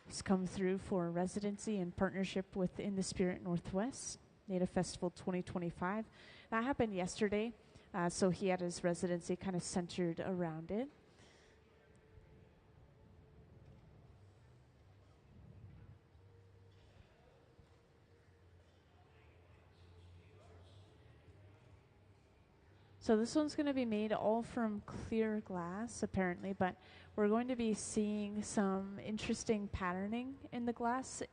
A: He's come through for residency in partnership with In the Spirit Northwest Native Festival 2025. That happened yesterday, so he had his residency kind of centered around it. So this one's going to be made all from clear glass, apparently, but we're going to be seeing some interesting patterning in the glass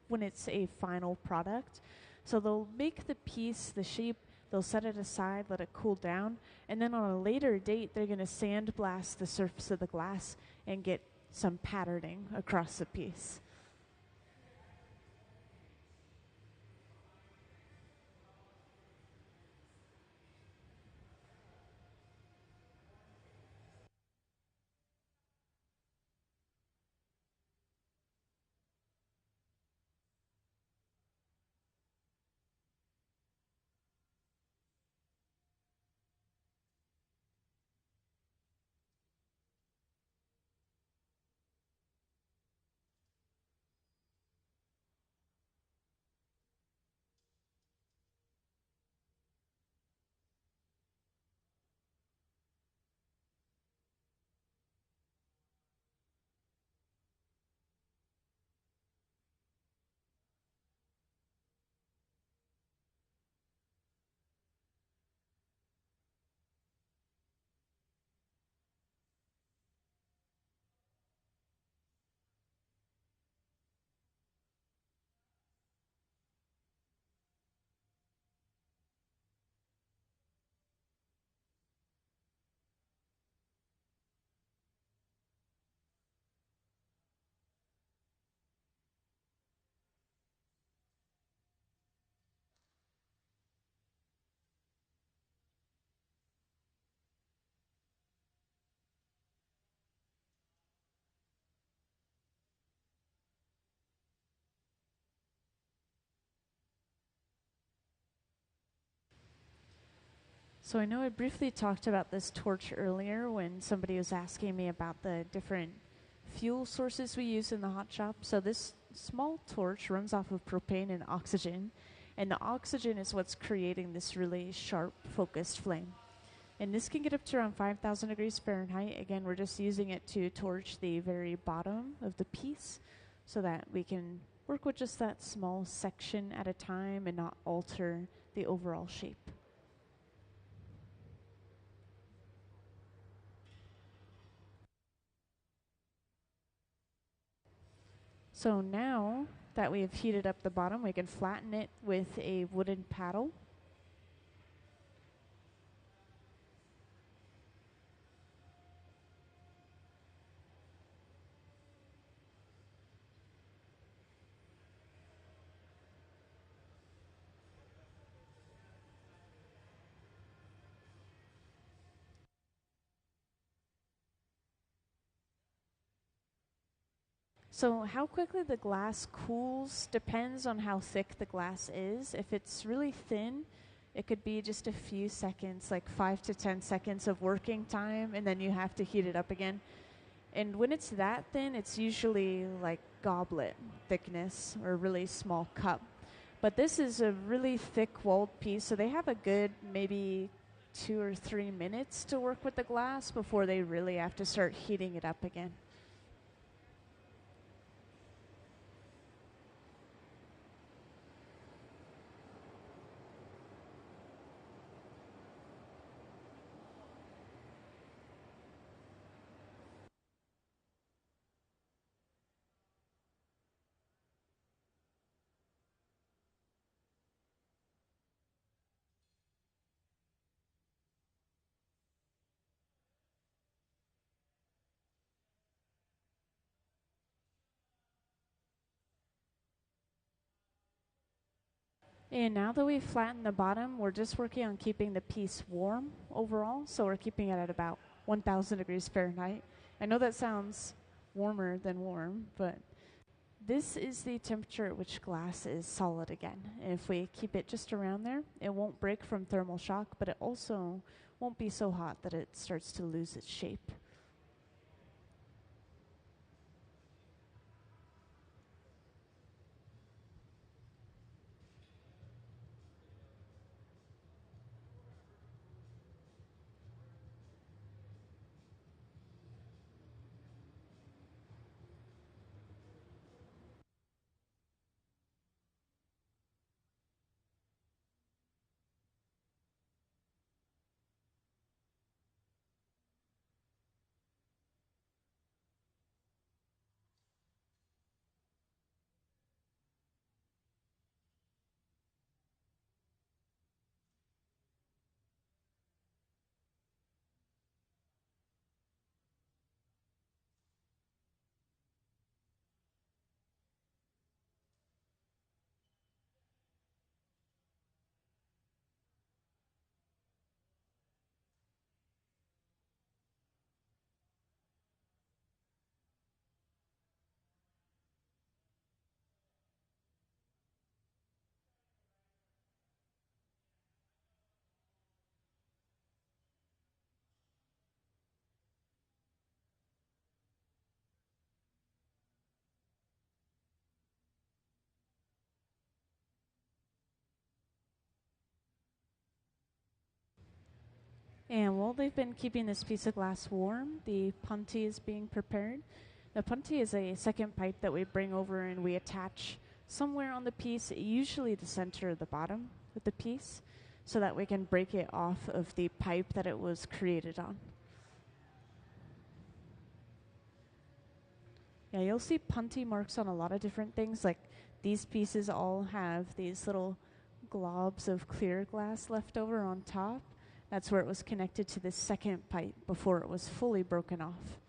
A: when it's a final product. So they'll make the piece, the shape, they'll set it aside, let it cool down, and then on a later date, they're going to sandblast the surface of the glass and get some patterning across the piece. So I know I briefly talked about this torch earlier when somebody was asking me about the different fuel sources we use in the hot shop. So this small torch runs off of propane and oxygen, and the oxygen is what's creating this really sharp, focused flame. And this can get up to around 5,000 degrees Fahrenheit. Again, we're just using it to torch the very bottom of the piece so that we can work with just that small section at a time and not alter the overall shape. So now that we have heated up the bottom, we can flatten it with a wooden paddle. So how quickly the glass cools depends on how thick the glass is. If it's really thin, it could be just a few seconds, like 5 to 10 seconds of working time, and then you have to heat it up again. And when it's that thin, it's usually like goblet thickness or a really small cup. But this is a really thick walled piece, so they have a good maybe 2 or 3 minutes to work with the glass before they really have to start heating it up again. And now that we've flattened the bottom, we're just working on keeping the piece warm overall. So we're keeping it at about 1,000 degrees Fahrenheit. I know that sounds warmer than warm, but this is the temperature at which glass is solid again. And if we keep it just around there, it won't break from thermal shock, but it also won't be so hot that it starts to lose its shape. And while they've been keeping this piece of glass warm, the punty is being prepared. The punty is a second pipe that we bring over and we attach somewhere on the piece, usually the center or the bottom of the piece, so that we can break it off of the pipe that it was created on. Yeah, you'll see punty marks on a lot of different things. Like these pieces all have these little globs of clear glass left over on top. That's where it was connected to this second pipe before it was fully broken off.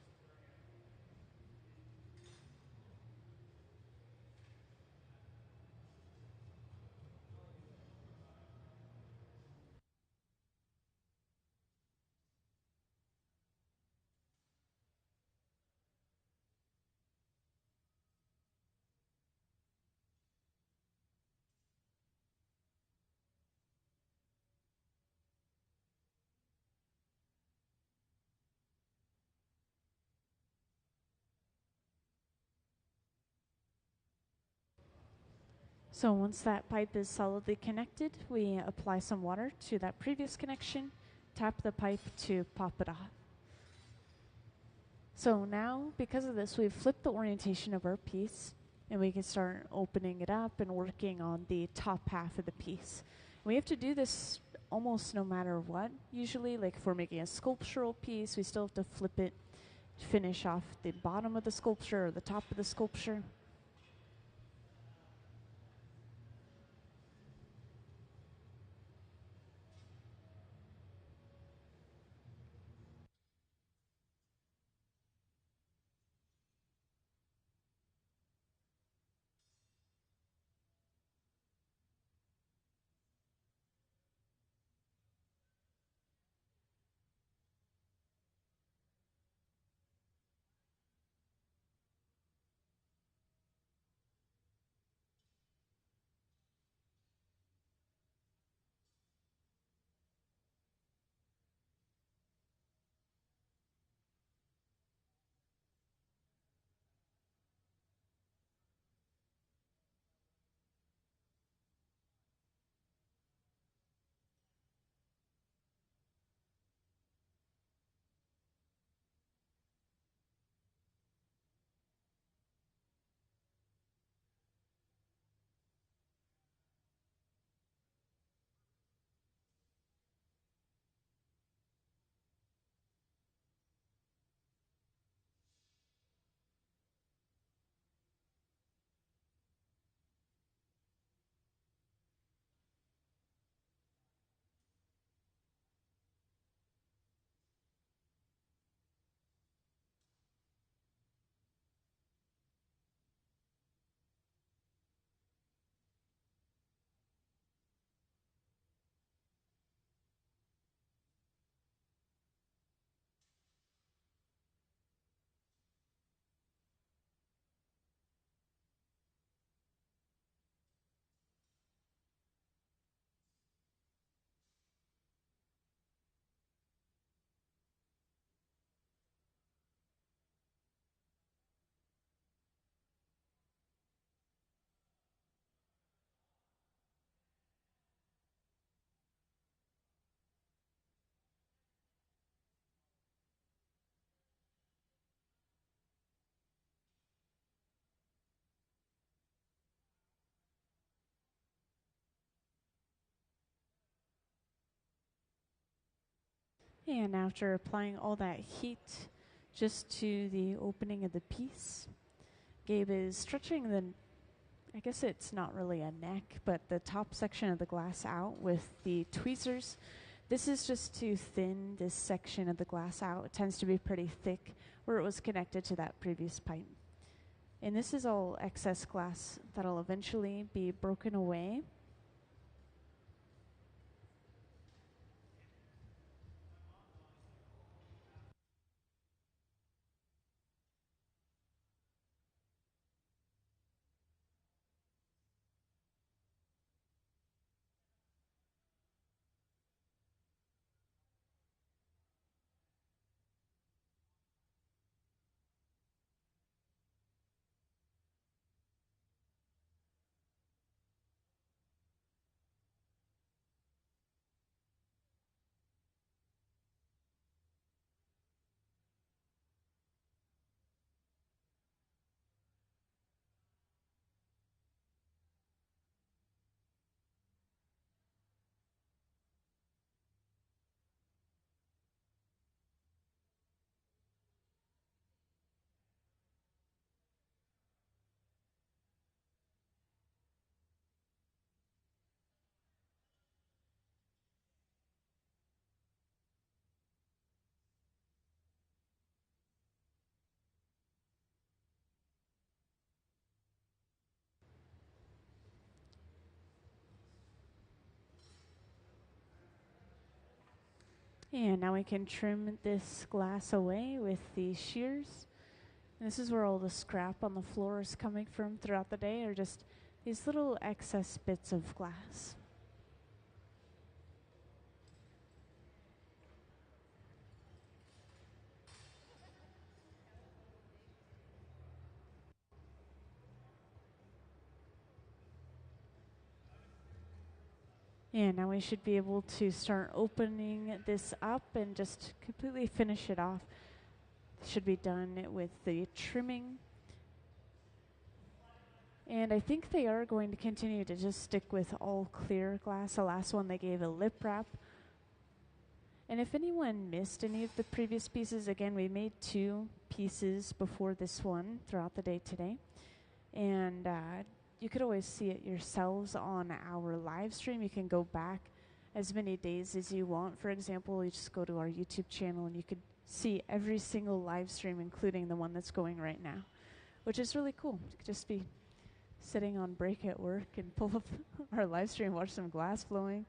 A: So once that pipe is solidly connected, we apply some water to that previous connection, tap the pipe to pop it off. So now, because of this, we've flipped the orientation of our piece, and we can start opening it up and working on the top half of the piece. We have to do this almost no matter what, usually. Like if we're making a sculptural piece, we still have to flip it, finish off the bottom of the sculpture or the top of the sculpture. And after applying all that heat just to the opening of the piece, Gabe is stretching the, I guess it's not really a neck, but the top section of the glass out with the tweezers. This is just to thin this section of the glass out. It tends to be pretty thick where it was connected to that previous pipe. And this is all excess glass that'll eventually be broken away. And now we can trim this glass away with the shears. And this is where all the scrap on the floor is coming from throughout the day, or just these little excess bits of glass. And now we should be able to start opening this up and just completely finish it off. Should be done with the trimming. And I think they are going to continue to just stick with all clear glass. The last one they gave a lip wrap. And if anyone missed any of the previous pieces, again, we made 2 pieces before this one throughout the day today. And you could always see it yourselves on our live stream. You can go back as many days as you want. For example, you just go to our YouTube channel and you could see every single live stream, including the one that's going right now, which is really cool. You could just be sitting on break at work and pull up our live stream, watch some glass flowing.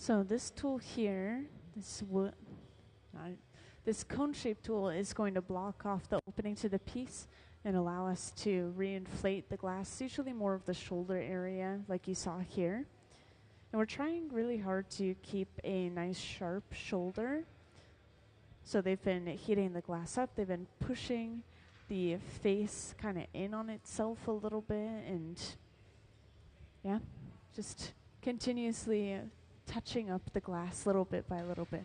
A: So this tool here, this cone-shaped tool is going to block off the opening to the piece and allow us to reinflate the glass, usually more of the shoulder area like you saw here. And we're trying really hard to keep a nice sharp shoulder. So they've been heating the glass up, they've been pushing the face kind of in on itself a little bit, and yeah, just continuously touching up the glass little bit by little bit.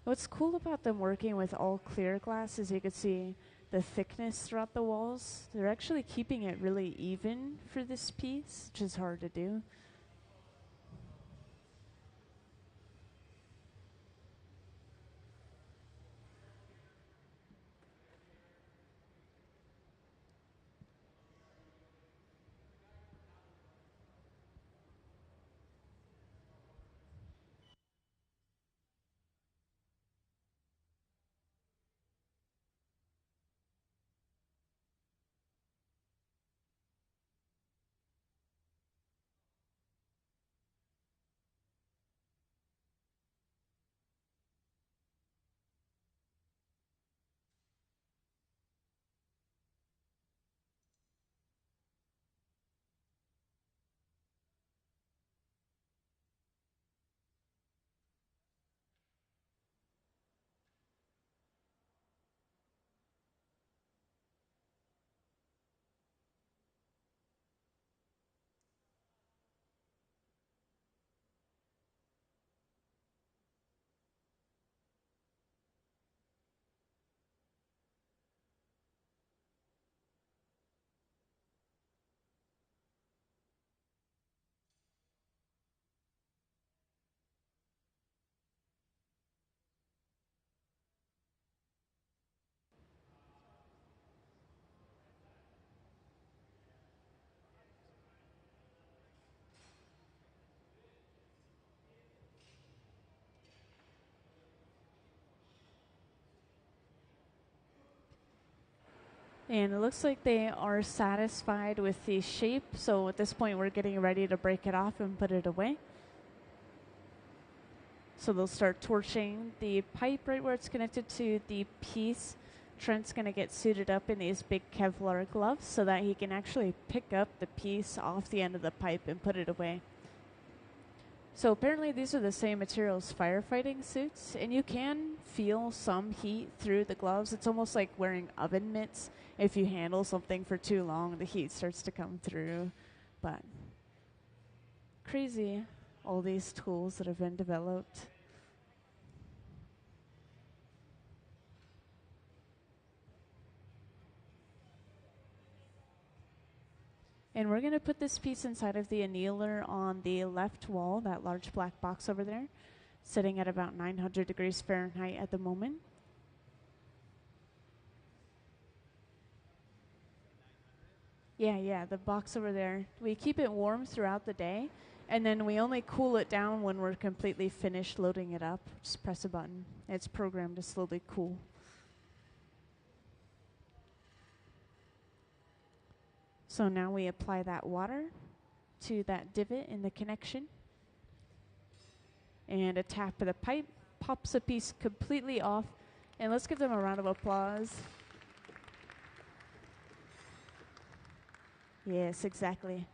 A: What's cool about them working with all clear glass is you can see the thickness throughout the walls. They're actually keeping it really even for this piece, which is hard to do. And it looks like they are satisfied with the shape, so at this point we're getting ready to break it off and put it away. So they'll start torching the pipe right where it's connected to the piece. Trent's going to get suited up in these big Kevlar gloves so that he can actually pick up the piece off the end of the pipe and put it away. So apparently these are the same material as firefighting suits, and you can feel some heat through the gloves. It's almost like wearing oven mitts. If you handle something for too long, the heat starts to come through. But crazy, all these tools that have been developed. And we're going to put this piece inside of the annealer on the left wall, that large black box over there, sitting at about 900 degrees Fahrenheit at the moment. Yeah, the box over there. We keep it warm throughout the day, and then we only cool it down when we're completely finished loading it up. Just press a button. It's programmed to slowly cool. So now we apply that water to that divot in the connection. And a tap of the pipe pops a piece completely off. And let's give them a round of applause. Yes, exactly.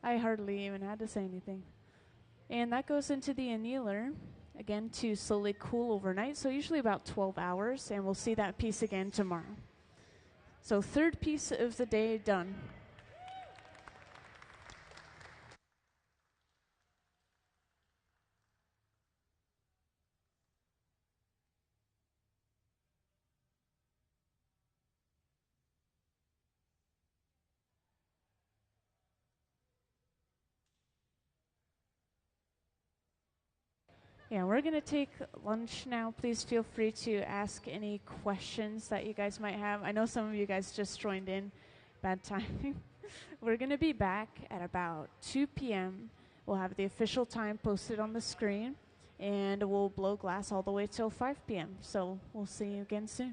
A: I hardly even had to say anything. And that goes into the annealer, again, to slowly cool overnight. So usually about 12 hours. And we'll see that piece again tomorrow. So third piece of the day done. Yeah, we're going to take lunch now. Please feel free to ask any questions that you guys might have. I know some of you guys just joined in. Bad timing. We're going to be back at about 2 p.m. We'll have the official time posted on the screen, and we'll blow glass all the way till 5 p.m. So we'll see you again soon.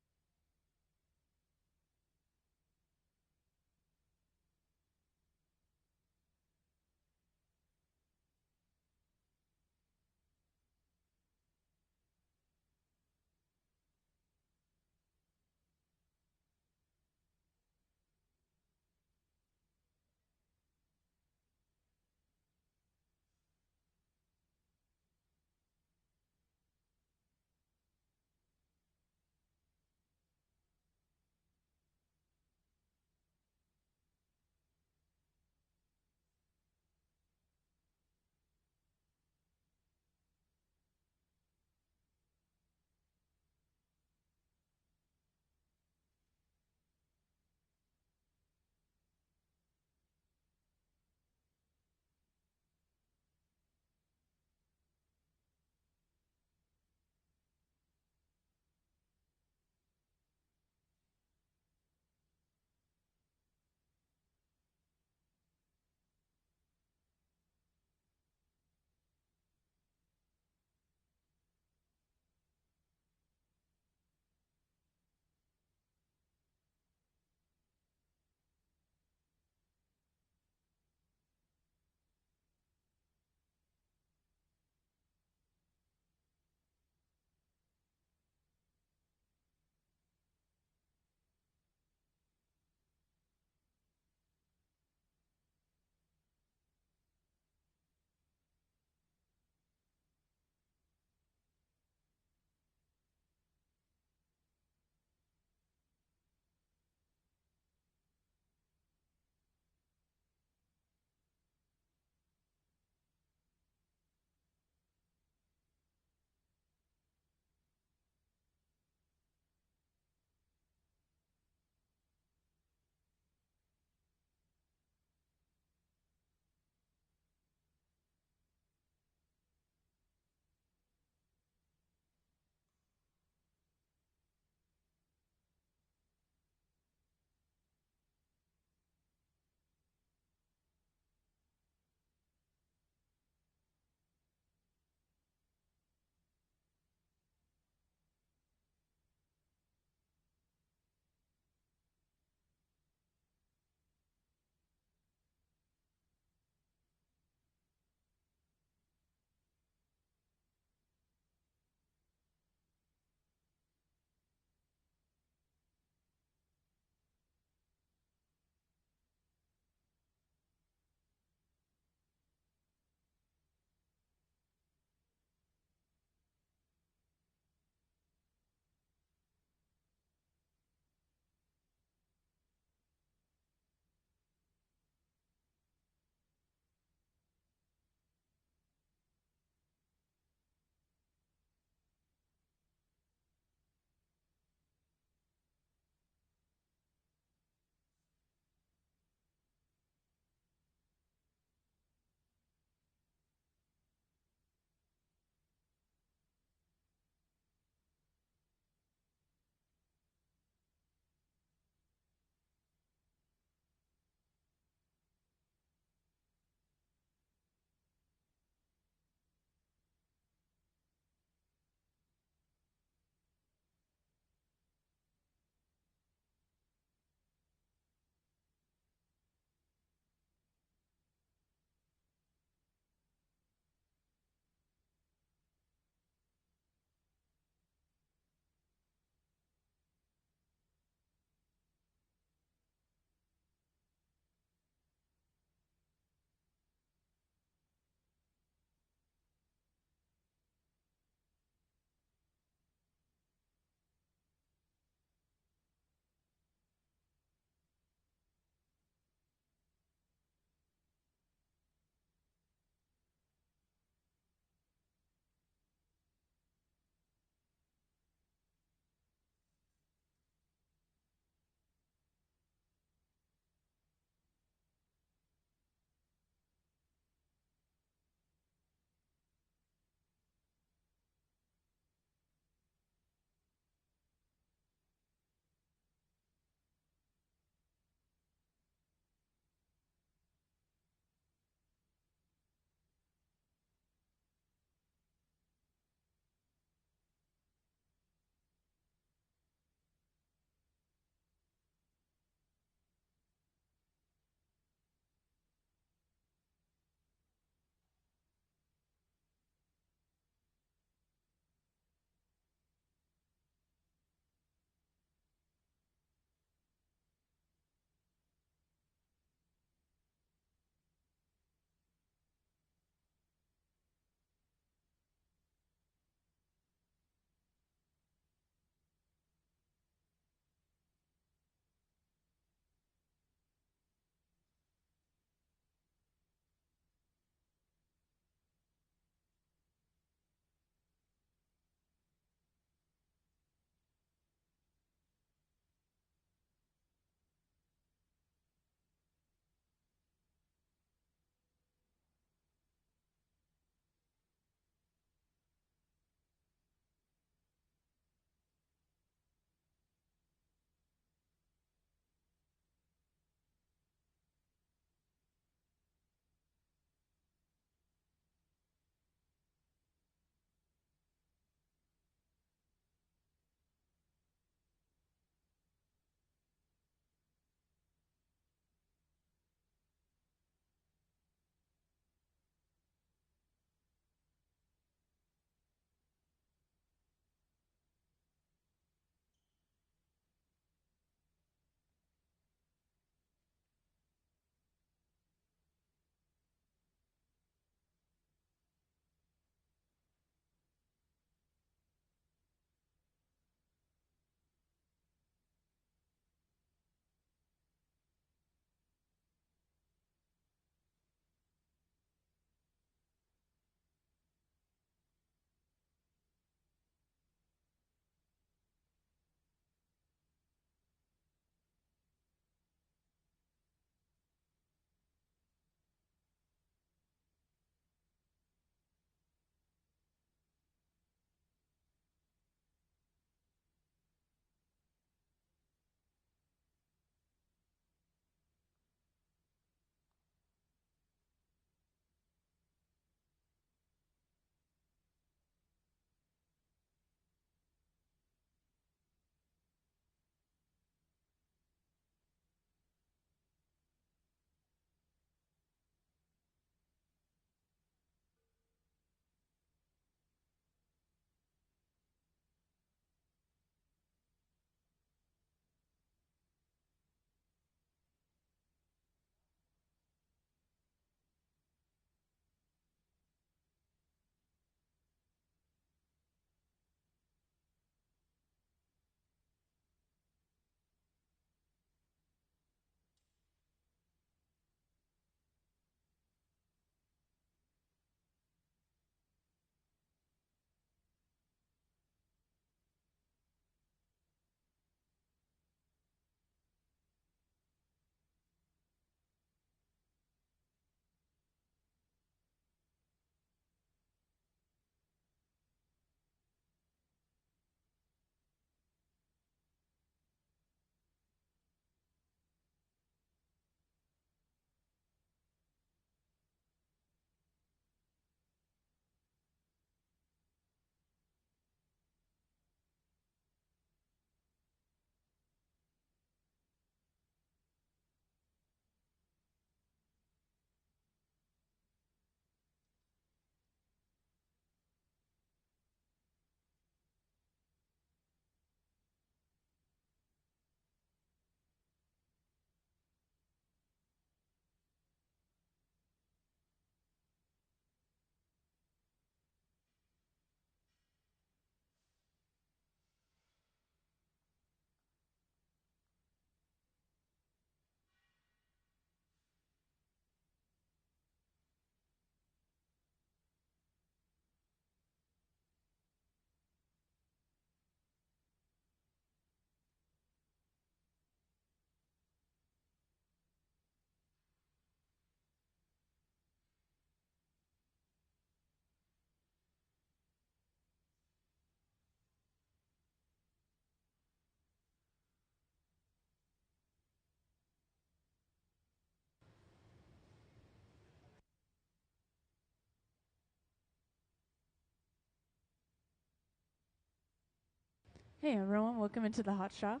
A: Hey everyone, welcome into the Hot Shop.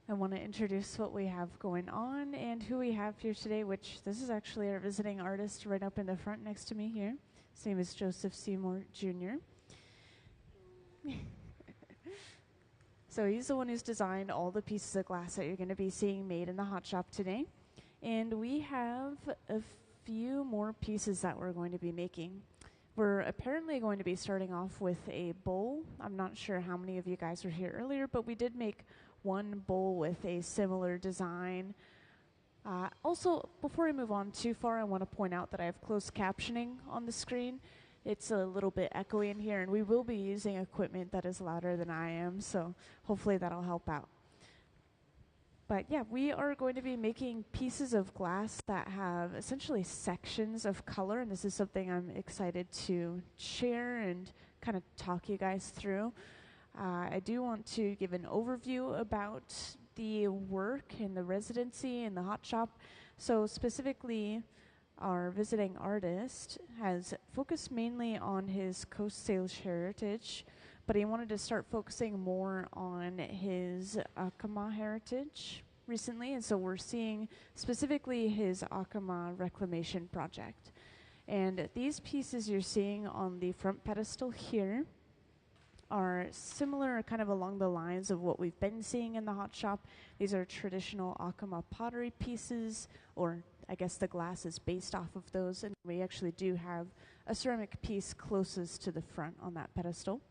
A: I want to introduce what we have going on and who we have here today, which this is actually our visiting artist right up in the front next to me here. His name is Joseph Seymour Jr. So he's the one who's designed all the pieces of glass that you're going to be seeing made in the Hot Shop today. And we have a few more pieces that we're going to be making. We're apparently going to be starting off with a bowl. I'm not sure how many of you guys were here earlier, but we did make one bowl with a similar design. Also, before I move on too far, I want to point out that I have closed captioning on the screen. It's a little bit echoey in here, and we will be using equipment that is louder than I am, so hopefully that'll help out. But yeah, we are going to be making pieces of glass that have essentially sections of color, and this is something I'm excited to share and kind of talk you guys through. I do want to give an overview about the work and the residency and the Hot Shop. So specifically, our visiting artist has focused mainly on his Coast Salish heritage, but he wanted to start focusing more on his Acoma heritage recently, and so we're seeing specifically his Acoma Reclamation Project. And these pieces you're seeing on the front pedestal here are similar, kind of along the lines of what we've been seeing in the Hot Shop. These are traditional Acoma pottery pieces, or I guess the glass is based off of those, and we actually do have a ceramic piece closest to the front on that pedestal.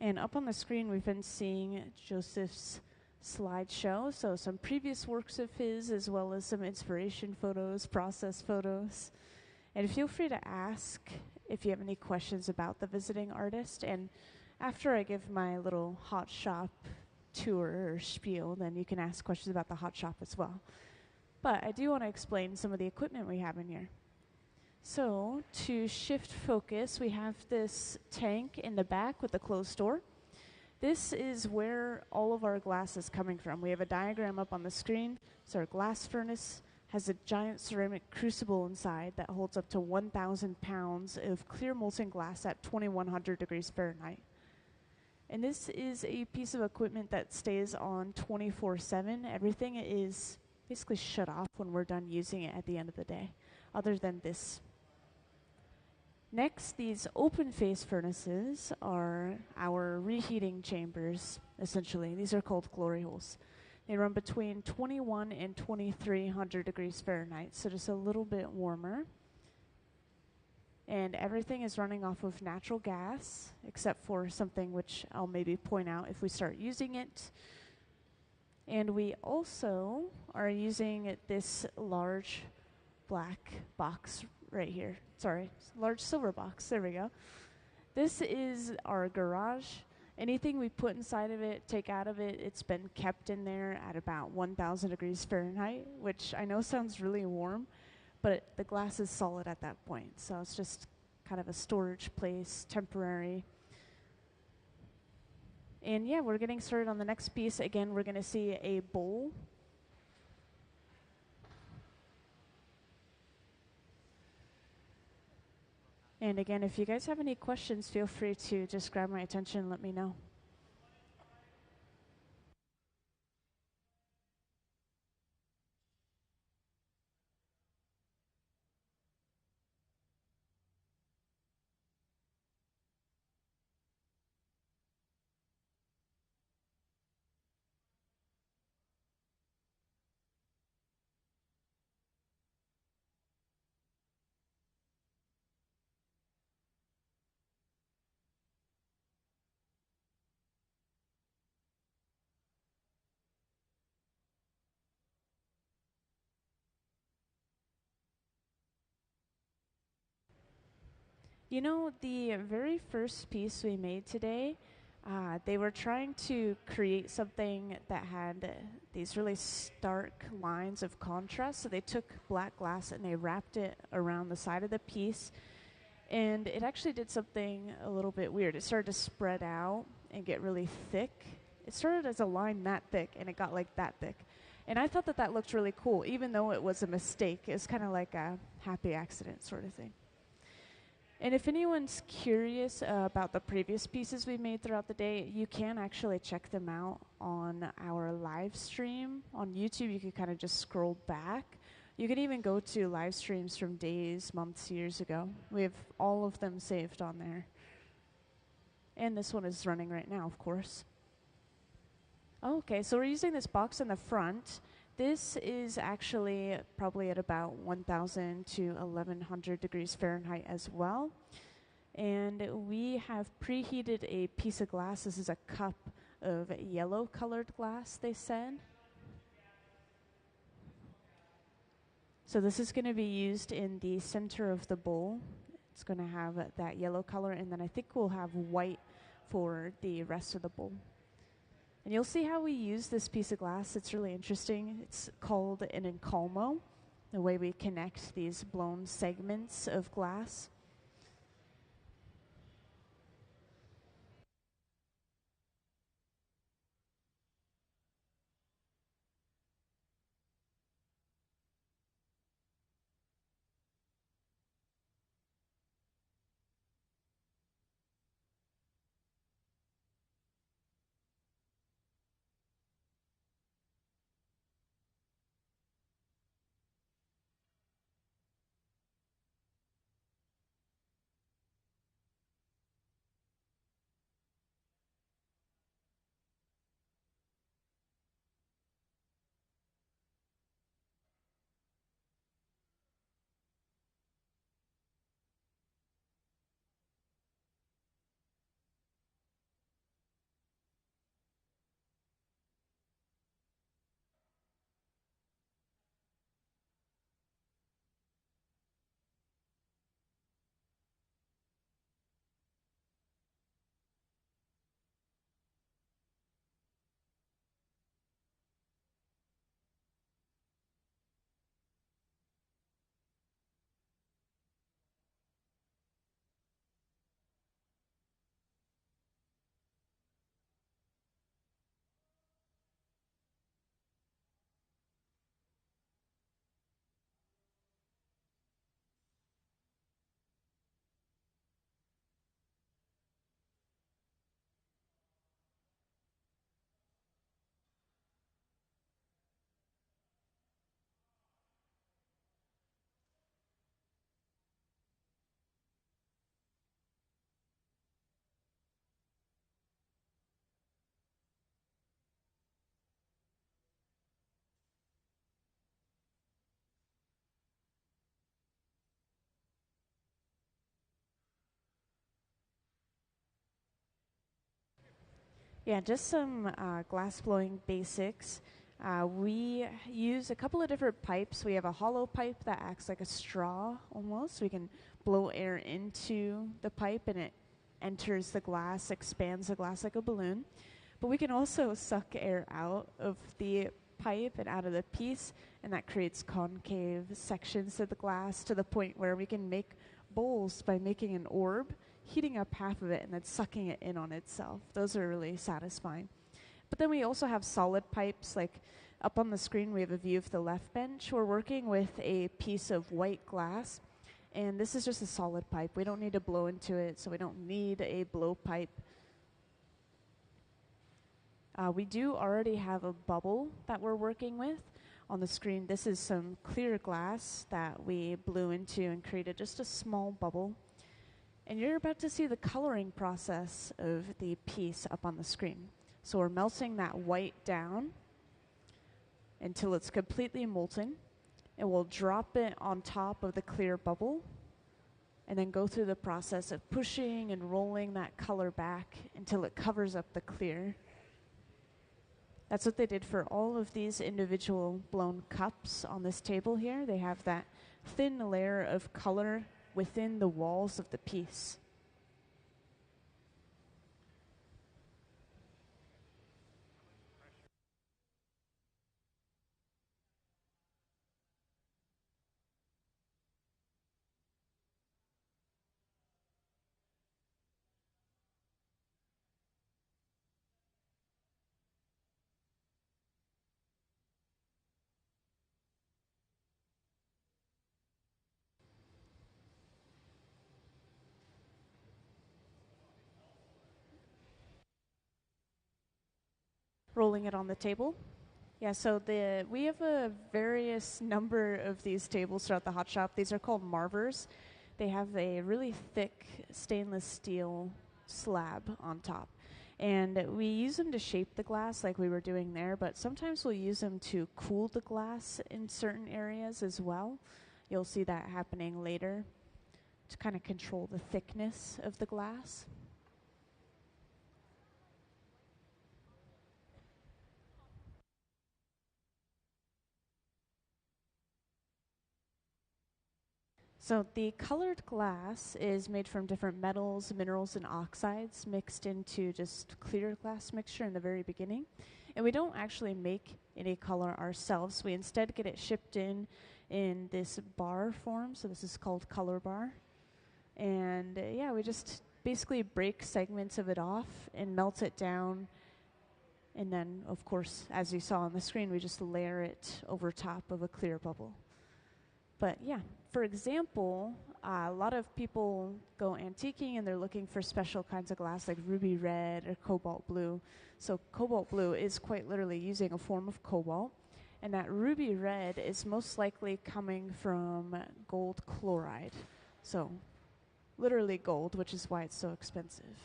A: And up on the screen, we've been seeing Joseph's slideshow, so some previous works of his, as well as some inspiration photos, process photos. And feel free to ask if you have any questions about the visiting artist. And after I give my little Hot Shop tour or spiel, then you can ask questions about the Hot Shop as well. But I do want to explain some of the equipment we have in here. So to shift focus, we have this tank in the back with the closed door. This is where all of our glass is coming from. We have a diagram up on the screen. So our glass furnace has a giant ceramic crucible inside that holds up to 1,000 pounds of clear molten glass at 2,100 degrees Fahrenheit. And this is a piece of equipment that stays on 24/7. Everything is basically shut off when we're done using it at the end of the day, other than this. Next, these open face furnaces are our reheating chambers, essentially. These are called glory holes. They run between 21 and 2,300 degrees Fahrenheit, so just a little bit warmer. And everything is running off of natural gas, except for something which I'll maybe point out if we start using it. And we also are using this large black box right here. Sorry, large silver box. There we go. This is our garage. Anything we put inside of it, take out of it, it's been kept in there at about 1,000 degrees Fahrenheit, which I know sounds really warm, but the glass is solid at that point. So it's just kind of a storage place, temporary. And yeah, we're getting started on the next piece. Again, we're going to see a bowl. And again, if you guys have any questions, feel free to just grab my attention and let me know. You know, the very first piece we made today, they were trying to create something that had these really stark lines of contrast. So they took black glass and they wrapped it around the side of the piece. And it actually did something a little bit weird. It started to spread out and get really thick. It started as a line that thick, and it got like that thick. And I thought that that looked really cool, even though it was a mistake. It was kind of like a happy accident sort of thing. And if anyone's curious about the previous pieces we made throughout the day, you can actually check them out on our live stream. On YouTube, you can kind of just scroll back. You can even go to live streams from days, months, years ago. We have all of them saved on there. And this one is running right now, of course. Okay, so we're using this box in the front. This is actually probably at about 1,000 to 1,100 degrees Fahrenheit as well. And we have preheated a piece of glass. This is a cup of yellow colored glass, they said. So this is going to be used in the center of the bowl. It's going to have that yellow color, and then I think we'll have white for the rest of the bowl. And you'll see how we use this piece of glass. It's really interesting. It's called an Acoma, the way we connect these blown segments of glass. Yeah, just some glass blowing basics. We use a couple of different pipes. We have a hollow pipe that acts like a straw almost. We can blow air into the pipe and it enters the glass, expands the glass like a balloon. But we can also suck air out of the pipe and out of the piece, and that creates concave sections of the glass to the point where we can make bowls by making an orb, heating up half of it, and then sucking it in on itself. Those are really satisfying. But then we also have solid pipes. Like up on the screen, we have a view of the left bench. We're working with a piece of white glass, and this is just a solid pipe. We don't need to blow into it, so we don't need a blowpipe. We do already have a bubble that we're working with. On the screen, this is some clear glass that we blew into and created just a small bubble. And you're about to see the coloring process of the piece up on the screen. So we're melting that white down until it's completely molten. And we'll drop it on top of the clear bubble and then go through the process of pushing and rolling that color back until it covers up the clear. That's what they did for all of these individual blown cups on this table here. They have that thin layer of color within the walls of the piece. rolling it on the table. Yeah, so we have a various number of these tables throughout the hot shop. These are called marvers. They have a really thick stainless steel slab on top. And we use them to shape the glass like we were doing there, but sometimes we'll use them to cool the glass in certain areas as well. You'll see that happening later to kind of control the thickness of the glass. So the colored glass is made from different metals, minerals, and oxides mixed into just clear glass mixture in the very beginning. And we don't actually make any color ourselves. We instead get it shipped in this bar form. So this is called color bar. And yeah, we just basically break segments of it off and melt it down. And then, of course, as you saw on the screen, we just layer it over top of a clear bubble. But yeah, for example, a lot of people go antiquing and they're looking for special kinds of glass like ruby red or cobalt blue. So cobalt blue is quite literally using a form of cobalt. And that ruby red is most likely coming from gold chloride. So literally gold, which is why it's so expensive.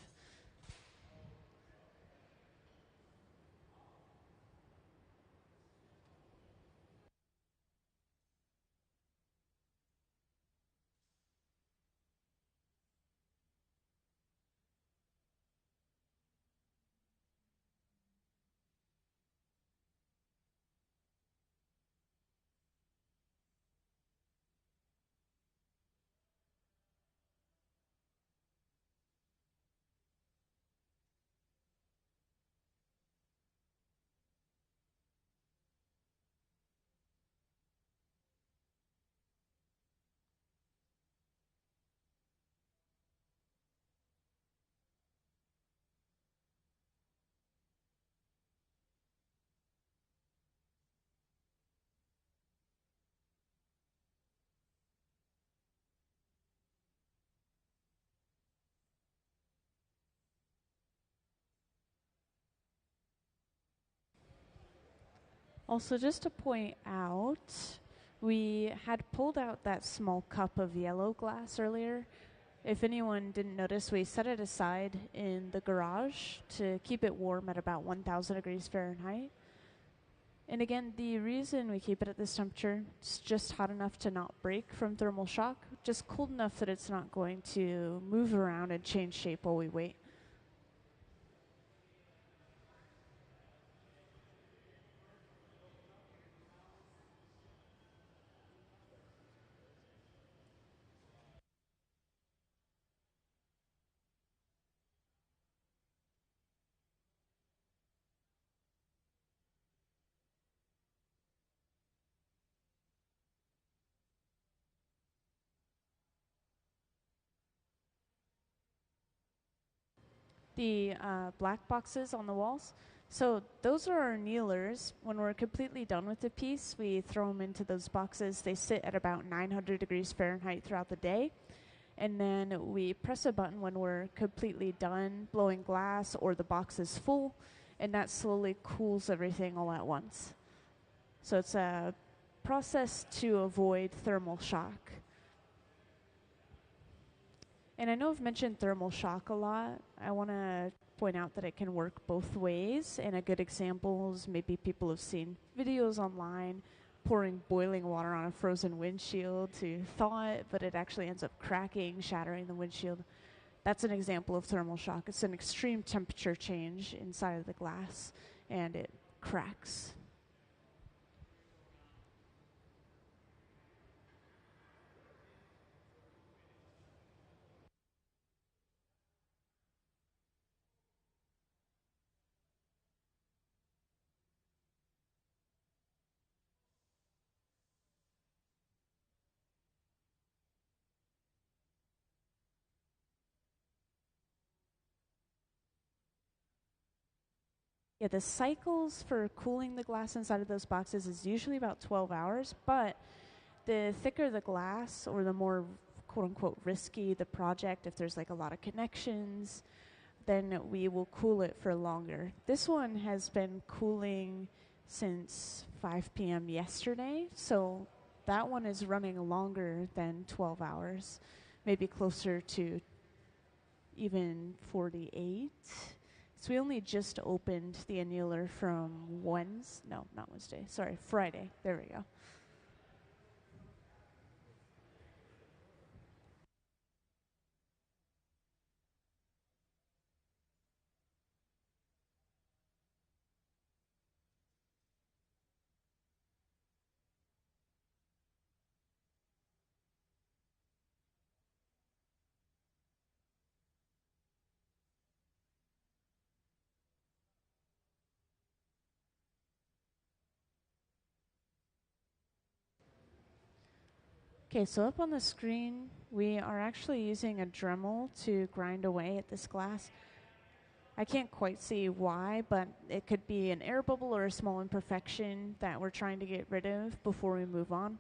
A: Also, just to point out, we had pulled out that small cup of yellow glass earlier. If anyone didn't notice, we set it aside in the garage to keep it warm at about 1,000 degrees Fahrenheit. And again, the reason we keep it at this temperature, it's just hot enough to not break from thermal shock, just cold enough that it's not going to move around and change shape while we wait. The black boxes on the walls. So those are our annealers. When we're completely done with the piece, we throw them into those boxes. They sit at about 900 degrees Fahrenheit throughout the day. And then we press a button when we're completely done blowing glass or the box is full, and that slowly cools everything all at once. So it's a process to avoid thermal shock. And I know I've mentioned thermal shock a lot. I want to point out that it can work both ways. And a good example is maybe people have seen videos online pouring boiling water on a frozen windshield to thaw it, but it actually ends up cracking, shattering the windshield. That's an example of thermal shock. It's an extreme temperature change inside of the glass, and it cracks. Yeah, the cycles for cooling the glass inside of those boxes is usually about 12 hours, but the thicker the glass or the more quote unquote risky the project, if there's like a lot of connections, then we will cool it for longer. This one has been cooling since 5 p.m. yesterday, so that one is running longer than 12 hours, maybe closer to even 48. So we only just opened the annealer from Friday. There we go. Okay, so up on the screen, we are actually using a Dremel to grind away at this glass. I can't quite see why, but it could be an air bubble or a small imperfection that we're trying to get rid of before we move on.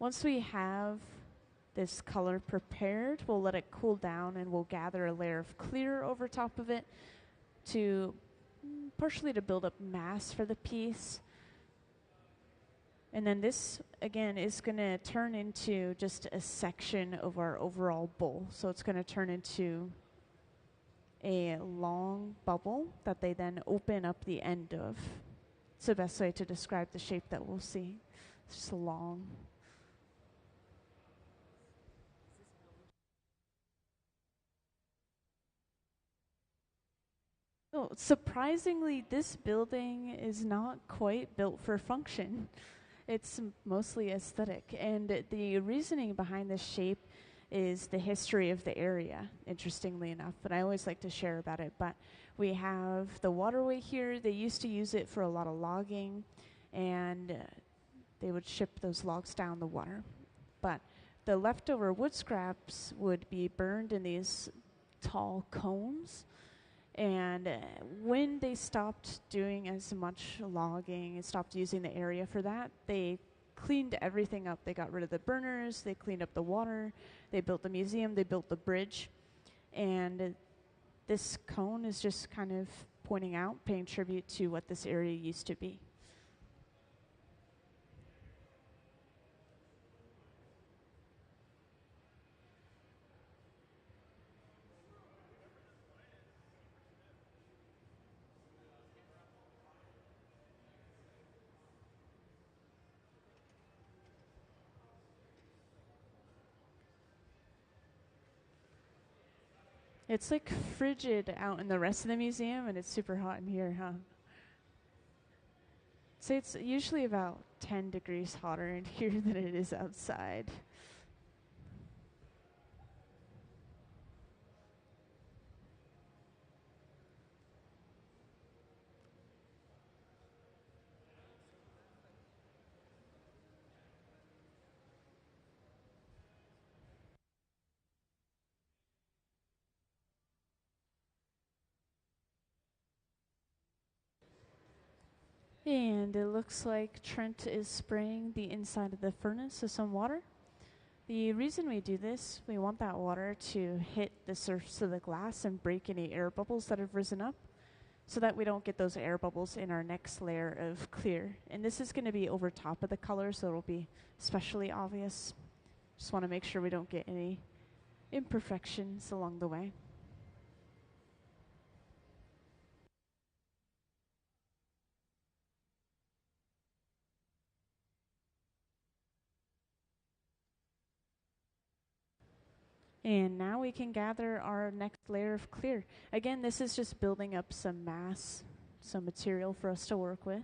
A: Once we have this color prepared, we'll let it cool down and we'll gather a layer of clear over top of it to partially to build up mass for the piece. And then this, again, is going to turn into just a section of our overall bowl. So it's going to turn into a long bubble that they then open up the end of. It's the best way to describe the shape that we'll see. It's just long. Oh, surprisingly, this building is not quite built for function. It's mostly aesthetic. And the reasoning behind this shape is the history of the area, interestingly enough. But I always like to share about it. But we have the waterway here. They used to use it for a lot of logging, and they would ship those logs down the water. But the leftover wood scraps would be burned in these tall cones. And when they stopped doing as much logging and stopped using the area for that, they cleaned everything up. They got rid of the burners, they cleaned up the water, they built the museum, they built the bridge. And this cone is just kind of pointing out, paying tribute to what this area used to be. It's like frigid out in the rest of the museum, and it's super hot in here, huh? So it's usually about 10 degrees hotter in here than it is outside. And it looks like Trent is spraying the inside of the furnace with some water. The reason we do this, we want that water to hit the surface of the glass and break any air bubbles that have risen up so that we don't get those air bubbles in our next layer of clear. And this is going to be over top of the color, so it'll be especially obvious. Just want to make sure we don't get any imperfections along the way. And now we can gather our next layer of clear. Again, this is just building up some mass, some material for us to work with.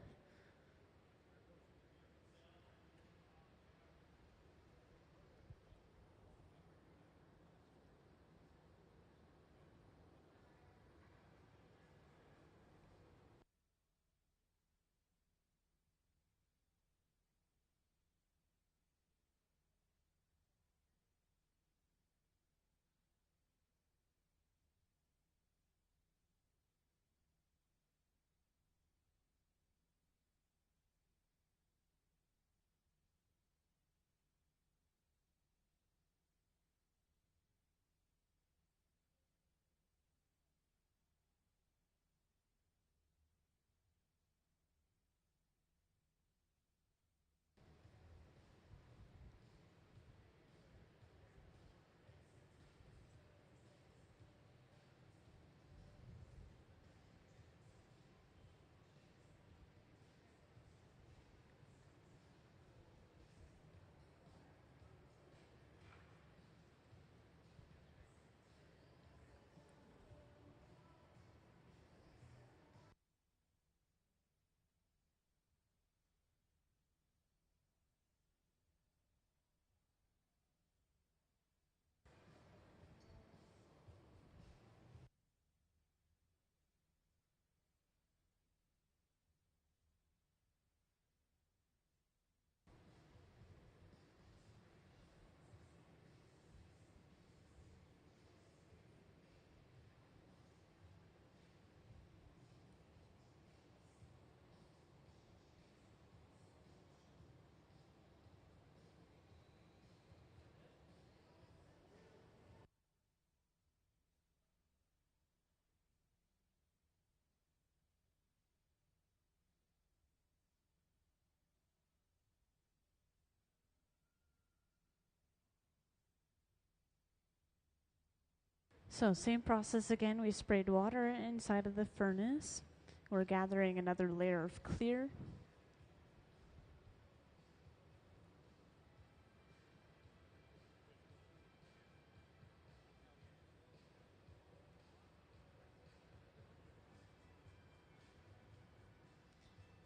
A: So same process again, we sprayed water inside of the furnace. We're gathering another layer of clear.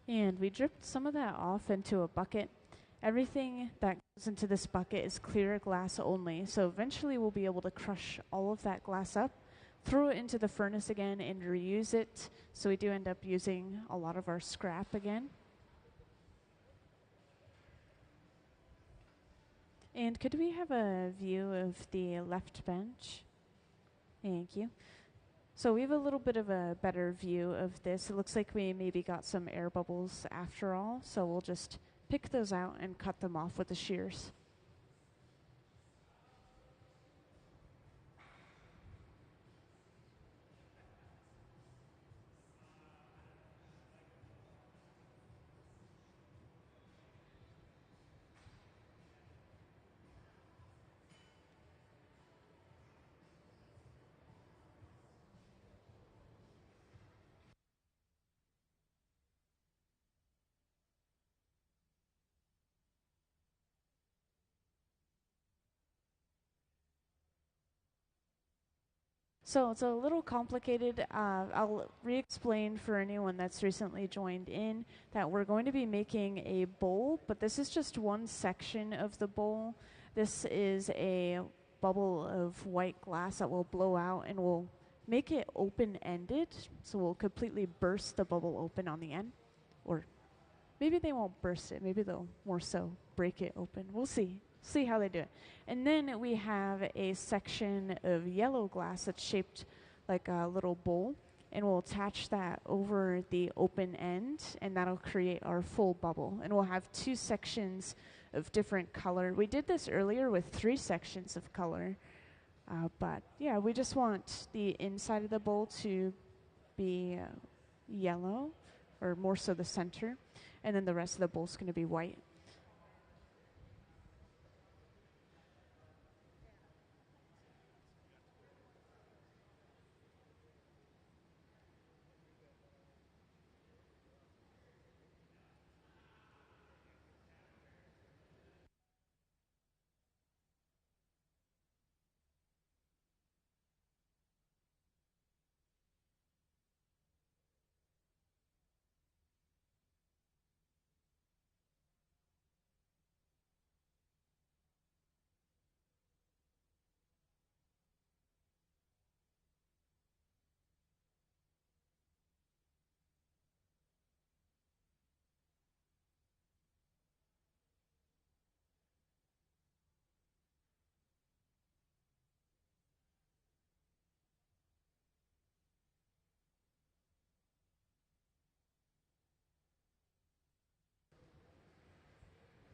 A: And we dripped some of that off into a bucket. Everything that goes into this bucket is clear glass only, so eventually we'll be able to crush all of that glass up, throw it into the furnace again, and reuse it, so we do end up using a lot of our scrap again. And could we have a view of the left bench? Thank you. So we have a little bit of a better view of this. It looks like we maybe got some air bubbles after all, so we'll just pick those out and cut them off with the shears. So it's a little complicated. I'll re-explain for anyone that's recently joined in that we're going to be making a bowl, but this is just one section of the bowl. This is a bubble of white glass that will blow out and we'll make it open-ended. So we'll completely burst the bubble open on the end. Or maybe they won't burst it. Maybe they'll more so break it open. We'll see. See how they do it. And then we have a section of yellow glass that's shaped like a little bowl, and we'll attach that over the open end, and that'll create our full bubble. And we'll have two sections of different color. We did this earlier with 3 sections of color, but yeah, we just want the inside of the bowl to be yellow, or more so the center, and then the rest of the bowl is going to be white.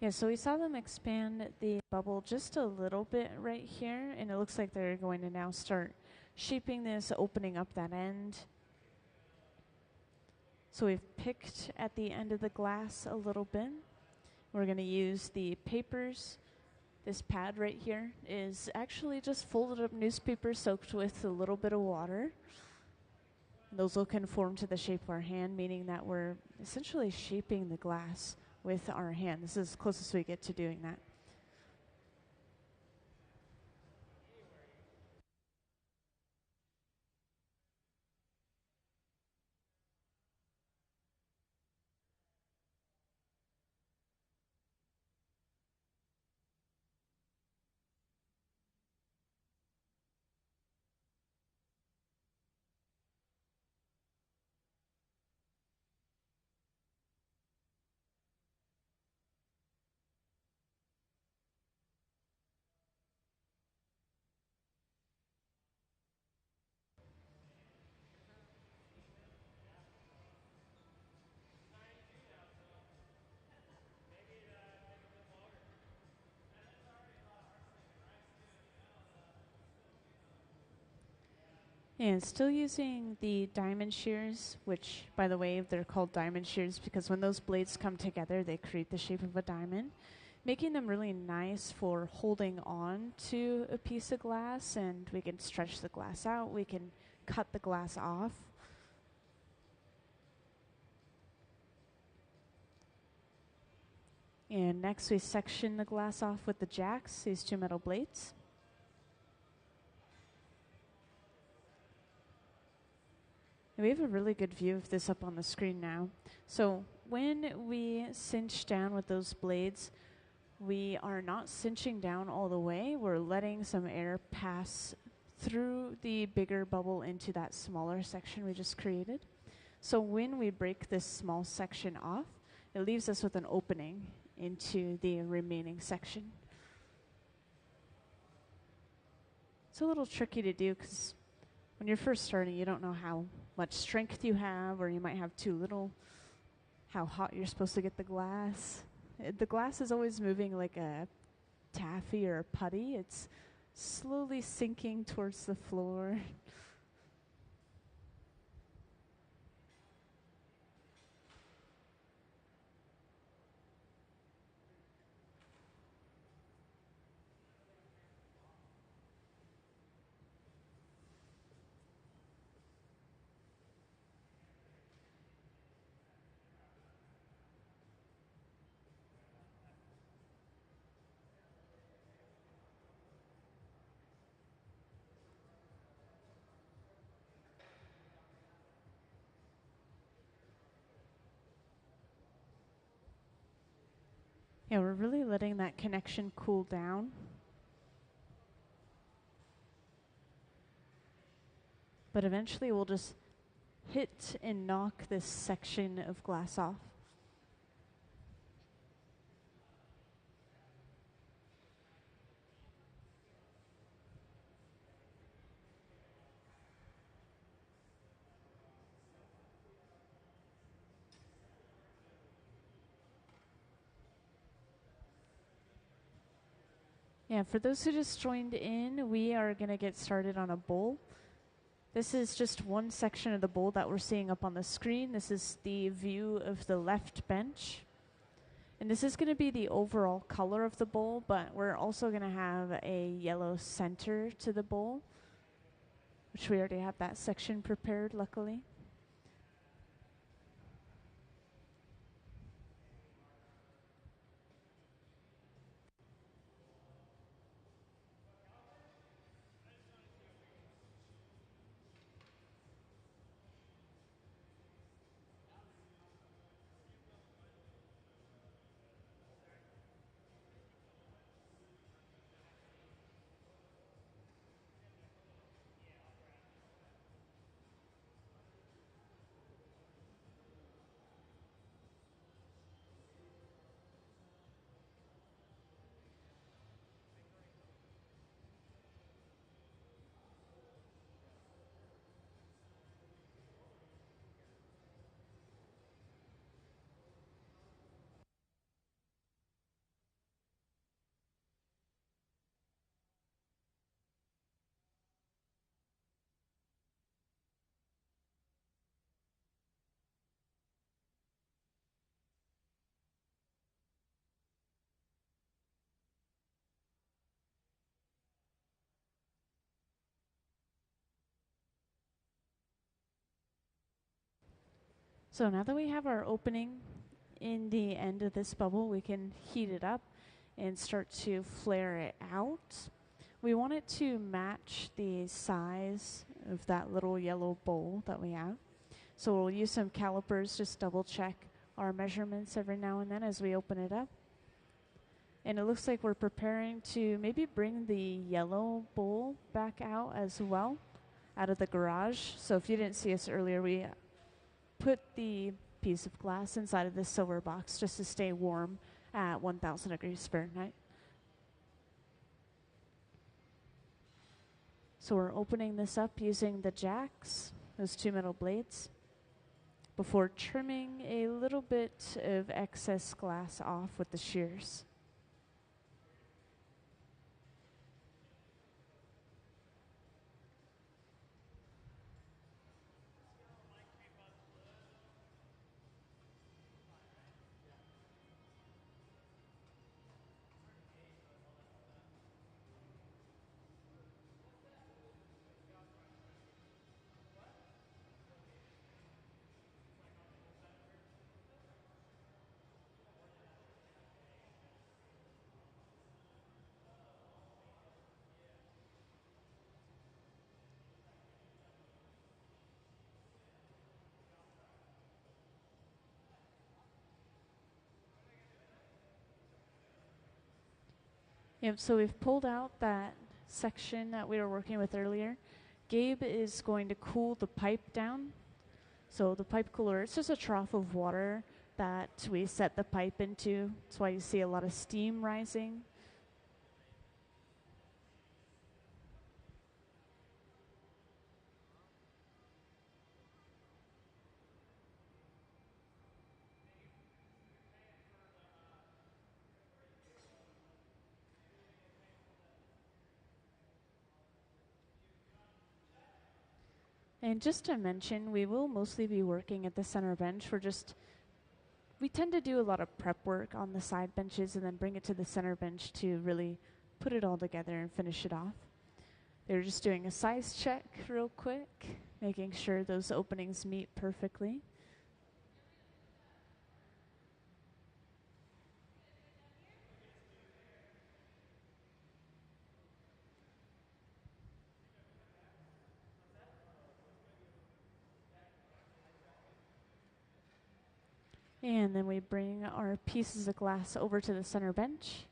A: Yeah, so we saw them expand the bubble just a little bit right here, and it looks like they're going to now start shaping this, opening up that end. So we've picked at the end of the glass a little bit. We're going to use the papers. This pad right here is actually just folded up newspaper soaked with a little bit of water. Those will conform to the shape of our hand, meaning that we're essentially shaping the glass with our hand. This is as close as we get to doing that. And still using the diamond shears, which, by the way, they're called diamond shears because when those blades come together, they create the shape of a diamond. making them really nice for holding on to a piece of glass, and we can stretch the glass out, we can cut the glass off. And next we section the glass off with the jacks, these two metal blades. And we have a really good view of this up on the screen now. So when we cinch down with those blades, we are not cinching down all the way. We're letting some air pass through the bigger bubble into that smaller section we just created. So when we break this small section off, it leaves us with an opening into the remaining section. It's a little tricky to do because when you're first starting, you don't know how much strength you have, or you might have too little, how hot you're supposed to get the glass. The glass is always moving like a taffy or a putty. It's slowly sinking towards the floor. Yeah, we're really letting that connection cool down. But eventually we'll just hit and knock this section of glass off. Yeah, for those who just joined in, we are going to get started on a bowl. This is just one section of the bowl that we're seeing up on the screen. This is the view of the left bench. And this is going to be the overall color of the bowl, but we're also going to have a yellow center to the bowl, which we already have that section prepared, luckily. So now that we have our opening in the end of this bubble, we can heat it up and start to flare it out. We want it to match the size of that little yellow bowl that we have. So we'll use some calipers, just double check our measurements every now and then as we open it up. And it looks like we're preparing to maybe bring the yellow bowl back out as well, out of the garage. So if you didn't see us earlier, we put the piece of glass inside of this silver box just to stay warm at 1,000 degrees Fahrenheit. So we're opening this up using the jacks, those two metal blades, before trimming a little bit of excess glass off with the shears. Yep, so we've pulled out that section that we were working with earlier. Gabe is going to cool the pipe down. So the pipe cooler, it's just a trough of water that we set the pipe into. That's why you see a lot of steam rising. And just to mention, we will mostly be working at the center bench. We tend to do a lot of prep work on the side benches and then bring it to the center bench to really put it all together and finish it off. They're just doing a size check real quick, making sure those openings meet perfectly. And then we bring our pieces of glass over to the center bench.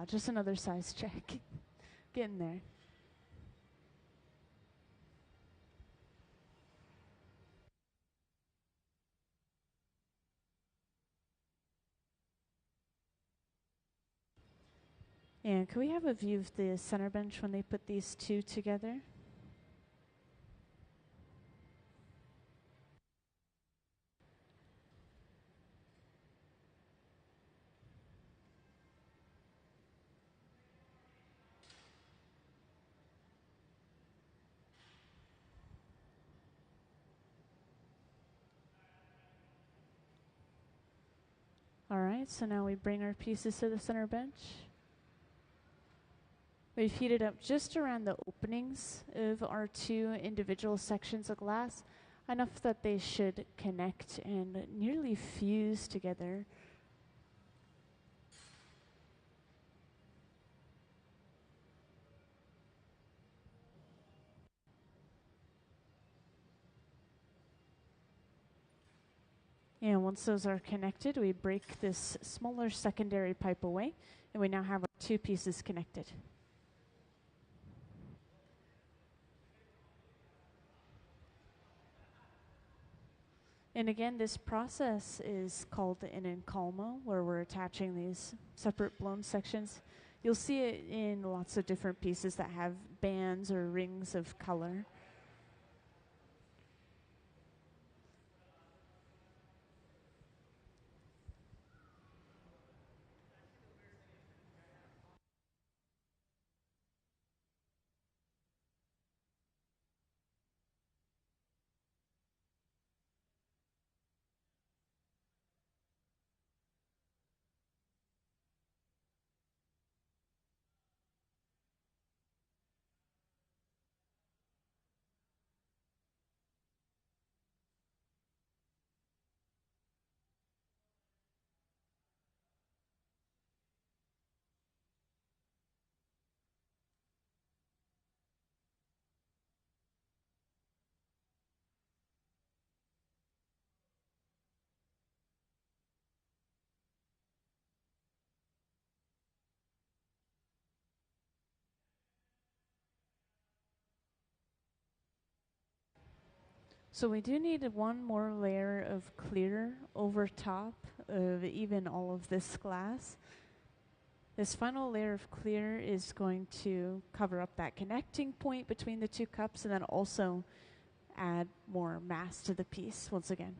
A: Just another size check. Getting there. And can we have a view of the center bench when they put these two together? All right, so now we bring our pieces to the center bench. We've heated up just around the openings of our two individual sections of glass, enough that they should connect and nearly fuse together. And once those are connected, we break this smaller secondary pipe away, and we now have our two pieces connected. And again, this process is called an Acoma, where we're attaching these separate blown sections. You'll see it in lots of different pieces that have bands or rings of color. So we do need one more layer of clear over top of even all of this glass. This final layer of clear is going to cover up that connecting point between the two cups and then also add more mass to the piece once again.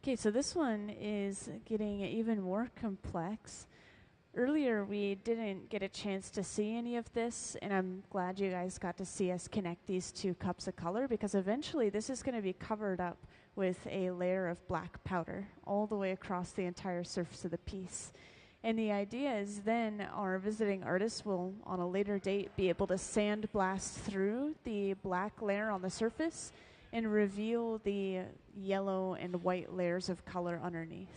A: Okay, so this one is getting even more complex. Earlier, we didn't get a chance to see any of this, and I'm glad you guys got to see us connect these two cups of color, because eventually this is going to be covered up with a layer of black powder all the way across the entire surface of the piece. And the idea is then our visiting artists will, on a later date, be able to sandblast through the black layer on the surface and reveal the yellow and white layers of color underneath.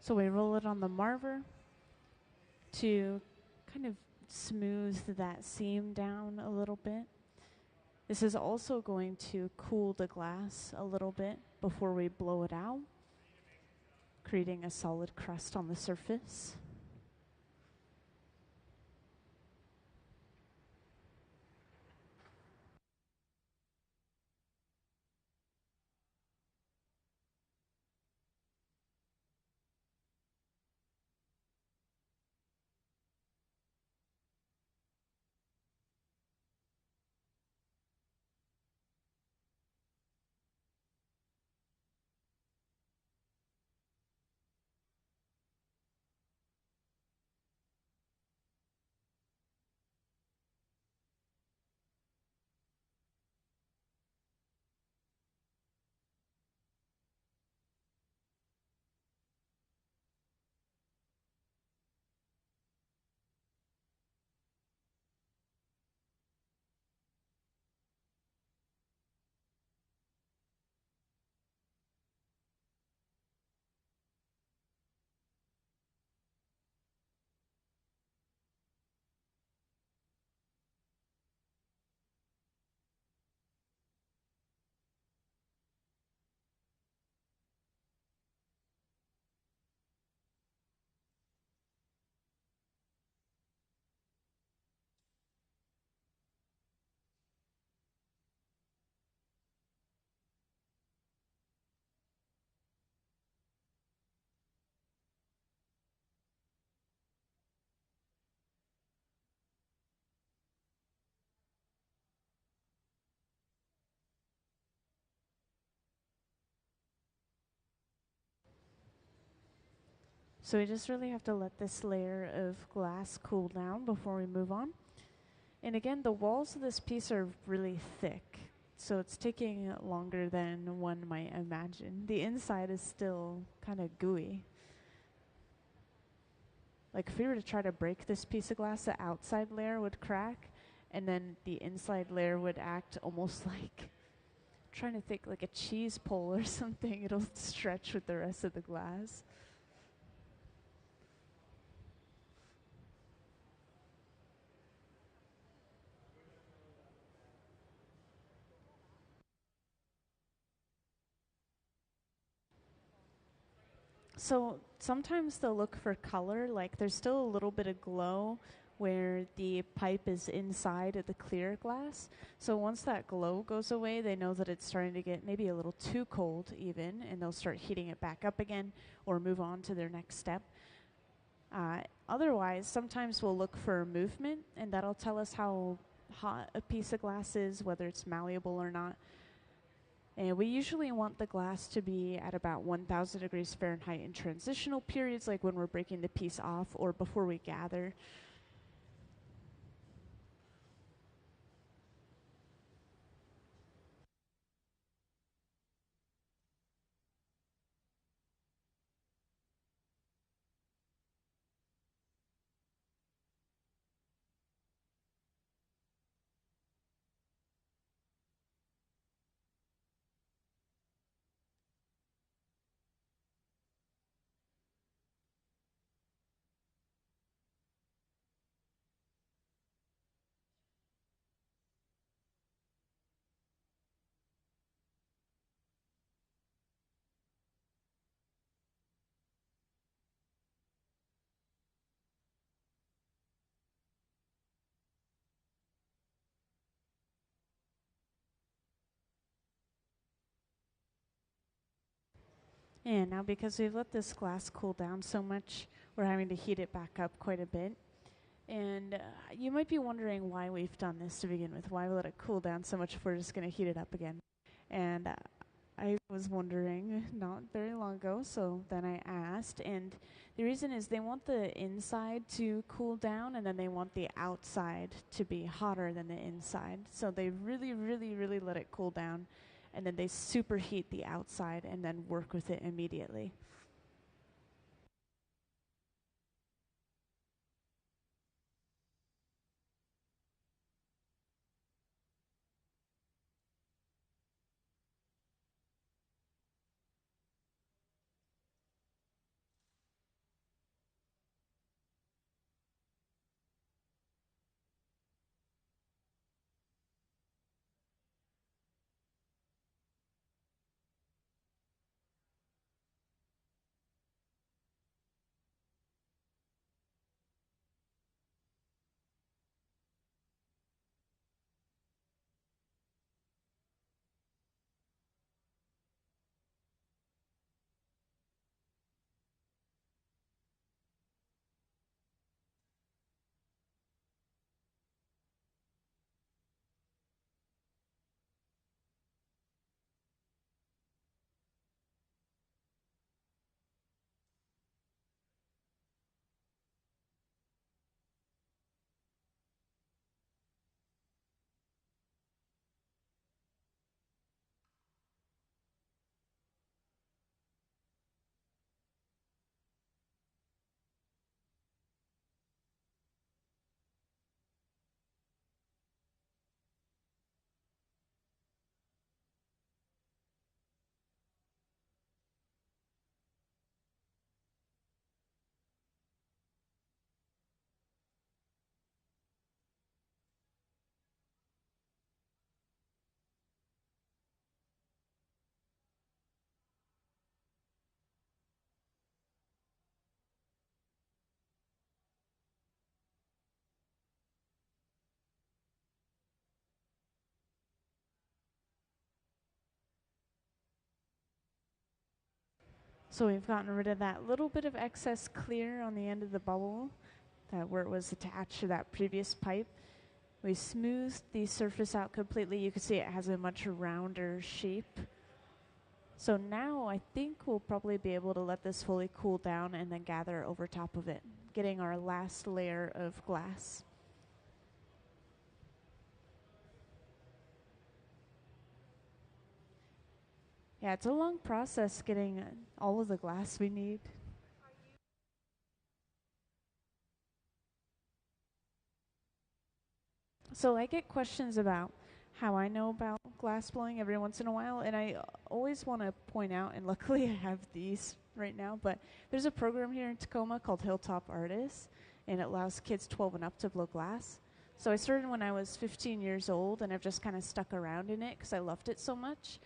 A: So we roll it on the marver to kind of smooth that seam down a little bit. This is also going to cool the glass a little bit before we blow it out, creating a solid crust on the surface. So we just really have to let this layer of glass cool down before we move on. And again, the walls of this piece are really thick, so it's taking longer than one might imagine. The inside is still kind of gooey. Like if we were to try to break this piece of glass, the outside layer would crack, and then the inside layer would act almost like, trying to think, like a cheese pull or something. It'll stretch with the rest of the glass. So sometimes they'll look for color, like there's still a little bit of glow where the pipe is inside of the clear glass. So once that glow goes away, they know that it's starting to get maybe a little too cold even, and they'll start heating it back up again or move on to their next step. Otherwise, sometimes we'll look for movement, and that'll tell us how hot a piece of glass is, whether it's malleable or not. And we usually want the glass to be at about 1,000 degrees Fahrenheit in transitional periods, like when we're breaking the piece off or before we gather. And now because we've let this glass cool down so much, we're having to heat it back up quite a bit. And you might be wondering why we've done this to begin with. Why we let it cool down so much if we're just going to heat it up again? And I was wondering not very long ago, so then I asked. And the reason is they want the inside to cool down, and then they want the outside to be hotter than the inside. So they really, really, really let it cool down, and then they superheat the outside and then work with it immediately. So we've gotten rid of that little bit of excess clear on the end of the bubble, that where it was attached to that previous pipe. We smoothed the surface out completely. You can see it has a much rounder shape. So now I think we'll probably be able to let this fully cool down and then gather over top of it, getting our last layer of glass. Yeah, it's a long process getting all of the glass we need. So I get questions about how I know about glass blowing every once in a while, and I always want to point out, and luckily I have these right now, but there's a program here in Tacoma called Hilltop Artists, and it allows kids 12 and up to blow glass. So I started when I was 15 years old, and I've just kind of stuck around in it because I loved it so much.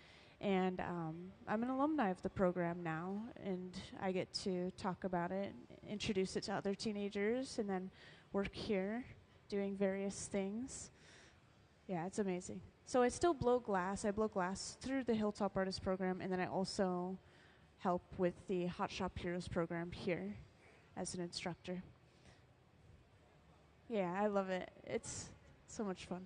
A: And I'm an alumni of the program now, and I get to talk about it, introduce it to other teenagers, and then work here doing various things. Yeah, it's amazing. So I still blow glass. I blow glass through the Hilltop Artist program, and then I also help with the Hot Shop Heroes program here as an instructor. Yeah, I love it. It's so much fun.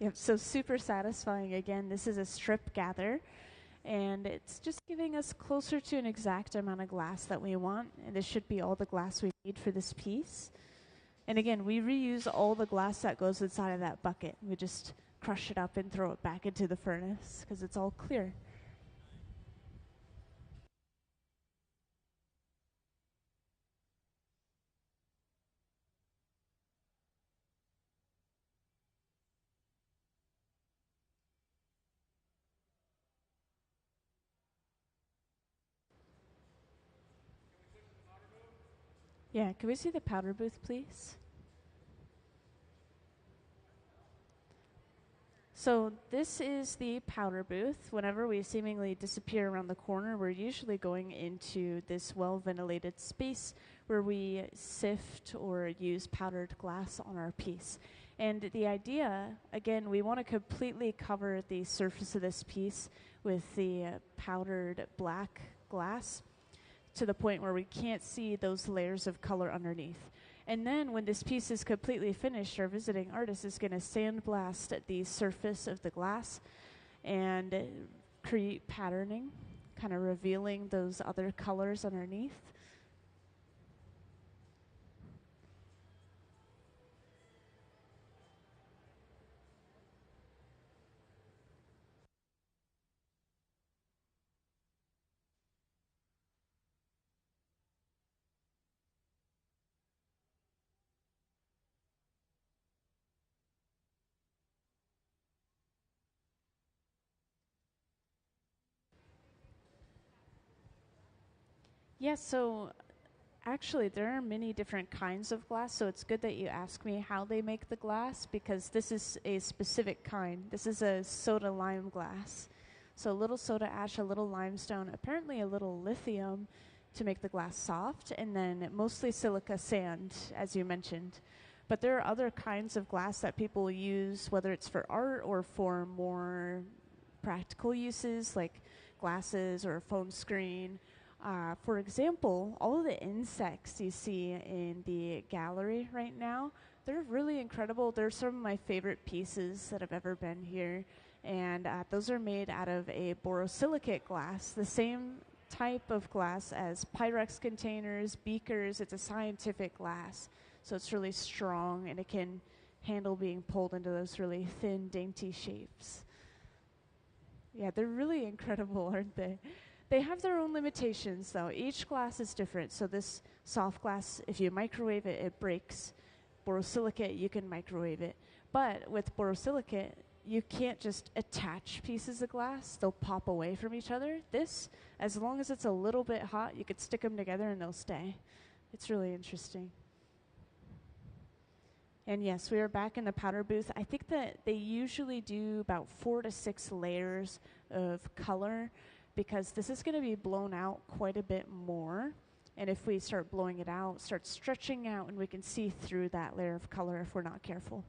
A: Yep, so super satisfying. Again, this is a strip gather, and it's just giving us closer to an exact amount of glass that we want, and this should be all the glass we need for this piece. And again, we reuse all the glass that goes inside of that bucket. We just crush it up and throw it back into the furnace because it's all clear. Yeah, can we see the powder booth, please? So this is the powder booth. Whenever we seemingly disappear around the corner, we're usually going into this well-ventilated space where we sift or use powdered glass on our piece. And the idea, again, we want to completely cover the surface of this piece with the powdered black glass to the point where we can't see those layers of color underneath. And then when this piece is completely finished, our visiting artist is going to sandblast the surface of the glass and create patterning, kind of revealing those other colors underneath. Yes, so actually, there are many different kinds of glass, so it's good that you ask me how they make the glass because this is a specific kind. This is a soda lime glass. So a little soda ash, a little limestone, apparently a little lithium to make the glass soft, and then mostly silica sand, as you mentioned. But there are other kinds of glass that people use, whether it's for art or for more practical uses like glasses or a phone screen. For example, all of the insects you see in the gallery right now, they're really incredible. They're some of my favorite pieces that have ever been here. And those are made out of a borosilicate glass, the same type of glass as Pyrex containers, beakers. It's a scientific glass. So it's really strong and it can handle being pulled into those really thin, dainty shapes. Yeah, they're really incredible, aren't they? They have their own limitations, though. Each glass is different. So this soft glass, if you microwave it, it breaks. Borosilicate, you can microwave it. But with borosilicate, you can't just attach pieces of glass. They'll pop away from each other. This, as long as it's a little bit hot, you could stick them together and they'll stay. It's really interesting. And yes, we are back in the powder booth. I think that they usually do about 4 to 6 layers of color because this is going to be blown out quite a bit more. And if we start blowing it out, start stretching out, and we can see through that layer of color if we're not careful.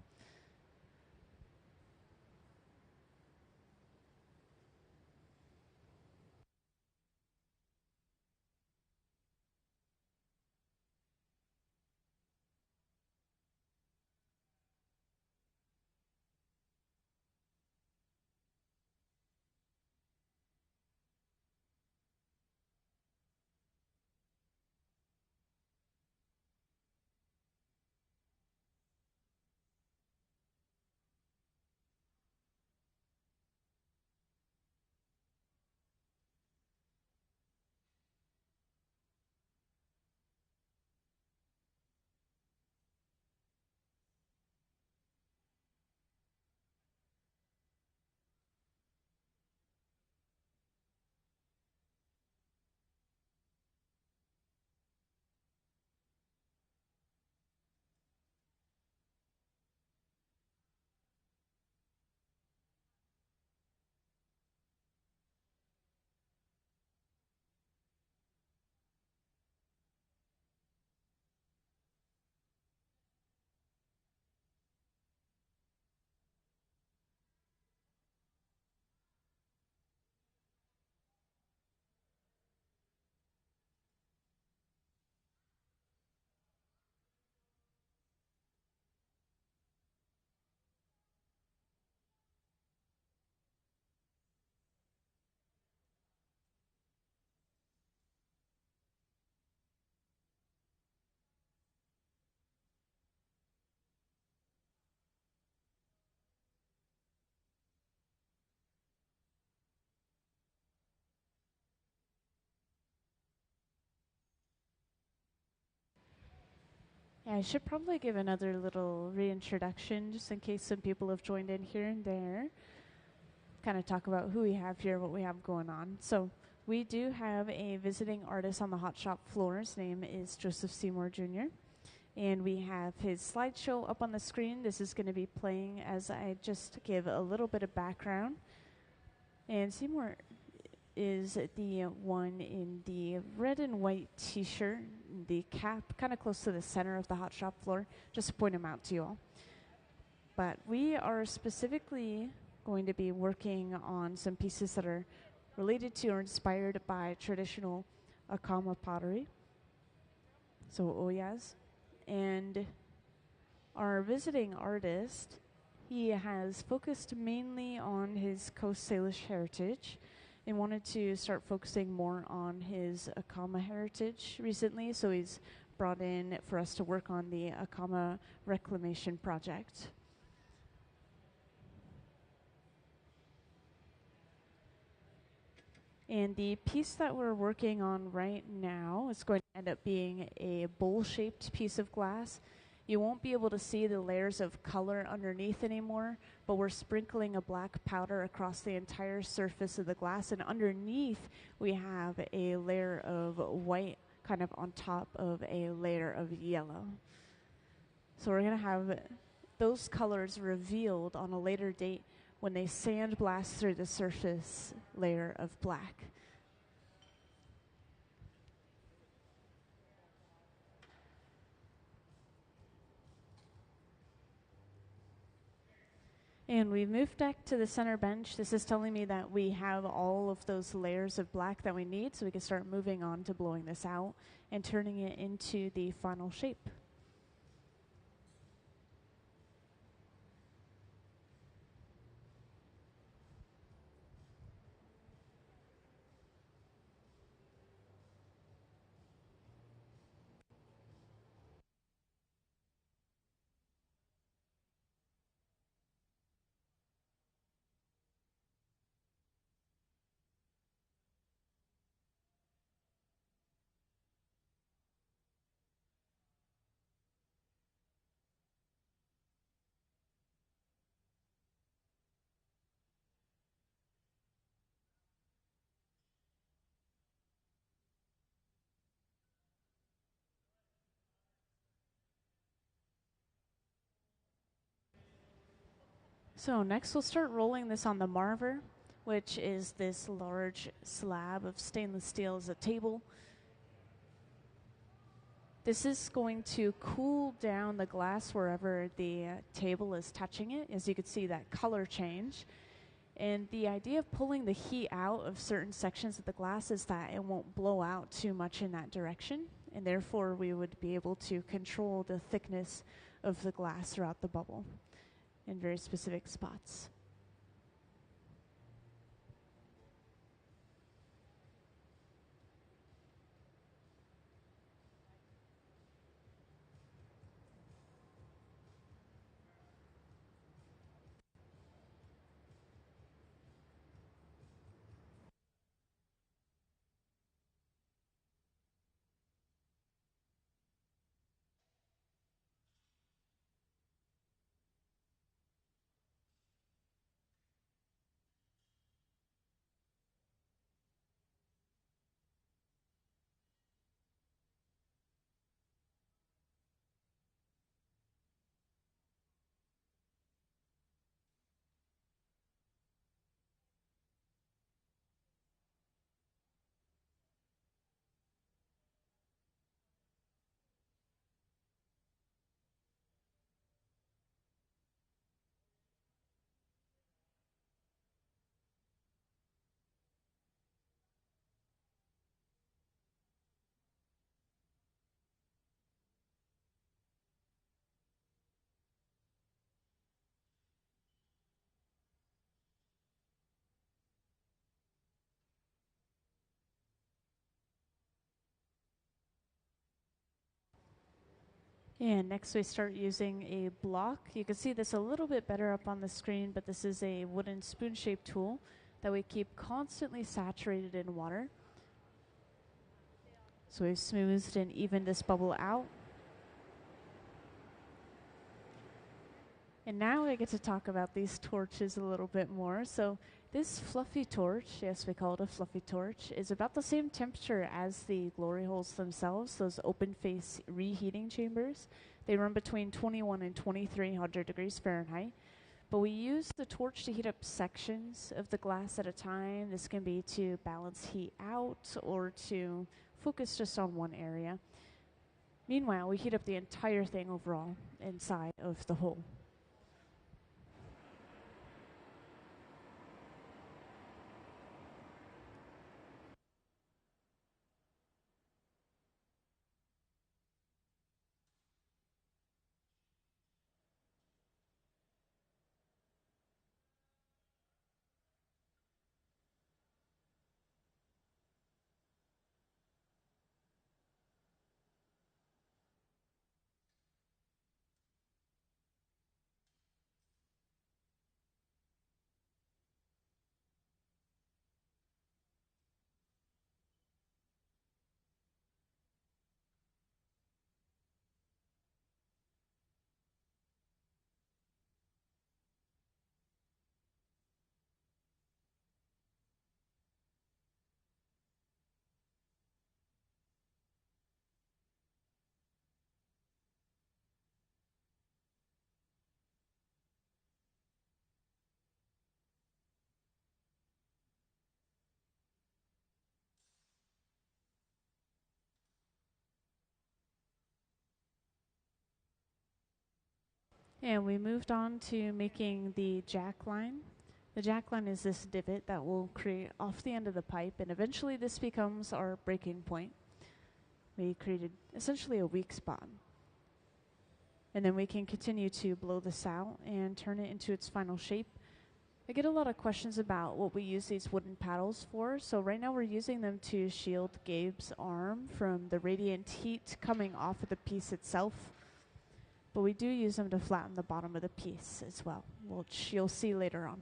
A: Yeah, I should probably give another little reintroduction just in case some people have joined in here and there. Kind of talk about who we have here, what we have going on. So we do have a visiting artist on the hot shop floor. His name is Joseph Seymour Jr. And we have his slideshow up on the screen. This is going to be playing as I just give a little bit of background. And Seymour is the one in the red and white t-shirt, the cap kind of close to the center of the hot shop floor, just to point him out to you all. But we are specifically going to be working on some pieces that are related to or inspired by traditional Acoma pottery, so ollas. And our visiting artist, he has focused mainly on his Coast Salish heritage and wanted to start focusing more on his Acoma heritage recently, so he's brought in for us to work on the Acoma Reclamation Project. And the piece that we're working on right now is going to end up being a bowl-shaped piece of glass. You won't be able to see the layers of color underneath anymore, but we're sprinkling a black powder across the entire surface of the glass, and underneath we have a layer of white kind of on top of a layer of yellow. So we're going to have those colors revealed on a later date when they sandblast through the surface layer of black. And we've moved back to the center bench. This is telling me that we have all of those layers of black that we need, so we can start moving on to blowing this out and turning it into the final shape. So next we'll start rolling this on the marver, which is this large slab of stainless steel as a table. This is going to cool down the glass wherever the table is touching it. As you can see, that color change. And the idea of pulling the heat out of certain sections of the glass is that it won't blow out too much in that direction, and therefore we would be able to control the thickness of the glass throughout the bubble in very specific spots. And next we start using a block. You can see this a little bit better up on the screen, but this is a wooden spoon-shaped tool that we keep constantly saturated in water. So we've smoothed and evened this bubble out. And now I get to talk about these torches a little bit more. So this fluffy torch, yes, we call it a fluffy torch, is about the same temperature as the glory holes themselves, those open face reheating chambers. They run between 21 and 2300 degrees Fahrenheit. But we use the torch to heat up sections of the glass at a time. This can be to balance heat out or to focus just on one area. Meanwhile, we heat up the entire thing overall inside of the hole. And we moved on to making the jack line. The jack line is this divot that will create off the end of the pipe, and eventually this becomes our breaking point. We created essentially a weak spot. And then we can continue to blow this out and turn it into its final shape. I get a lot of questions about what we use these wooden paddles for. So right now we're using them to shield Gabe's arm from the radiant heat coming off of the piece itself. But we do use them to flatten the bottom of the piece as well, which you'll see later on.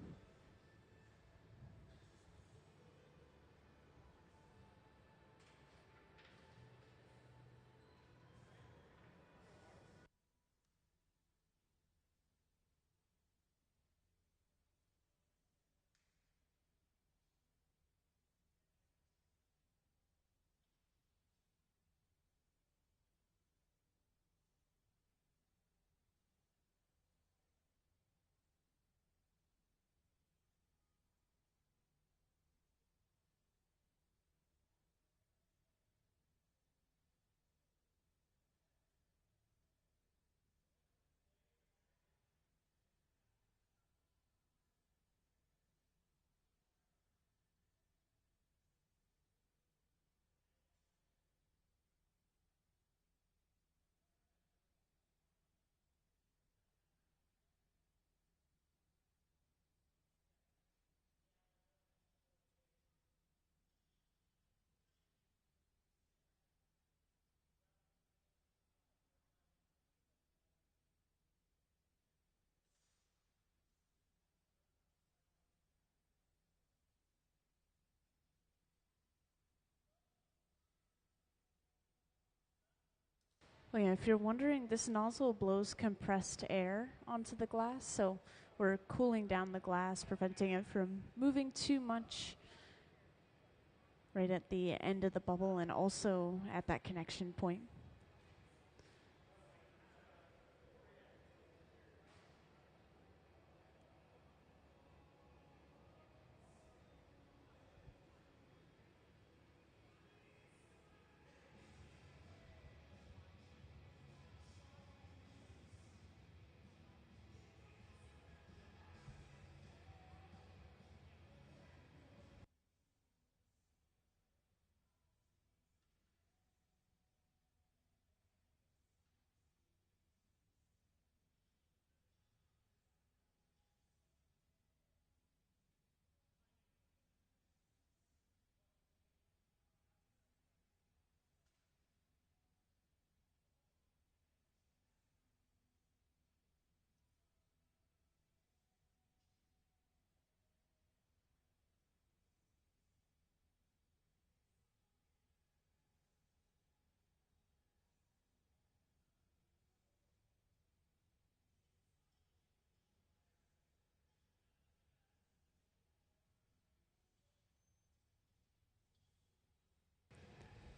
A: Oh yeah, if you're wondering, this nozzle blows compressed air onto the glass, so we're cooling down the glass, preventing it from moving too much right at the end of the bubble and also at that connection point.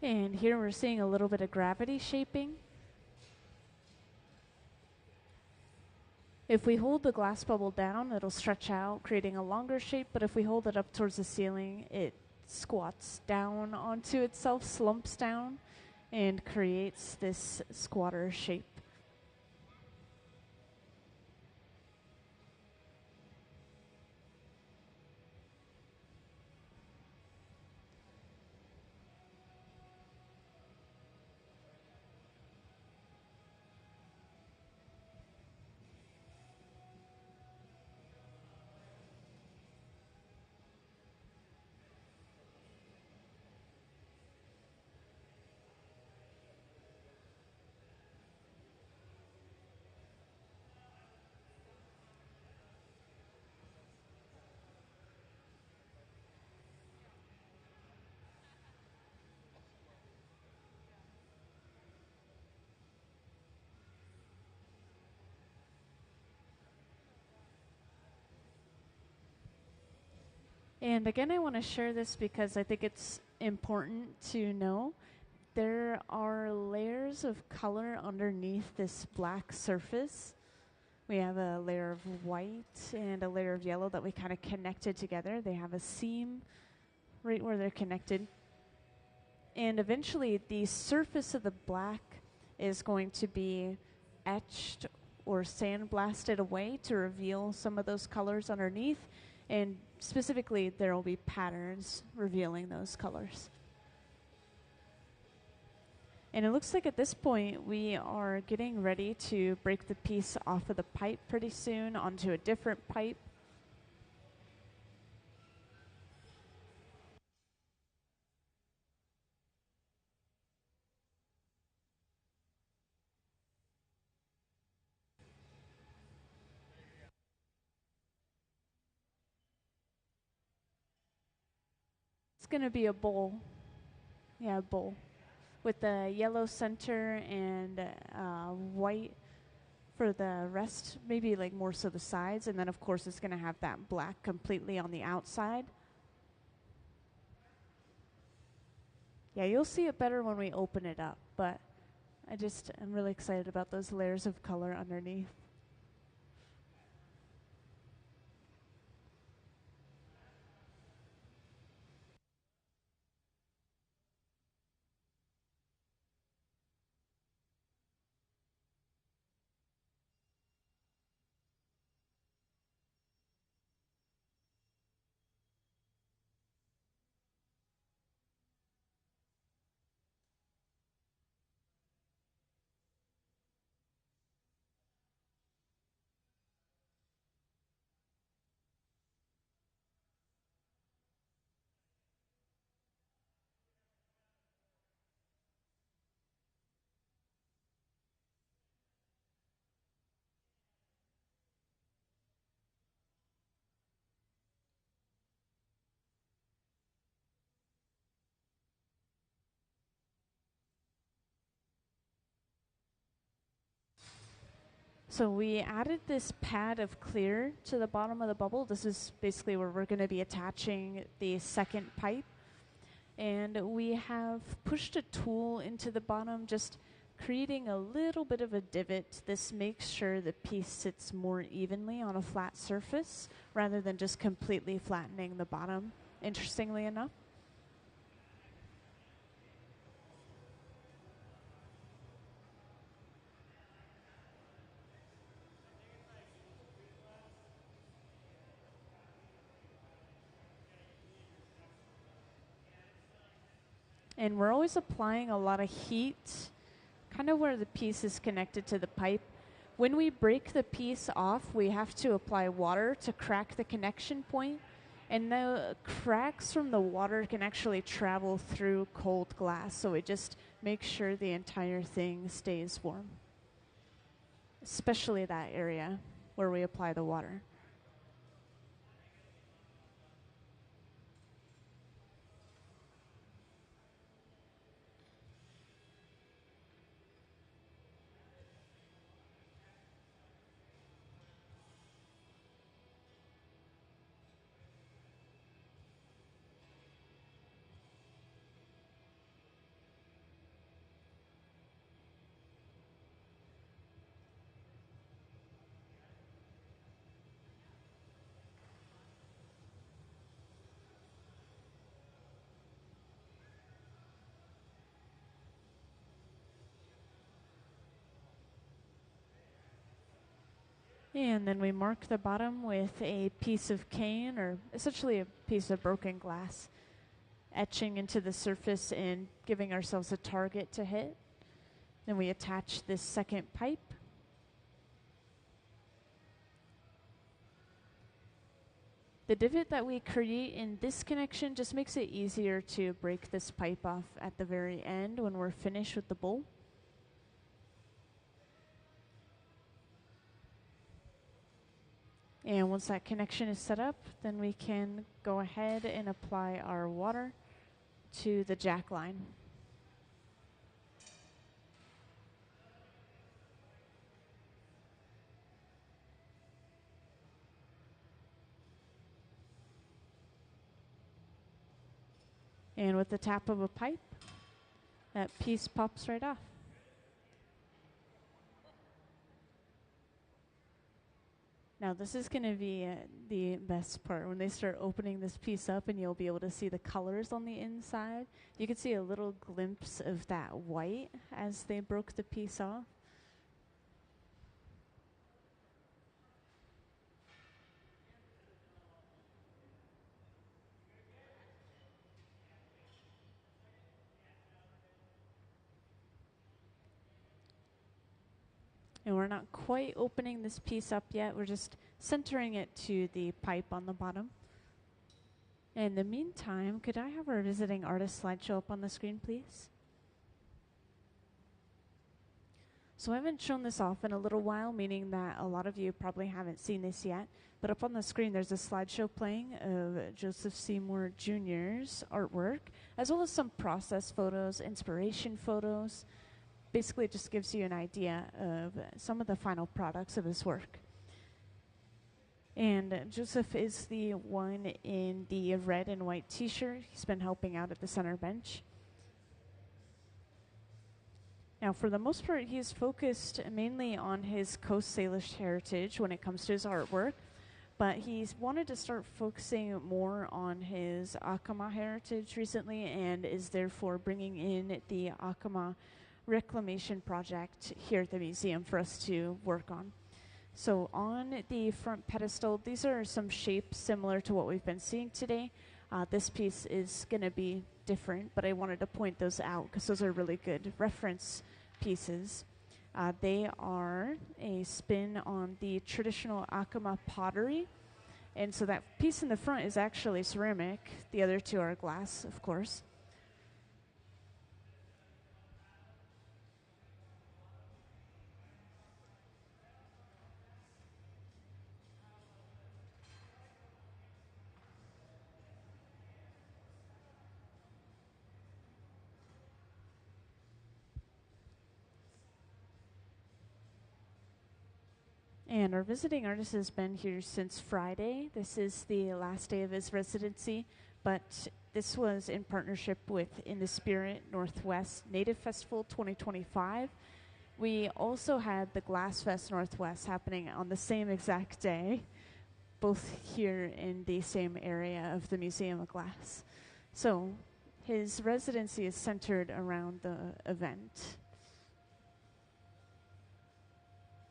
A: And here we're seeing a little bit of gravity shaping. If we hold the glass bubble down, it'll stretch out, creating a longer shape, but if we hold it up towards the ceiling, it squats down onto itself, slumps down, and creates this squatter shape. And again, I want to share this because I think it's important to know. There are layers of color underneath this black surface. We have a layer of white and a layer of yellow that we kind of connected together. They have a seam right where they're connected. And eventually, the surface of the black is going to be etched or sandblasted away to reveal some of those colors underneath. And specifically, there will be patterns revealing those colors. And it looks like at this point, we are getting ready to break the piece off of the pipe pretty soon onto a different pipe. It's going to be a bowl. Yeah, a bowl. With the yellow center and white for the rest, maybe like more so the sides. And then, of course, it's going to have that black completely on the outside. Yeah, you'll see it better when we open it up, but I'm really excited about those layers of color underneath. So we added this pad of clear to the bottom of the bubble. This is basically where we're going to be attaching the second pipe. And we have pushed a tool into the bottom, just creating a little bit of a divot. This makes sure the piece sits more evenly on a flat surface rather than just completely flattening the bottom, interestingly enough. And we're always applying a lot of heat, kind of where the piece is connected to the pipe. When we break the piece off, we have to apply water to crack the connection point. And the cracks from the water can actually travel through cold glass, so it just makes sure the entire thing stays warm, especially that area where we apply the water. And then we mark the bottom with a piece of cane, or essentially a piece of broken glass, etching into the surface and giving ourselves a target to hit. Then we attach this second pipe. The divot that we create in this connection just makes it easier to break this pipe off at the very end when we're finished with the bowl. And once that connection is set up, then we can go ahead and apply our water to the jack line. And with the tap of a pipe, that piece pops right off. Now this is going to be the best part. When they start opening this piece up and you'll be able to see the colors on the inside. You can see a little glimpse of that white as they broke the piece off. And we're not quite opening this piece up yet. We're just centering it to the pipe on the bottom. In the meantime, could I have our visiting artist slideshow up on the screen, please? So I haven't shown this off in a little while, meaning that a lot of you probably haven't seen this yet. But up on the screen, there's a slideshow playing of Joseph Seymour Jr.'s artwork, as well as some process photos, inspiration photos. Basically, it just gives you an idea of some of the final products of his work. And Joseph is the one in the red and white t-shirt. He's been helping out at the center bench. Now, for the most part, he's focused mainly on his Coast Salish heritage when it comes to his artwork, but he's wanted to start focusing more on his Acoma heritage recently, and is therefore bringing in the Acoma Reclamation Project here at the museum for us to work on. So on the front pedestal, these are some shapes similar to what we've been seeing today. This piece is going to be different, but I wanted to point those out because those are really good reference pieces. They are a spin on the traditional Acoma pottery. And so that piece in the front is actually ceramic. The other two are glass, of course. And our visiting artist has been here since Friday. This is the last day of his residency, but this was in partnership with In the Spirit Northwest Native Festival 2025. We also had the Glass Fest Northwest happening on the same exact day, both here in the same area of the Museum of Glass. So his residency is centered around the event.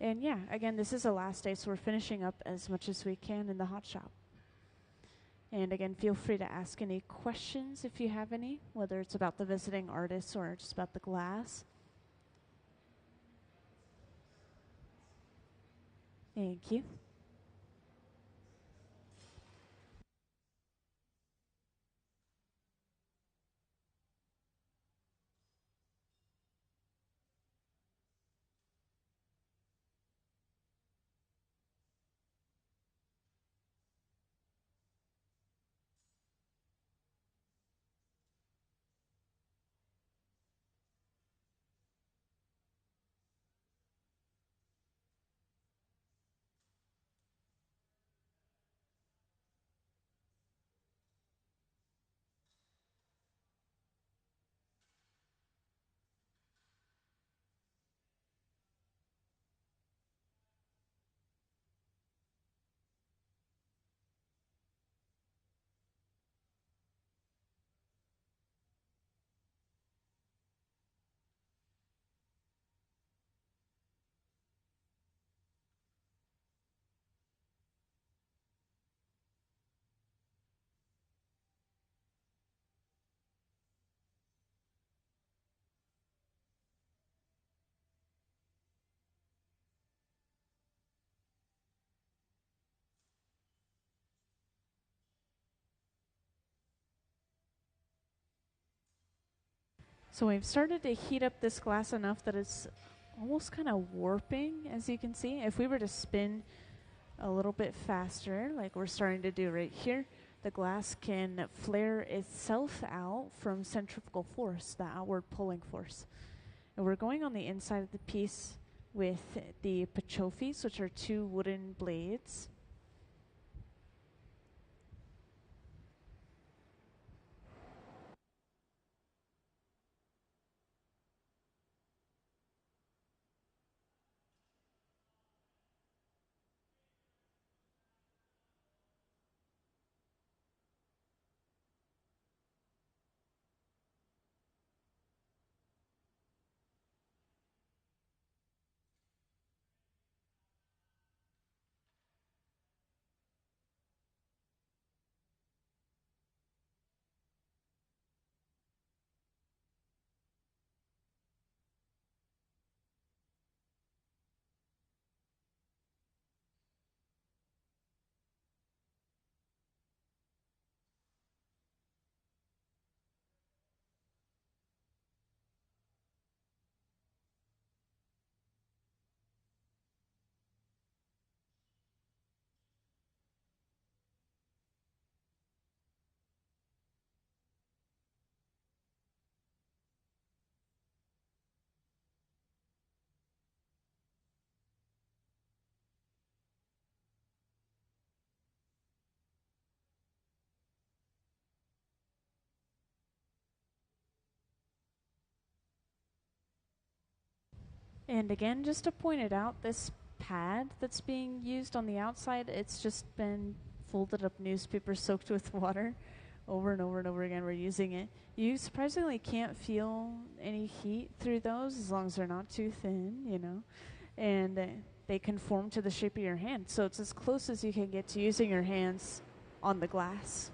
A: And yeah, again, this is the last day, so we're finishing up as much as we can in the hot shop. And again, feel free to ask any questions if you have any, whether it's about the visiting artists or just about the glass. Thank you. So we've started to heat up this glass enough that it's almost kind of warping, as you can see. If we were to spin a little bit faster, like we're starting to do right here, the glass can flare itself out from centrifugal force, the outward pulling force. And we're going on the inside of the piece with the pachofis, which are two wooden blades. And again, just to point it out, this pad that's being used on the outside, it's just been folded up newspaper soaked with water over and over and over again. We're using it. You surprisingly can't feel any heat through those as long as they're not too thin, you know, and they conform to the shape of your hand. So it's as close as you can get to using your hands on the glass.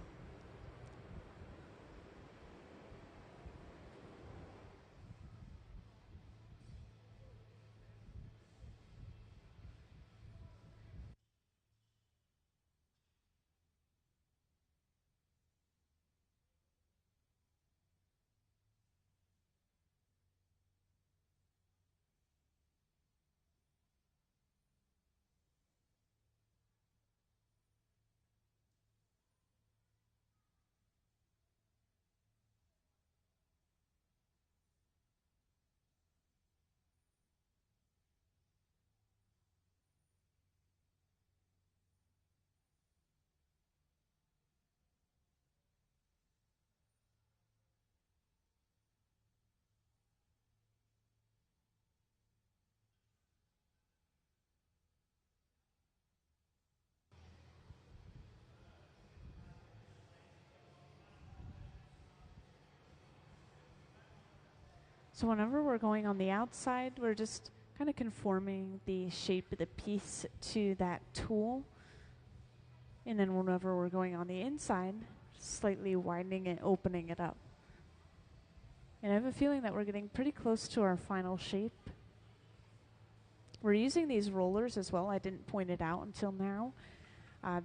A: So whenever we're going on the outside, we're just kind of conforming the shape of the piece to that tool. And then whenever we're going on the inside, slightly widening it, opening it up. And I have a feeling that we're getting pretty close to our final shape. We're using these rollers as well. I didn't point it out until now.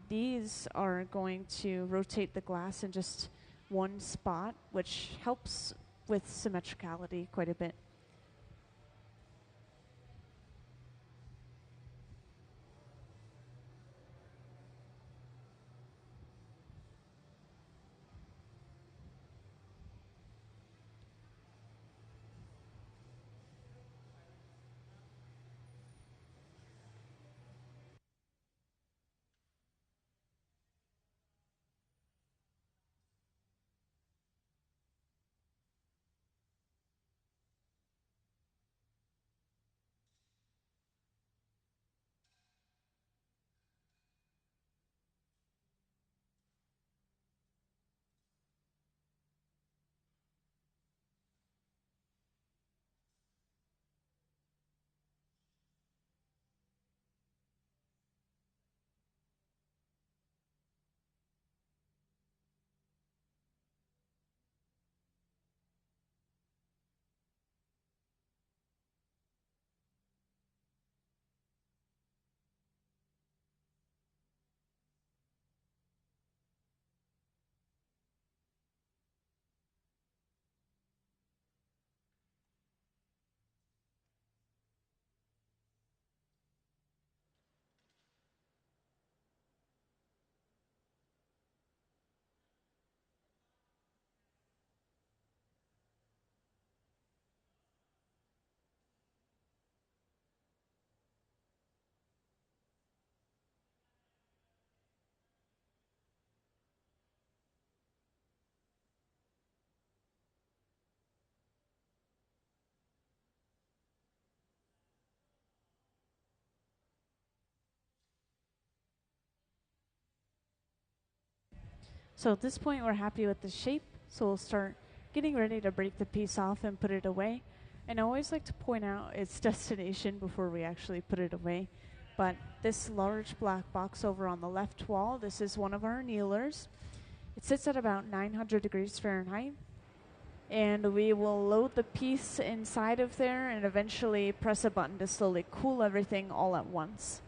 A: These are going to rotate the glass in just one spot, which helps with symmetricality quite a bit. So at this point, we're happy with the shape, so we'll start getting ready to break the piece off and put it away. And I always like to point out its destination before we actually put it away. But this large black box over on the left wall, this is one of our annealers. It sits at about 900 degrees Fahrenheit. And we will load the piece inside of there and eventually press a button to slowly cool everything all at once.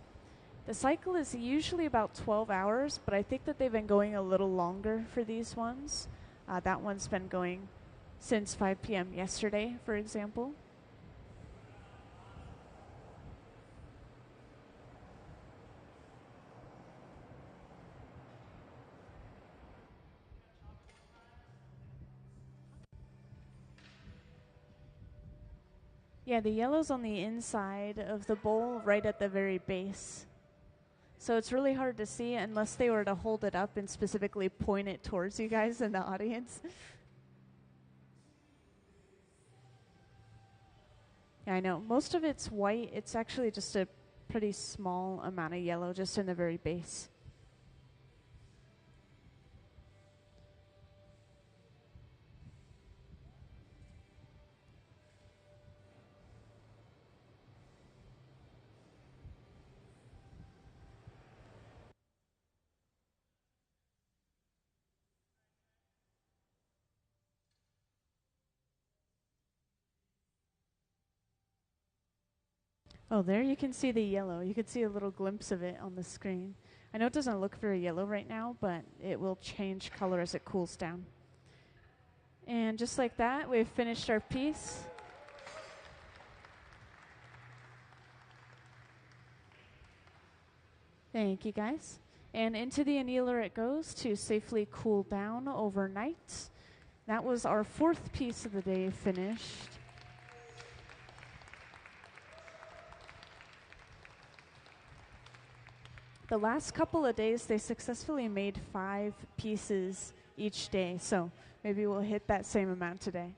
A: The cycle is usually about 12 hours, but I think that they've been going a little longer for these ones. That one's been going since 5 p.m. yesterday, for example. Yeah, the yellow's on the inside of the bowl, right at the very base. So it's really hard to see unless they were to hold it up and specifically point it towards you guys in the audience. Yeah, I know. Most of it's white. It's actually just a pretty small amount of yellow just in the very base. Oh, there you can see the yellow. You can see a little glimpse of it on the screen. I know it doesn't look very yellow right now, but it will change color as it cools down. And just like that, we've finished our piece. Thank you, guys. And into the annealer it goes to safely cool down overnight. That was our fourth piece of the day finished. The last couple of days, they successfully made 5 pieces each day, so maybe we'll hit that same amount today.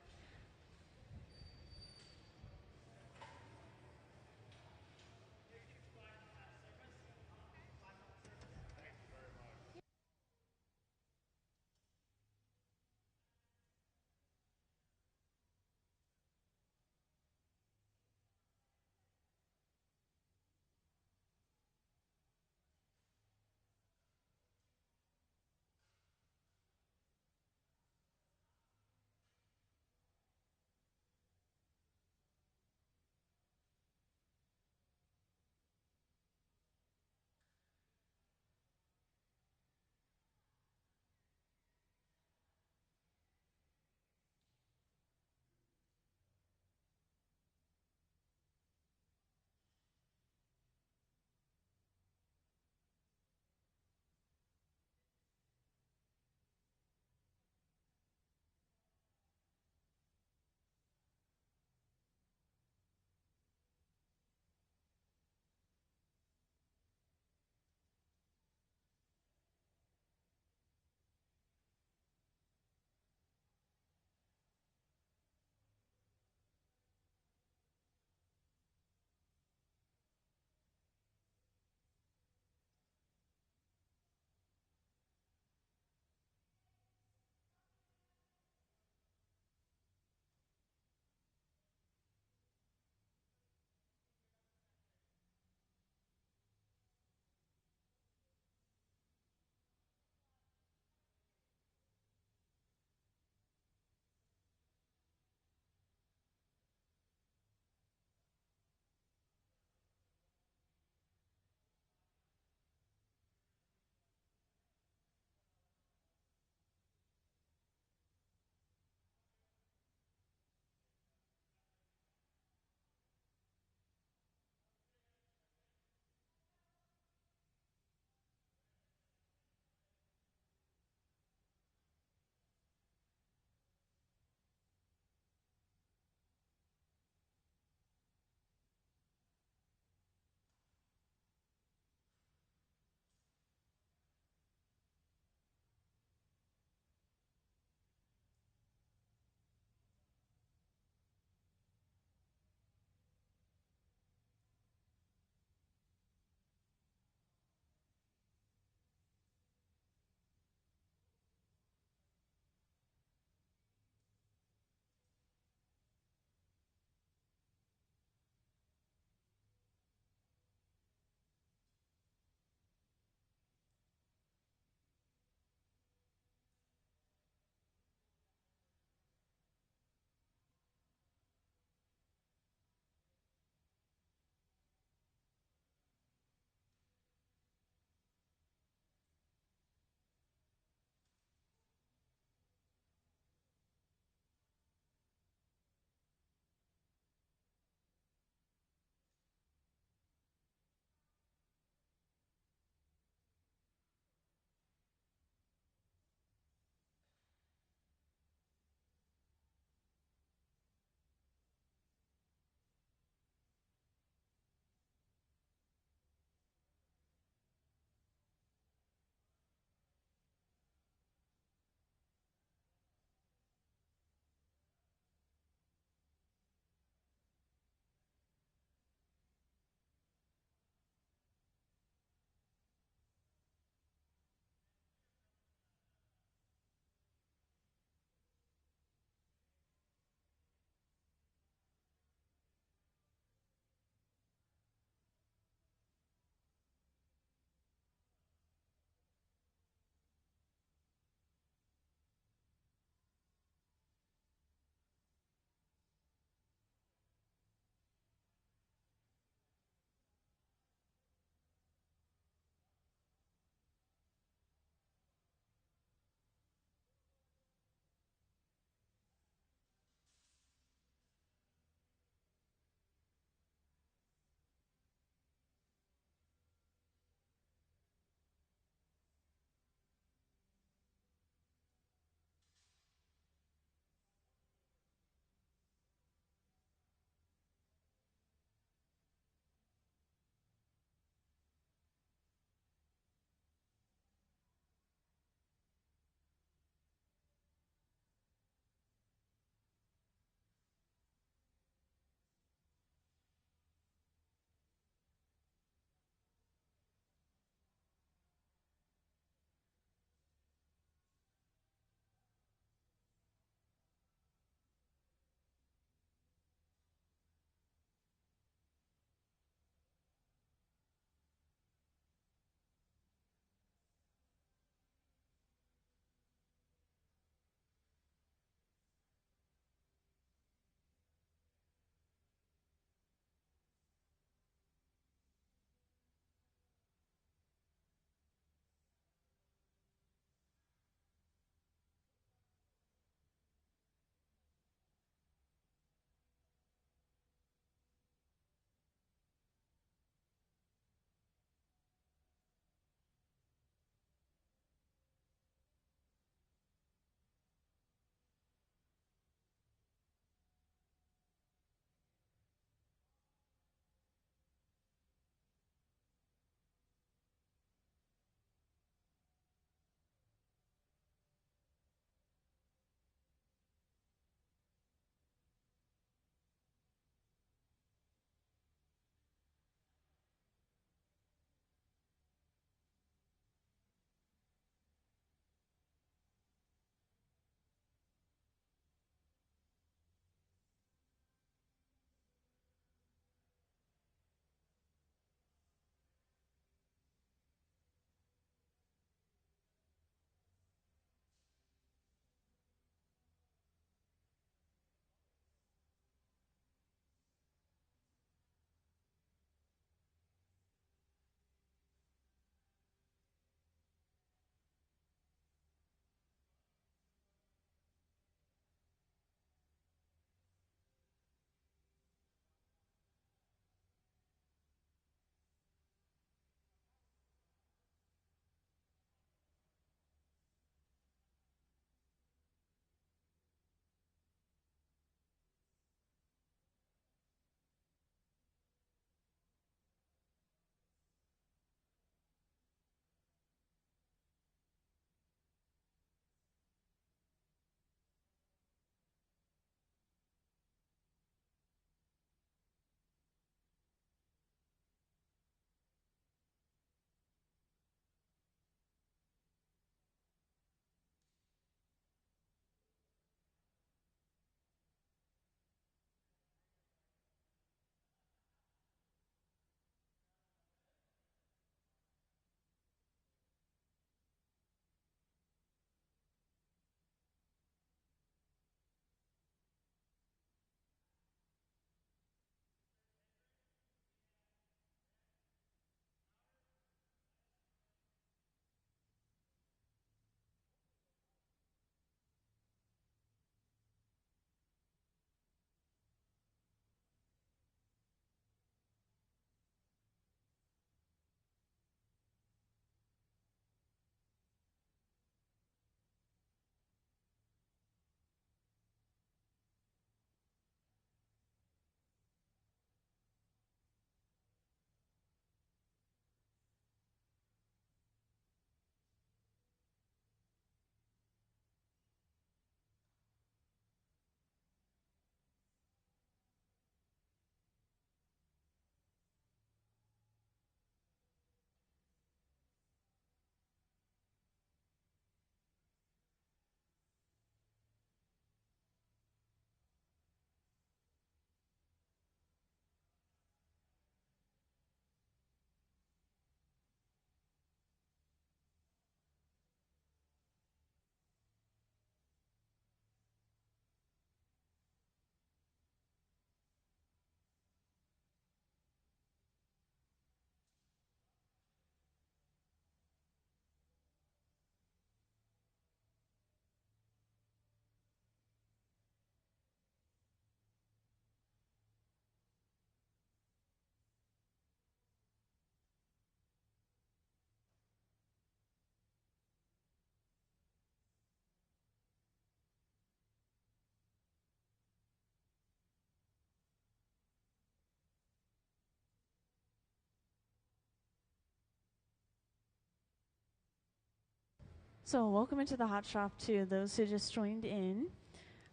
A: So welcome into the hot shop to those who just joined in.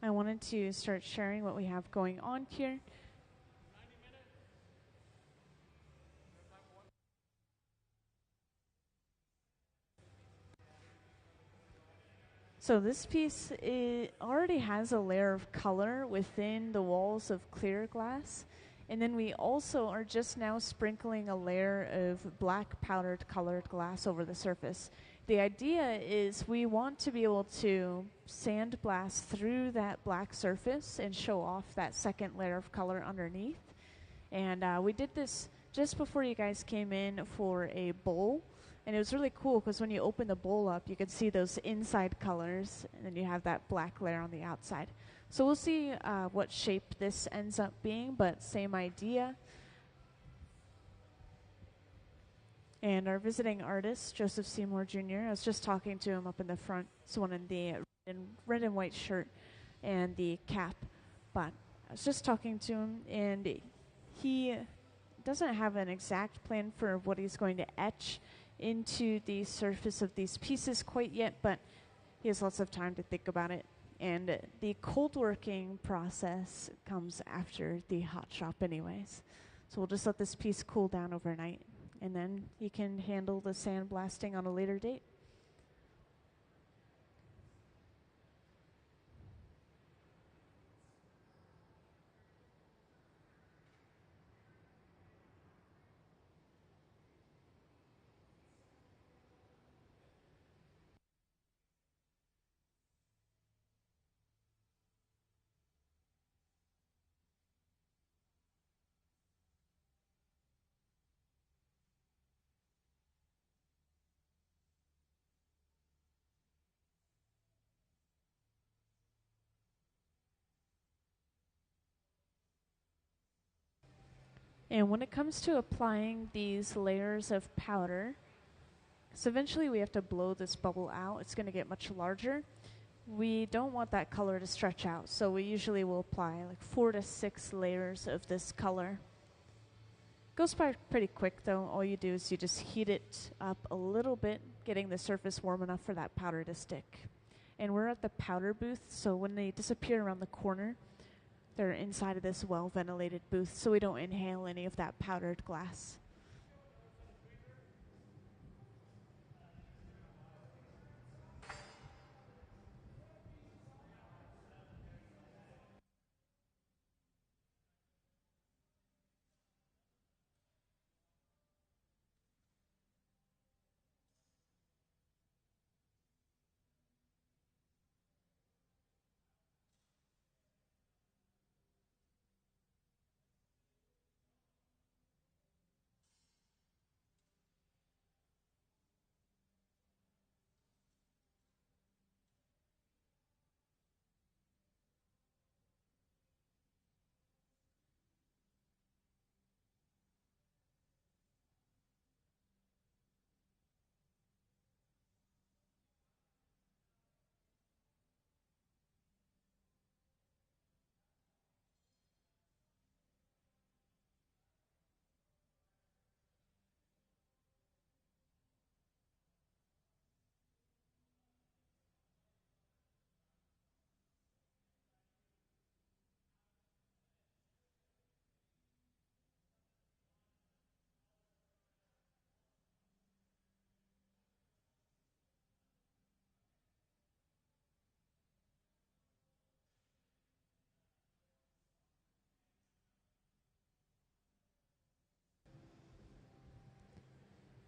A: I wanted to start sharing what we have going on here. So this piece already has a layer of color within the walls of clear glass. And then we also are just now sprinkling a layer of black powdered colored glass over the surface. The idea is we want to be able to sandblast through that black surface and show off that second layer of color underneath. And we did this just before you guys came in for a bowl. And it was really cool because when you open the bowl up, you could see those inside colors, and then you have that black layer on the outside. So we'll see what shape this ends up being, but same idea. And our visiting artist, Joseph Seymour Jr., I was just talking to him up in the front. He's one in the red and white shirt and the cap. But I was just talking to him, and he doesn't have an exact plan for what he's going to etch into the surface of these pieces quite yet, but he has lots of time to think about it. And the cold working process comes after the hot shop anyways. So we'll just let this piece cool down overnight, and then he can handle the sandblasting on a later date. And when it comes to applying these layers of powder, so eventually we have to blow this bubble out. It's going to get much larger. We don't want that color to stretch out, so we usually will apply like 4 to 6 layers of this color. Goes by pretty quick though. All you do is you just heat it up a little bit, getting the surface warm enough for that powder to stick. And we're at the powder booth, so when they disappear around the corner, they're inside of this well-ventilated booth, so we don't inhale any of that powdered glass.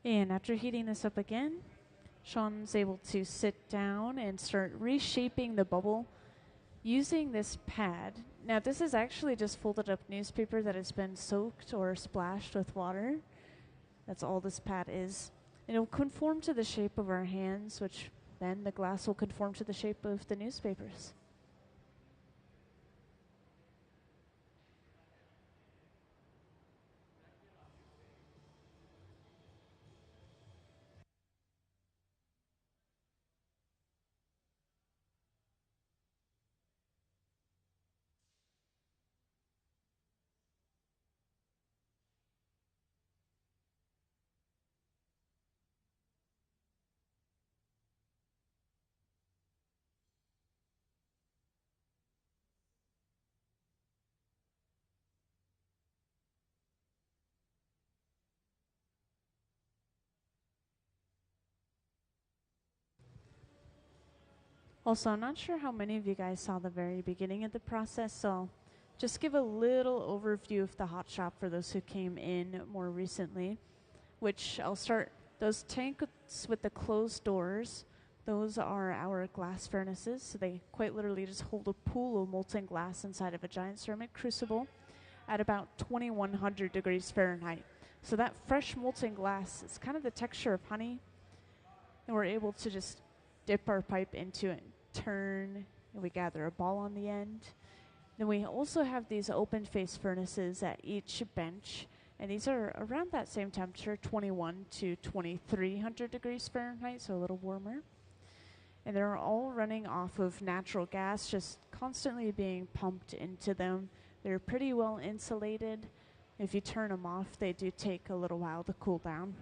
A: And after heating this up again, Sean's able to sit down and start reshaping the bubble using this pad. Now this is actually just folded up newspaper that has been soaked or splashed with water. That's all this pad is. And it will conform to the shape of our hands, which then the glass will conform to the shape of the newspapers. Also, I'm not sure how many of you guys saw the very beginning of the process, so just give a little overview of the hot shop for those who came in more recently, which I'll start. Those tanks with the closed doors, those are our glass furnaces. So they quite literally just hold a pool of molten glass inside of a giant ceramic crucible at about 2100 degrees Fahrenheit. So that fresh molten glass is kind of the texture of honey, and we're able to just dip our pipe into it, turn, and we gather a ball on the end. Then we also have these open face furnaces at each bench, and these are around that same temperature, 21 to 2300 degrees Fahrenheit, so a little warmer. And they're all running off of natural gas, just constantly being pumped into them. They're pretty well insulated. If you turn them off, they do take a little while to cool down.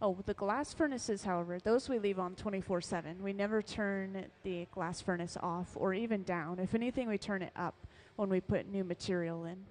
A: Oh, the glass furnaces, however, those we leave on 24/7. We never turn the glass furnace off or even down. If anything, we turn it up when we put new material in.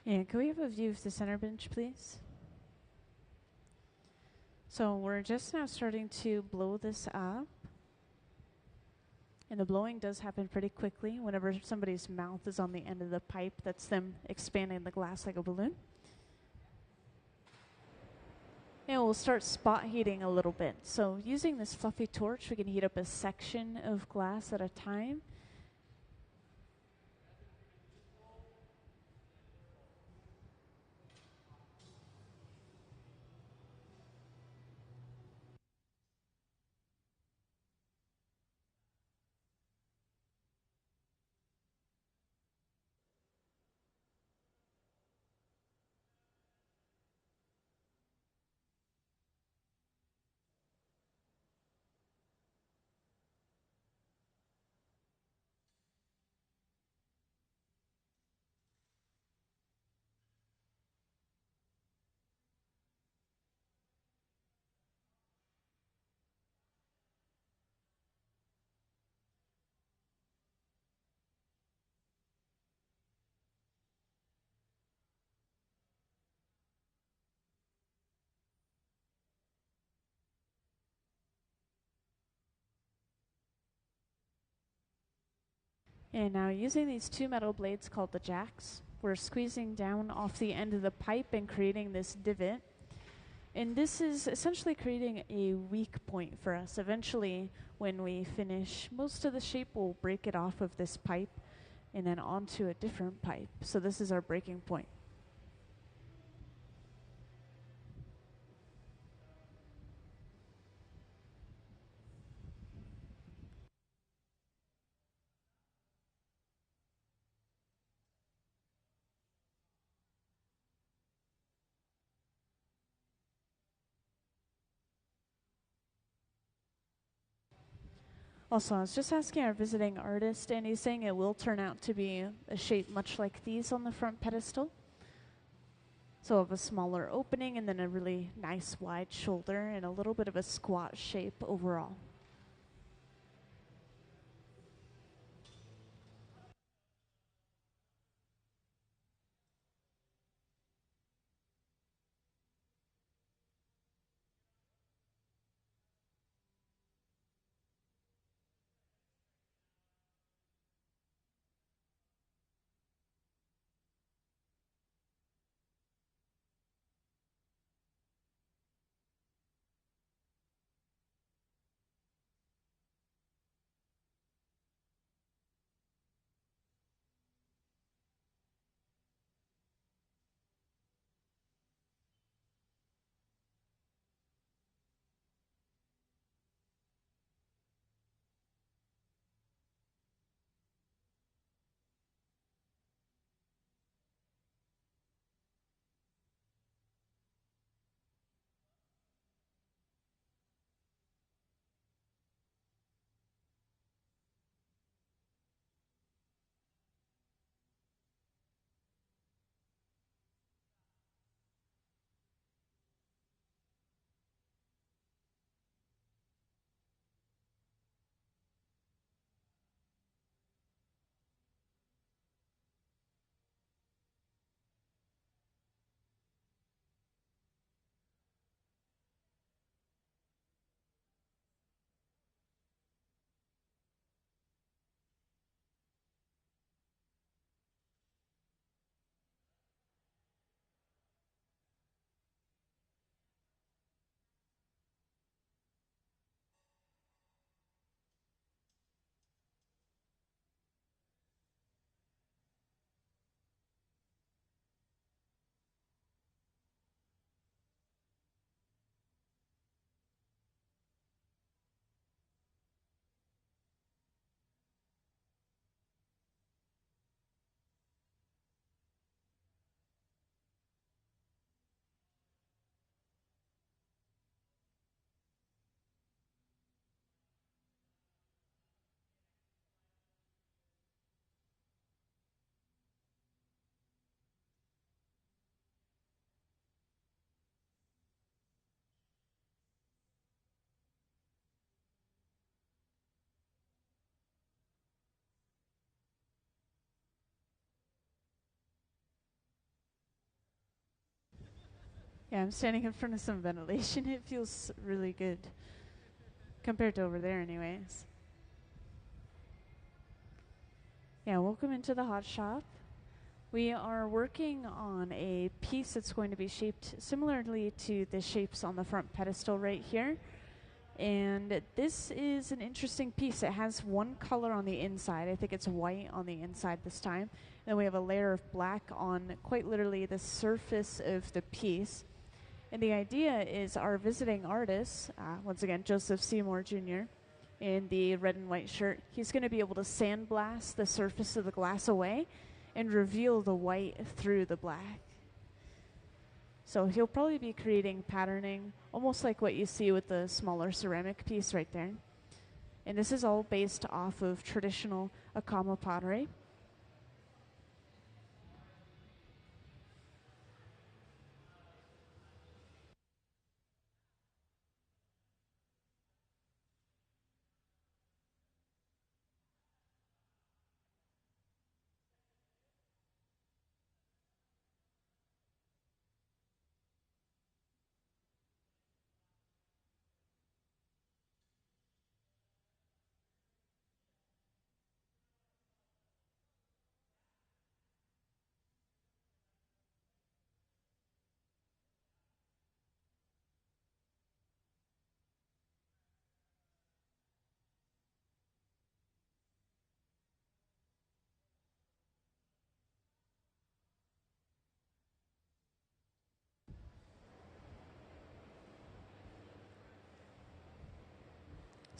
A: And can we have a view of the center bench, please? So we're just now starting to blow this up. And the blowing does happen pretty quickly. Whenever somebody's mouth is on the end of the pipe, that's them expanding the glass like a balloon. And we'll start spot heating a little bit. So using this fluffy torch, we can heat up a section of glass at a time. And now using these two metal blades called the jacks, we're squeezing down off the end of the pipe and creating this divot. And this is essentially creating a weak point for us. Eventually, when we finish most of the shape, we'll break it off of this pipe and then onto a different pipe. So this is our breaking point. Also, I was just asking our visiting artist, and he's saying it will turn out to be a shape much like these on the front pedestal. So of a smaller opening and then a really nice wide shoulder and a little bit of a squat shape overall. Yeah, I'm standing in front of some ventilation. It feels really good compared to over there anyways. Yeah, welcome into the hot shop. We are working on a piece that's going to be shaped similarly to the shapes on the front pedestal right here. And this is an interesting piece. It has one color on the inside. I think it's white on the inside this time. And then we have a layer of black on quite literally the surface of the piece. And the idea is our visiting artist, once again, Joseph Seymour Jr., in the red and white shirt, he's going to be able to sandblast the surface of the glass away and reveal the white through the black. So he'll probably be creating patterning, almost like what you see with the smaller ceramic piece right there. And this is all based off of traditional Acoma pottery.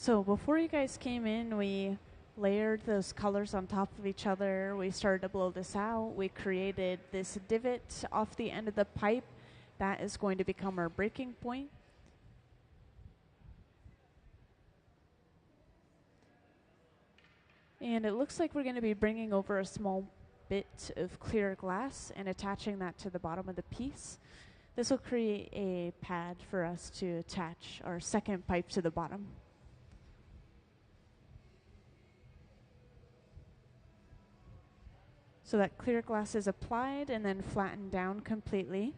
A: So before you guys came in, we layered those colors on top of each other. We started to blow this out. We created this divot off the end of the pipe. That is going to become our breaking point. And it looks like we're going to be bringing over a small bit of clear glass and attaching that to the bottom of the piece. This will create a pad for us to attach our second pipe to the bottom. So that clear glass is applied and then flattened down completely.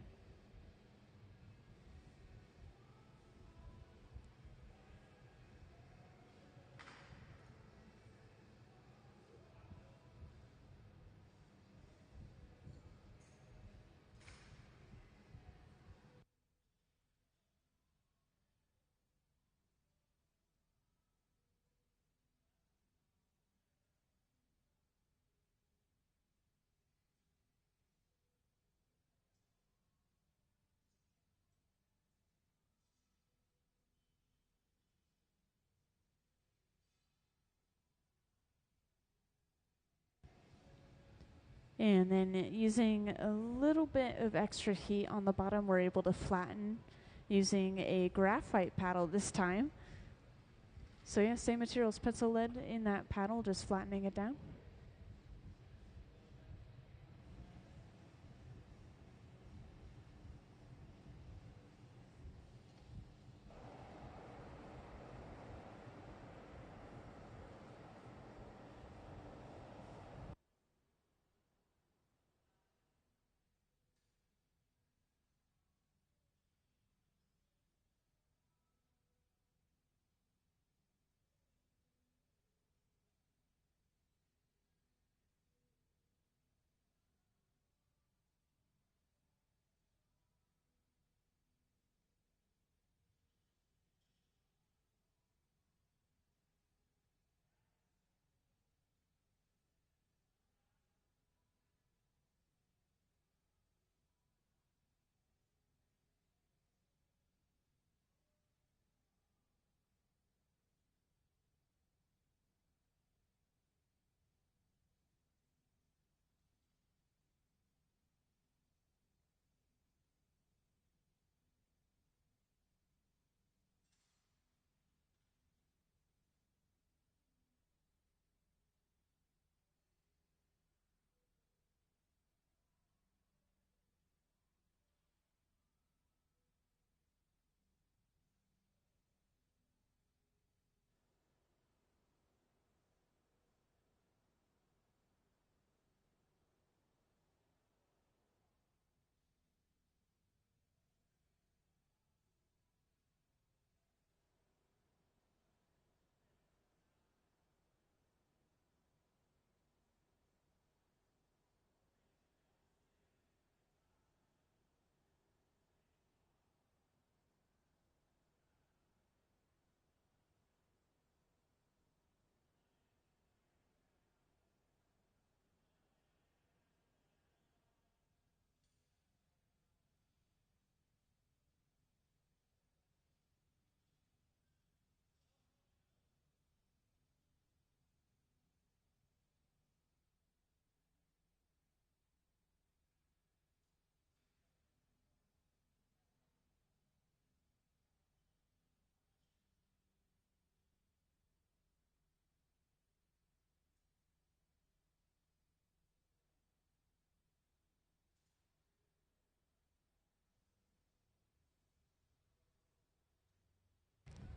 A: And then using a little bit of extra heat on the bottom, we're able to flatten using a graphite paddle this time. So yeah, same materials, pencil lead in that paddle, just flattening it down.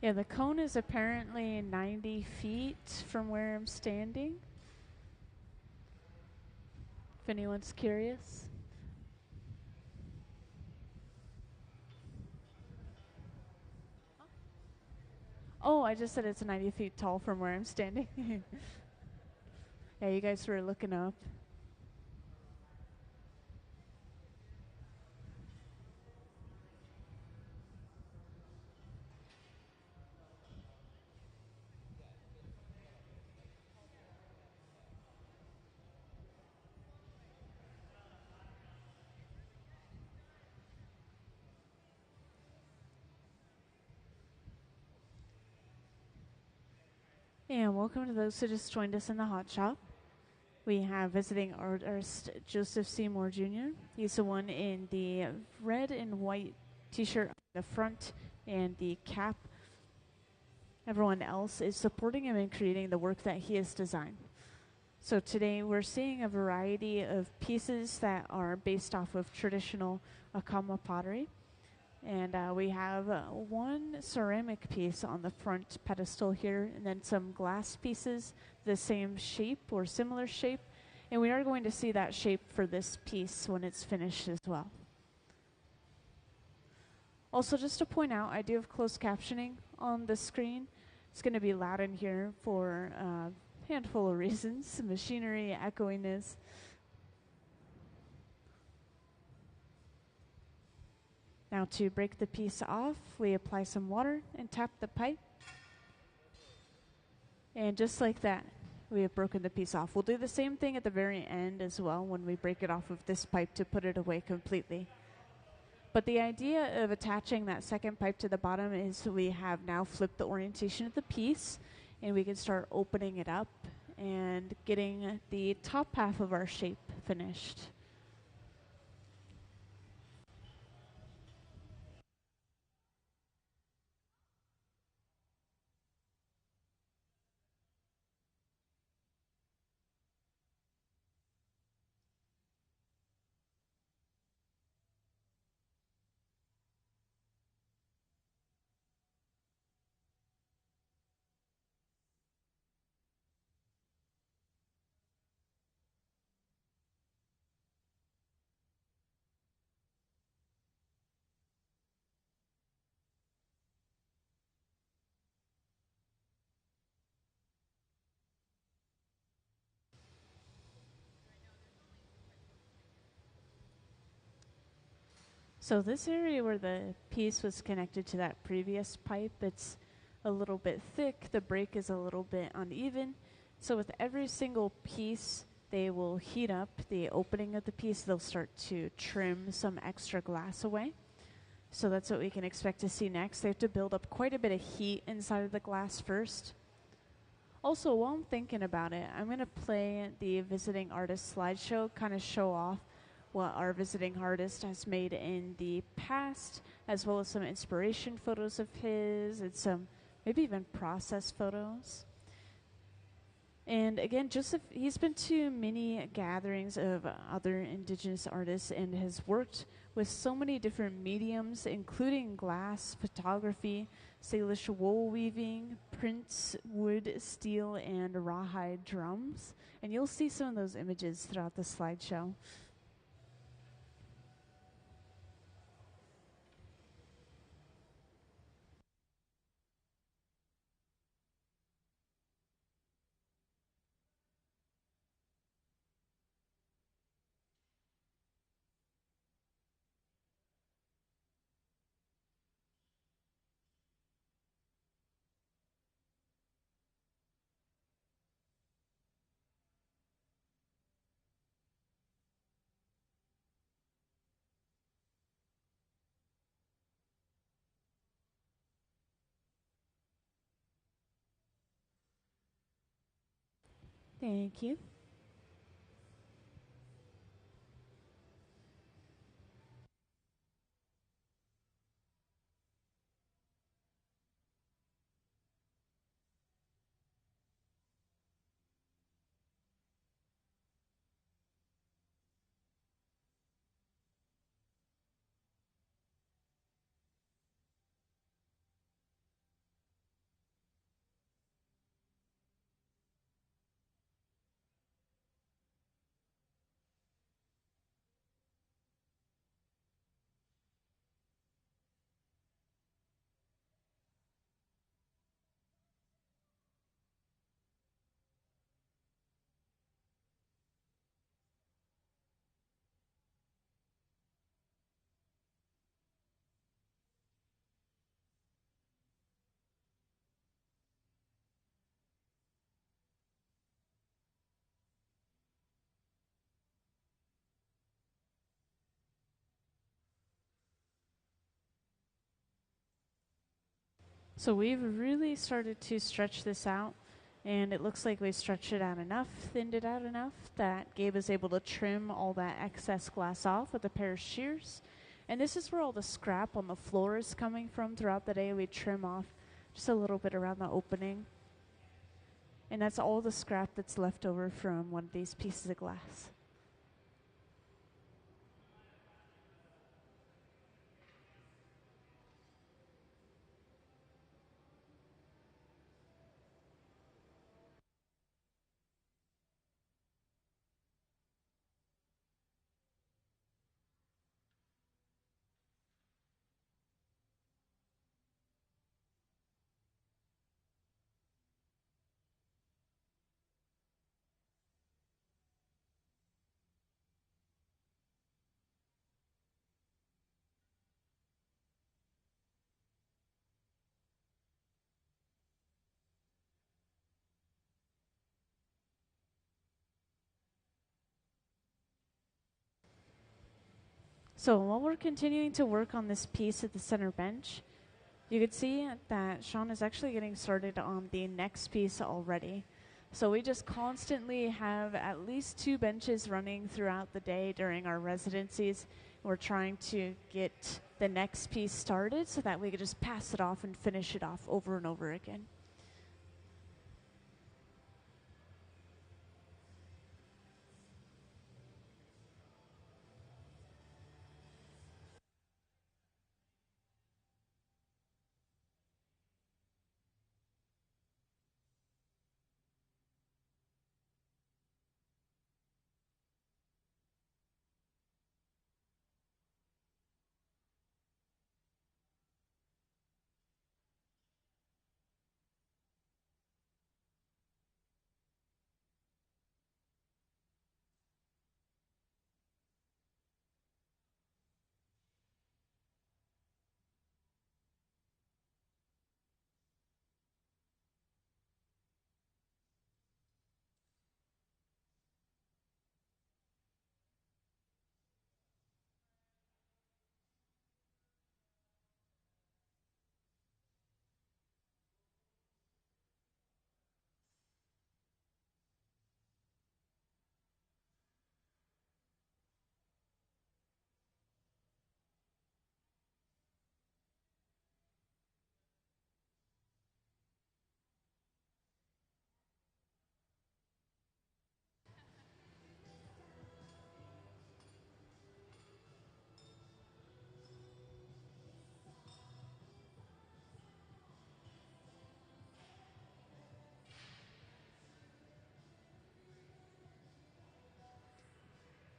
A: Yeah, the cone is apparently 90 feet from where I'm standing. If anyone's curious. Oh, I just said it's 90 feet tall from where I'm standing. Yeah, you guys were looking up. And welcome to those who just joined us in the hot shop. We have visiting artist Joseph Seymour Jr. He's the one in the red and white t-shirt on the front and the cap. Everyone else is supporting him in creating the work that he has designed. So today we're seeing a variety of pieces that are based off of traditional Acoma pottery. And we have one ceramic piece on the front pedestal here, and then some glass pieces, the same shape or similar shape. And we are going to see that shape for this piece when it's finished as well. Also, just to point out, I do have closed captioning on the screen. It's going to be loud in here for a handful of reasons, machinery, echoiness. Now to break the piece off, we apply some water and tap the pipe. And just like that, we have broken the piece off. We'll do the same thing at the very end as well when we break it off of this pipe to put it away completely. But the idea of attaching that second pipe to the bottom is we have now flipped the orientation of the piece, and we can start opening it up and getting the top half of our shape finished. So this area where the piece was connected to that previous pipe, it's a little bit thick, the break is a little bit uneven. So with every single piece, they will heat up the opening of the piece. They'll start to trim some extra glass away. So that's what we can expect to see next. They have to build up quite a bit of heat inside of the glass first. Also, while I'm thinking about it, I'm going to play the visiting artist slideshow, kind of show off what our visiting artist has made in the past, as well as some inspiration photos of his and some maybe even process photos. And again, Joseph, he's been to many gatherings of other indigenous artists and has worked with so many different mediums, including glass, photography, Salish wool weaving, prints, wood, steel, and rawhide drums. And you'll see some of those images throughout the slideshow. Thank you. So we've really started to stretch this out And it looks like we stretched it out enough, thinned it out enough that Gabe is able to trim all that excess glass off with a pair of shears. And this is where all the scrap on the floor is coming from throughout the day. We trim off just a little bit around the opening. And that's all the scrap that's left over from one of these pieces of glass. So while we're continuing to work on this piece at the center bench, you can see that Sean is actually getting started on the next piece already. So we just constantly have at least 2 benches running throughout the day during our residencies. We're trying to get the next piece started so that we can just pass it off and finish it off over and over again.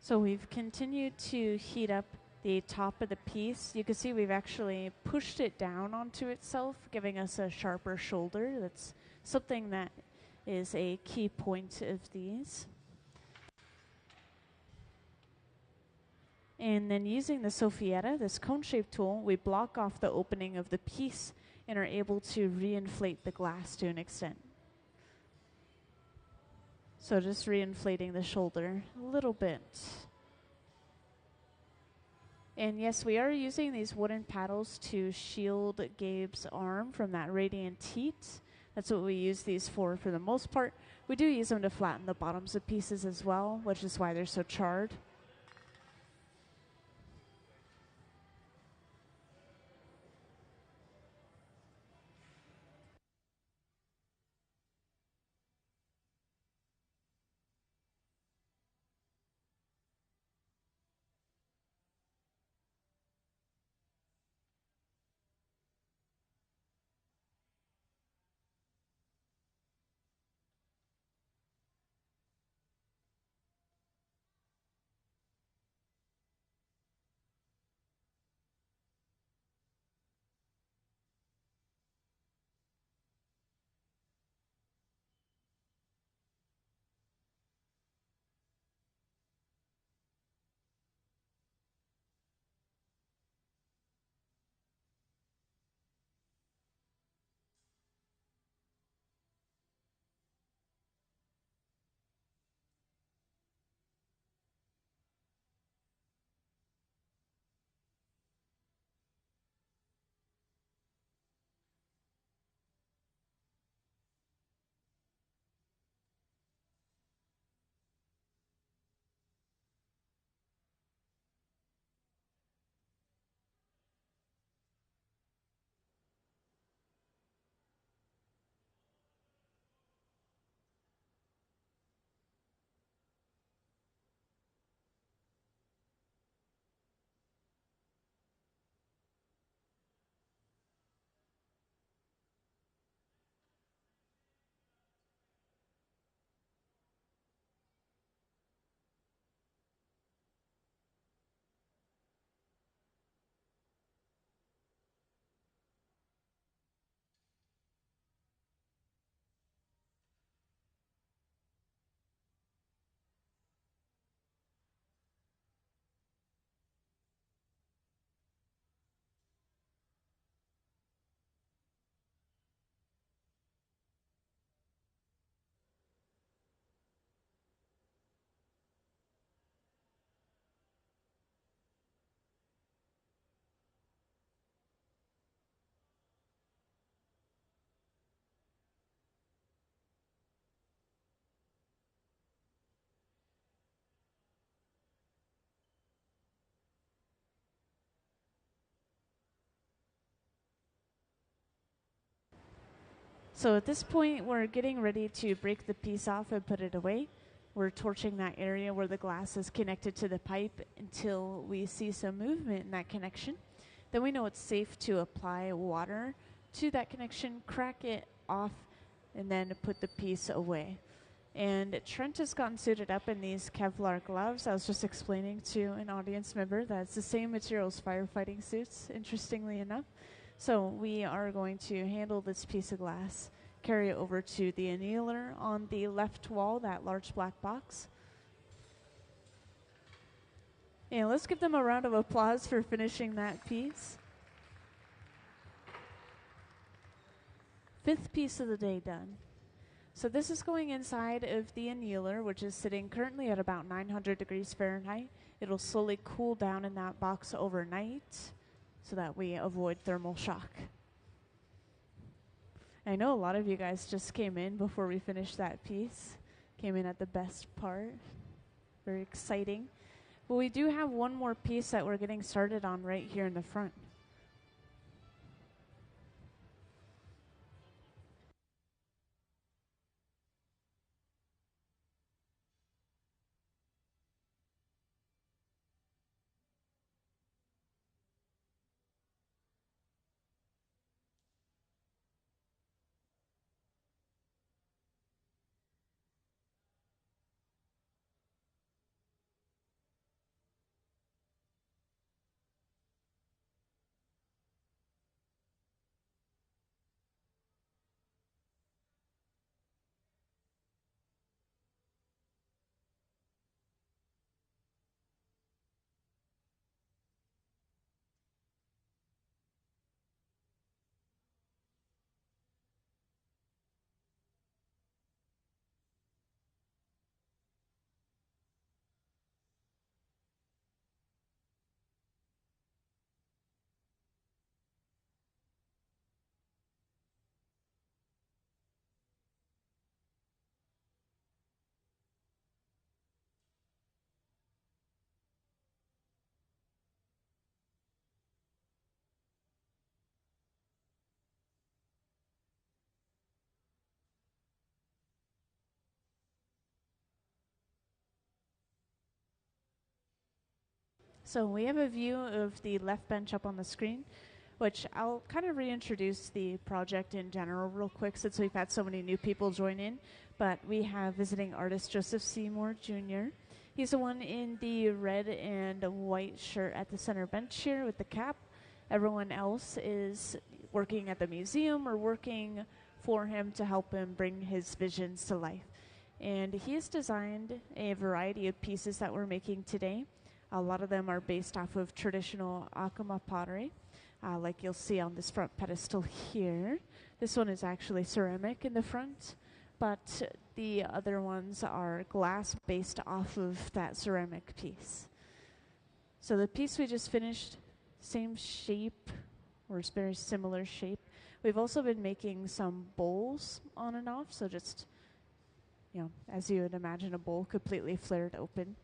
A: So we've continued to heat up the top of the piece. You can see we've actually pushed it down onto itself, giving us a sharper shoulder. That's something that is a key point of these. And then using the Sophietta, this cone-shaped tool, we block off the opening of the piece and are able to reinflate the glass to an extent. So just reinflating the shoulder a little bit. And yes, we are using these wooden paddles to shield Gabe's arm from that radiant heat. That's what we use these for the most part. We do use them to flatten the bottoms of pieces as well, which is why they're so charred. So at this point, we're getting ready to break the piece off and put it away. We're torching that area where the glass is connected to the pipe until we see some movement in that connection. Then we know it's safe to apply water to that connection, crack it off, and then put the piece away. And Trent has gotten suited up in these Kevlar gloves. I was just explaining to an audience member that it's the same material as firefighting suits, interestingly enough. So we are going to handle this piece of glass, carry it over to the annealer on the left wall, that large black box. And let's give them a round of applause for finishing that piece. 5th piece of the day done. So this is going inside of the annealer, which is sitting currently at about 900 degrees Fahrenheit. It'll slowly cool down in that box overnight so that we avoid thermal shock. I know a lot of you guys just came in before we finished that piece. Came in at the best part. Very exciting. But we do have one more piece that we're getting started on right here in the front. So we have a view of the left bench up on the screen, which I'll kind of reintroduce the project in general real quick since we've had so many new people join in. But we have visiting artist Joseph Seymour Jr. He's the one in the red and white shirt at the center bench here with the cap. Everyone else is working at the museum or working for him to help him bring his visions to life. And he has designed a variety of pieces that we're making today. A lot of them are based off of traditional Acoma pottery, like you'll see on this front pedestal here. This one is actually ceramic in the front, but the other ones are glass based off of that ceramic piece. So the piece we just finished, same shape, or very similar shape. We've also been making some bowls on and off, so just, as you would imagine, a bowl completely flared open.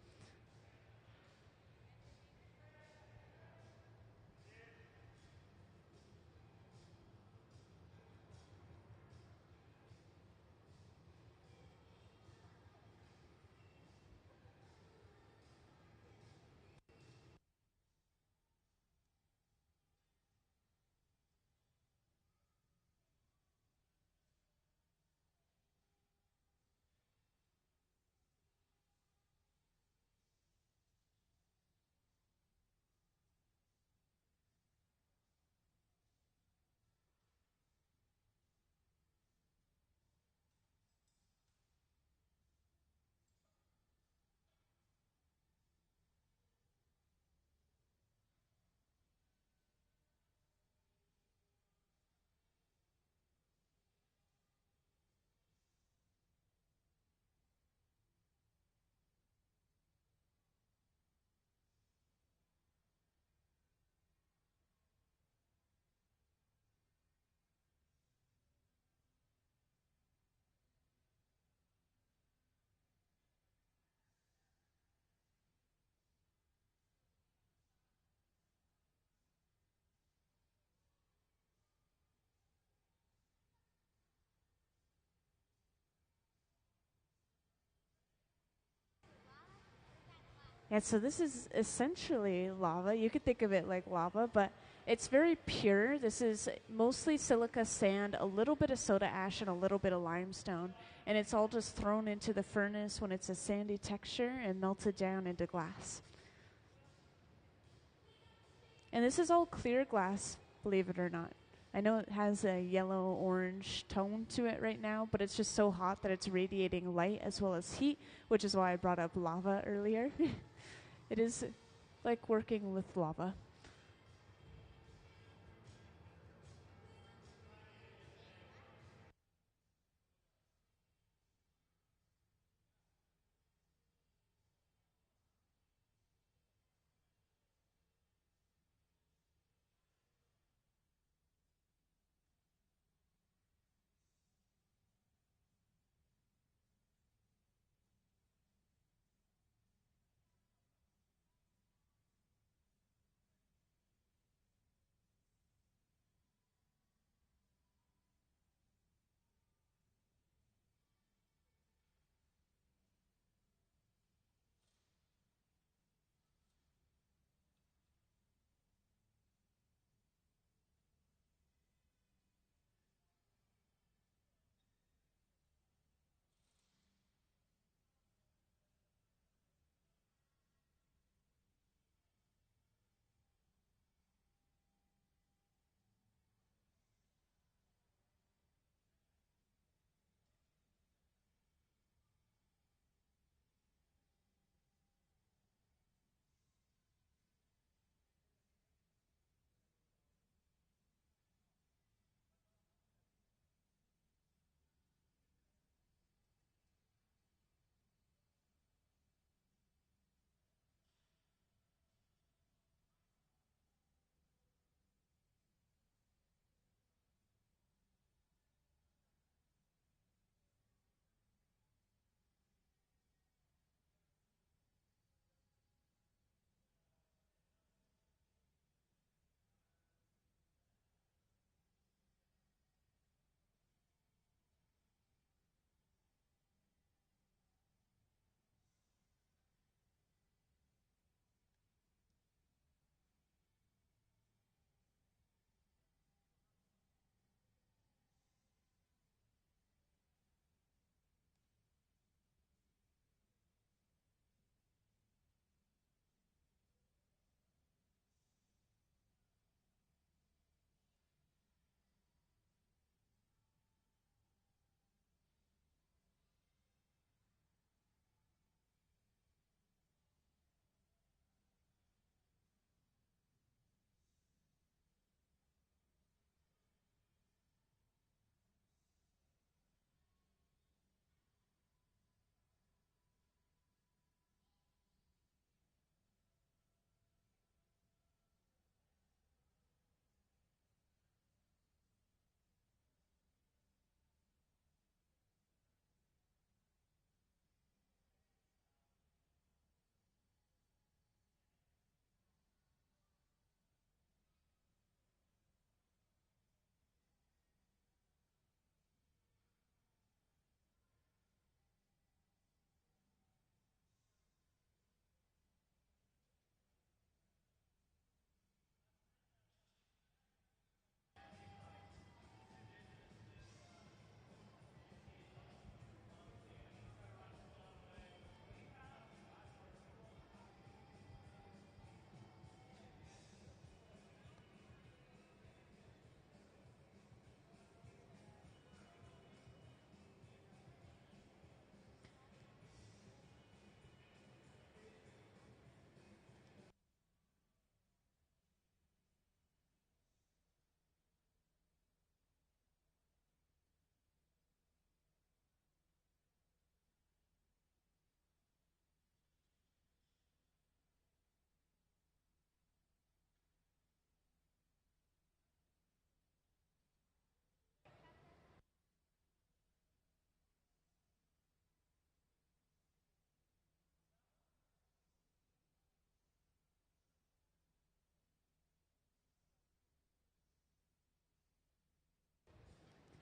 A: Yeah, so this is essentially lava. You could think of it like lava, but it's very pure. This is mostly silica sand, a little bit of soda ash, and a little bit of limestone. And it's all just thrown into the furnace when it's a sandy texture and melted down into glass. And this is all clear glass, believe it or not. I know it has a yellow-orange tone to it right now, but it's just so hot that it's radiating light as well as heat, which is why I brought up lava earlier. It is like working with lava.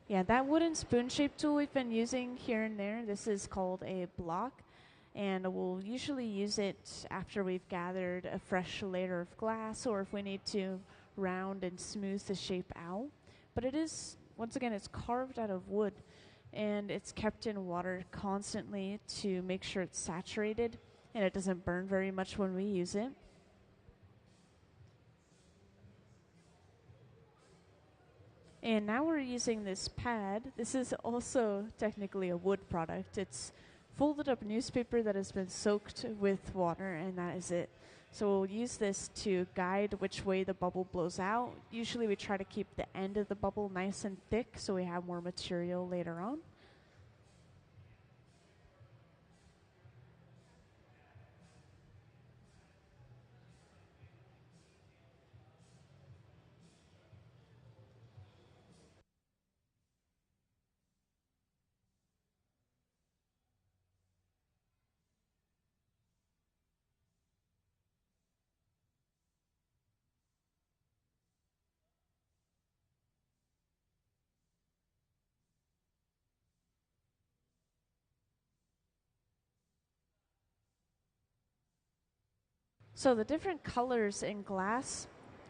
A: Yeah, that wooden spoon-shaped tool we've been using here and there, this is called a block. and we'll usually use it after we've gathered a fresh layer of glass or if we need to round and smooth the shape out. But it is, once again, it's carved out of wood and it's kept in water constantly to make sure it's saturated and it doesn't burn very much when we use it. And now we're using this pad. This is also technically a wood product. It's folded up newspaper that has been soaked with water, and that is it. So we'll use this to guide which way the bubble blows out. Usually we try to keep the end of the bubble nice and thick so we have more material later on. So the different colors in glass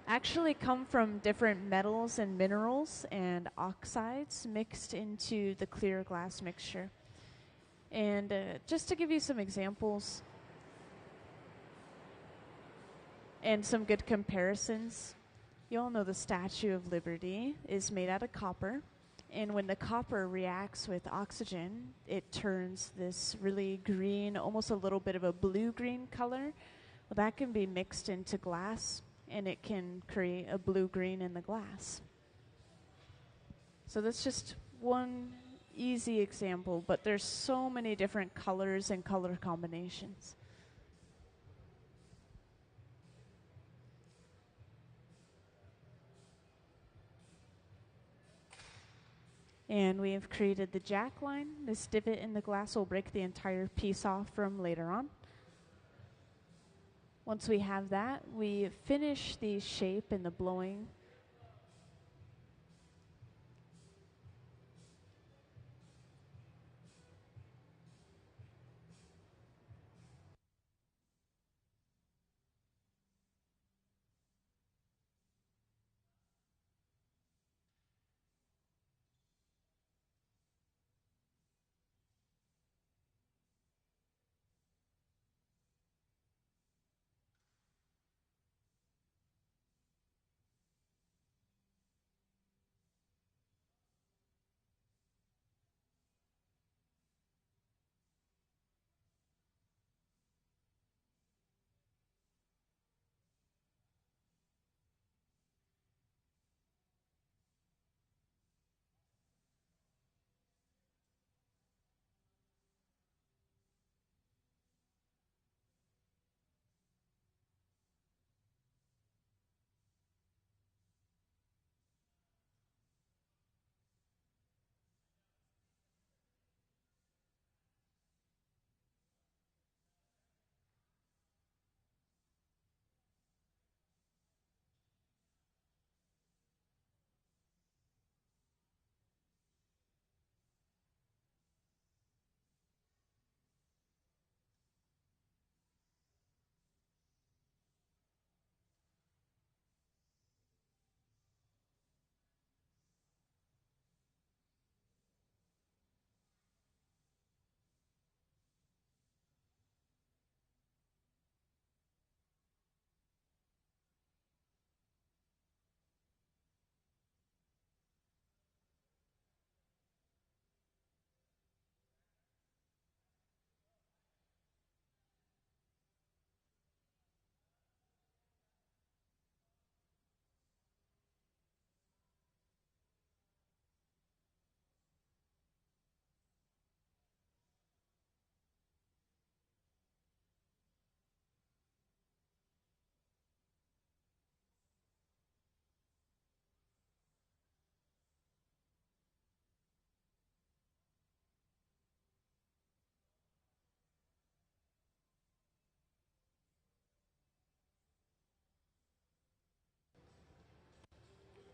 A: actually come from different metals and minerals and oxides mixed into the clear glass mixture. And just to give you some examples and some good comparisons, you all know the Statue of Liberty is made out of copper. And when the copper reacts with oxygen, it turns this really green, almost a little bit of a blue-green color. Well, that can be mixed into glass, and it can create a blue-green in the glass. So that's just one easy example, but there's so many different colors and color combinations. And we have created the jack line. This divot in the glass will break the entire piece off from later on. Once we have that, we finish the shape and the blowing.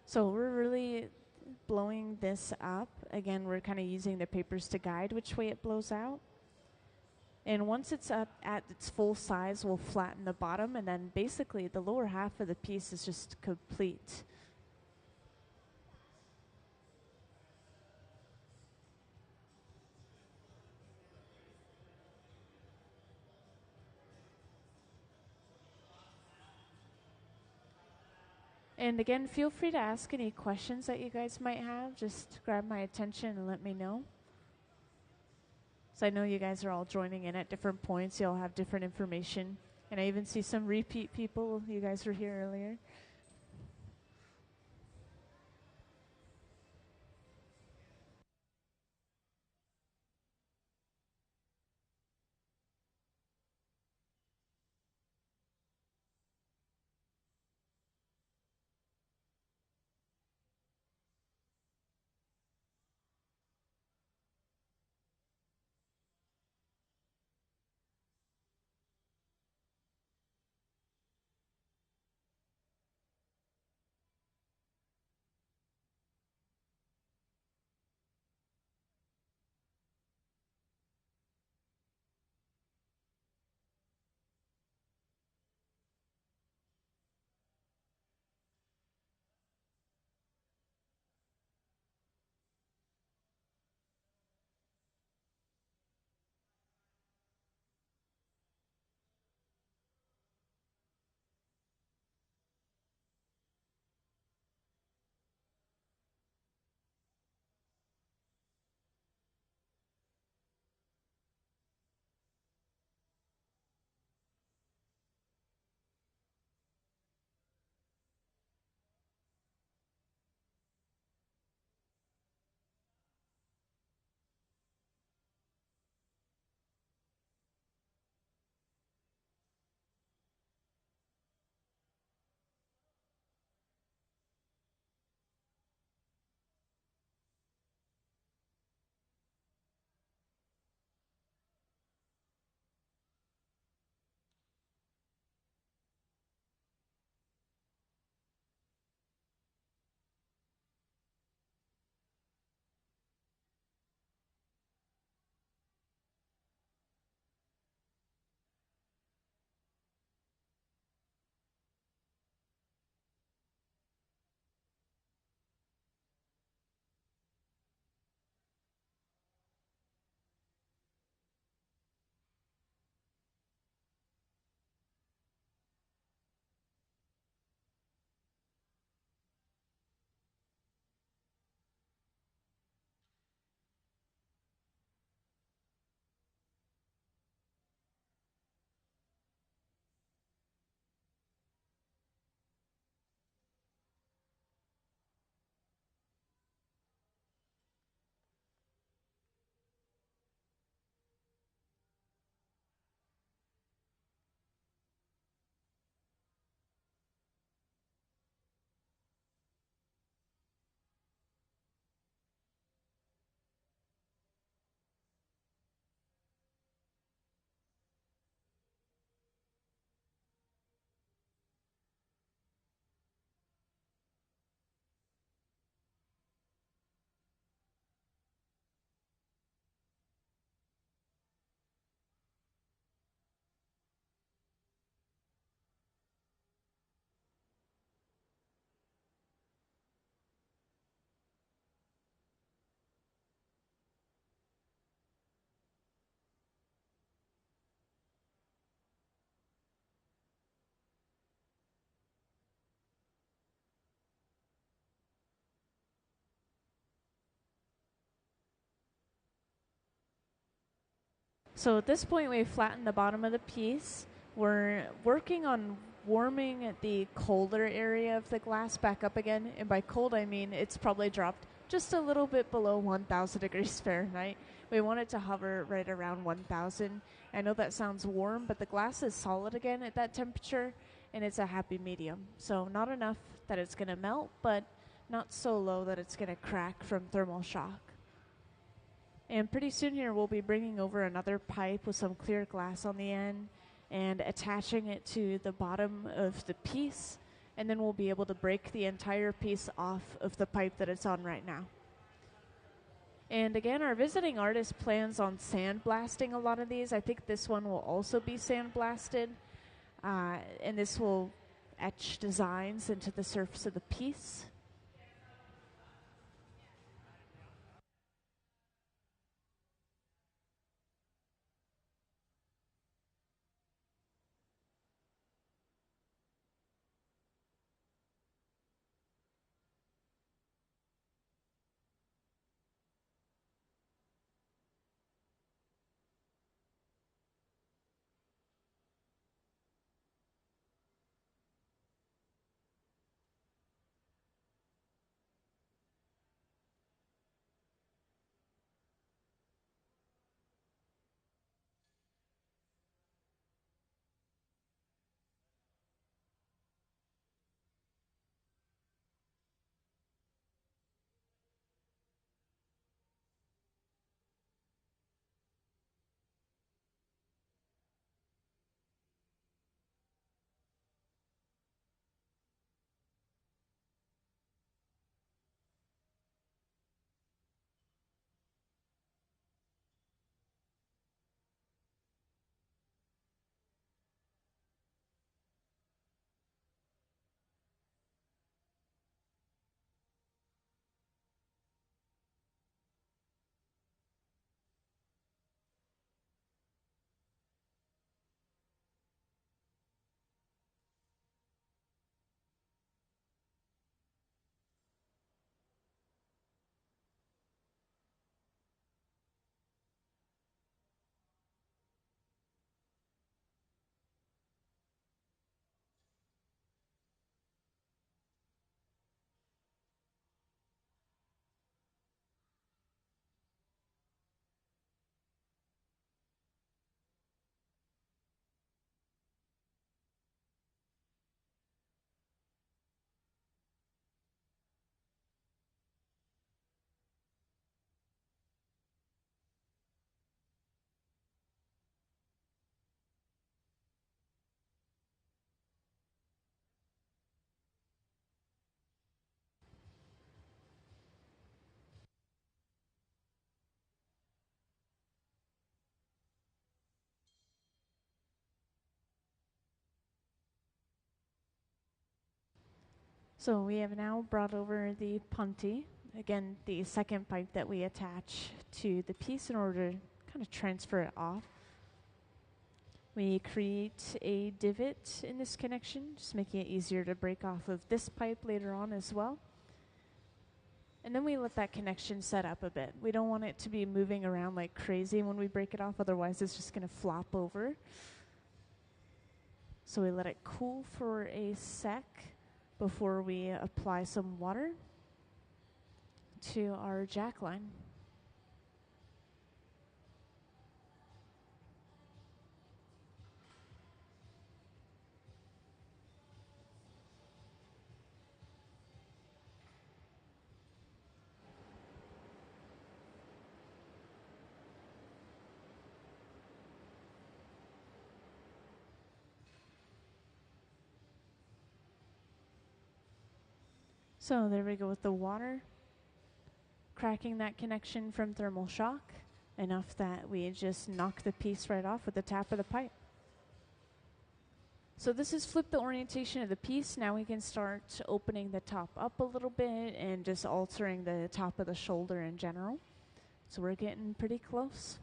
A: So we're really blowing this up. Again, we're kind of using the papers to guide which way it blows out. And once it's at its full size, we'll flatten the bottom, and then basically the lower half of the piece is just complete. And again, feel free to ask any questions that you guys might have. Just grab my attention and let me know. So I know you guys are all joining in at different points. You all have different information. And I even see some repeat people. You guys were here earlier. So at this point, we've flattened the bottom of the piece. We're working on warming the colder area of the glass back up again. And by cold, I mean it's probably dropped just a little bit below 1,000 degrees Fahrenheit. We want it to hover right around 1,000. I know that sounds warm, but the glass is solid again at that temperature, and it's a happy medium. So not enough that it's going to melt, but not so low that it's going to crack from thermal shock. And pretty soon here, we'll be bringing over another pipe with some clear glass on the end and attaching it to the bottom of the piece. And then we'll be able to break the entire piece off of the pipe that it's on right now. And again, our visiting artist plans on sandblasting a lot of these. I think this one will also be sandblasted. And this will etch designs into the surface of the piece. So we have now brought over the punty, again, the second pipe that we attach to the piece in order to kind of transfer it off. We create a divot in this connection, just making it easier to break off of this pipe later on as well. And then we let that connection set up a bit. We don't want it to be moving around like crazy when we break it off, otherwise it's just going to flop over. So we let it cool for a sec before we apply some water to our jack line. So there we go with the water, cracking that connection from thermal shock, enough that we just knock the piece right off with the tap of the pipe. So this has flipped the orientation of the piece. Now we can start opening the top up a little bit and just altering the top of the shoulder in general. So we're getting pretty close.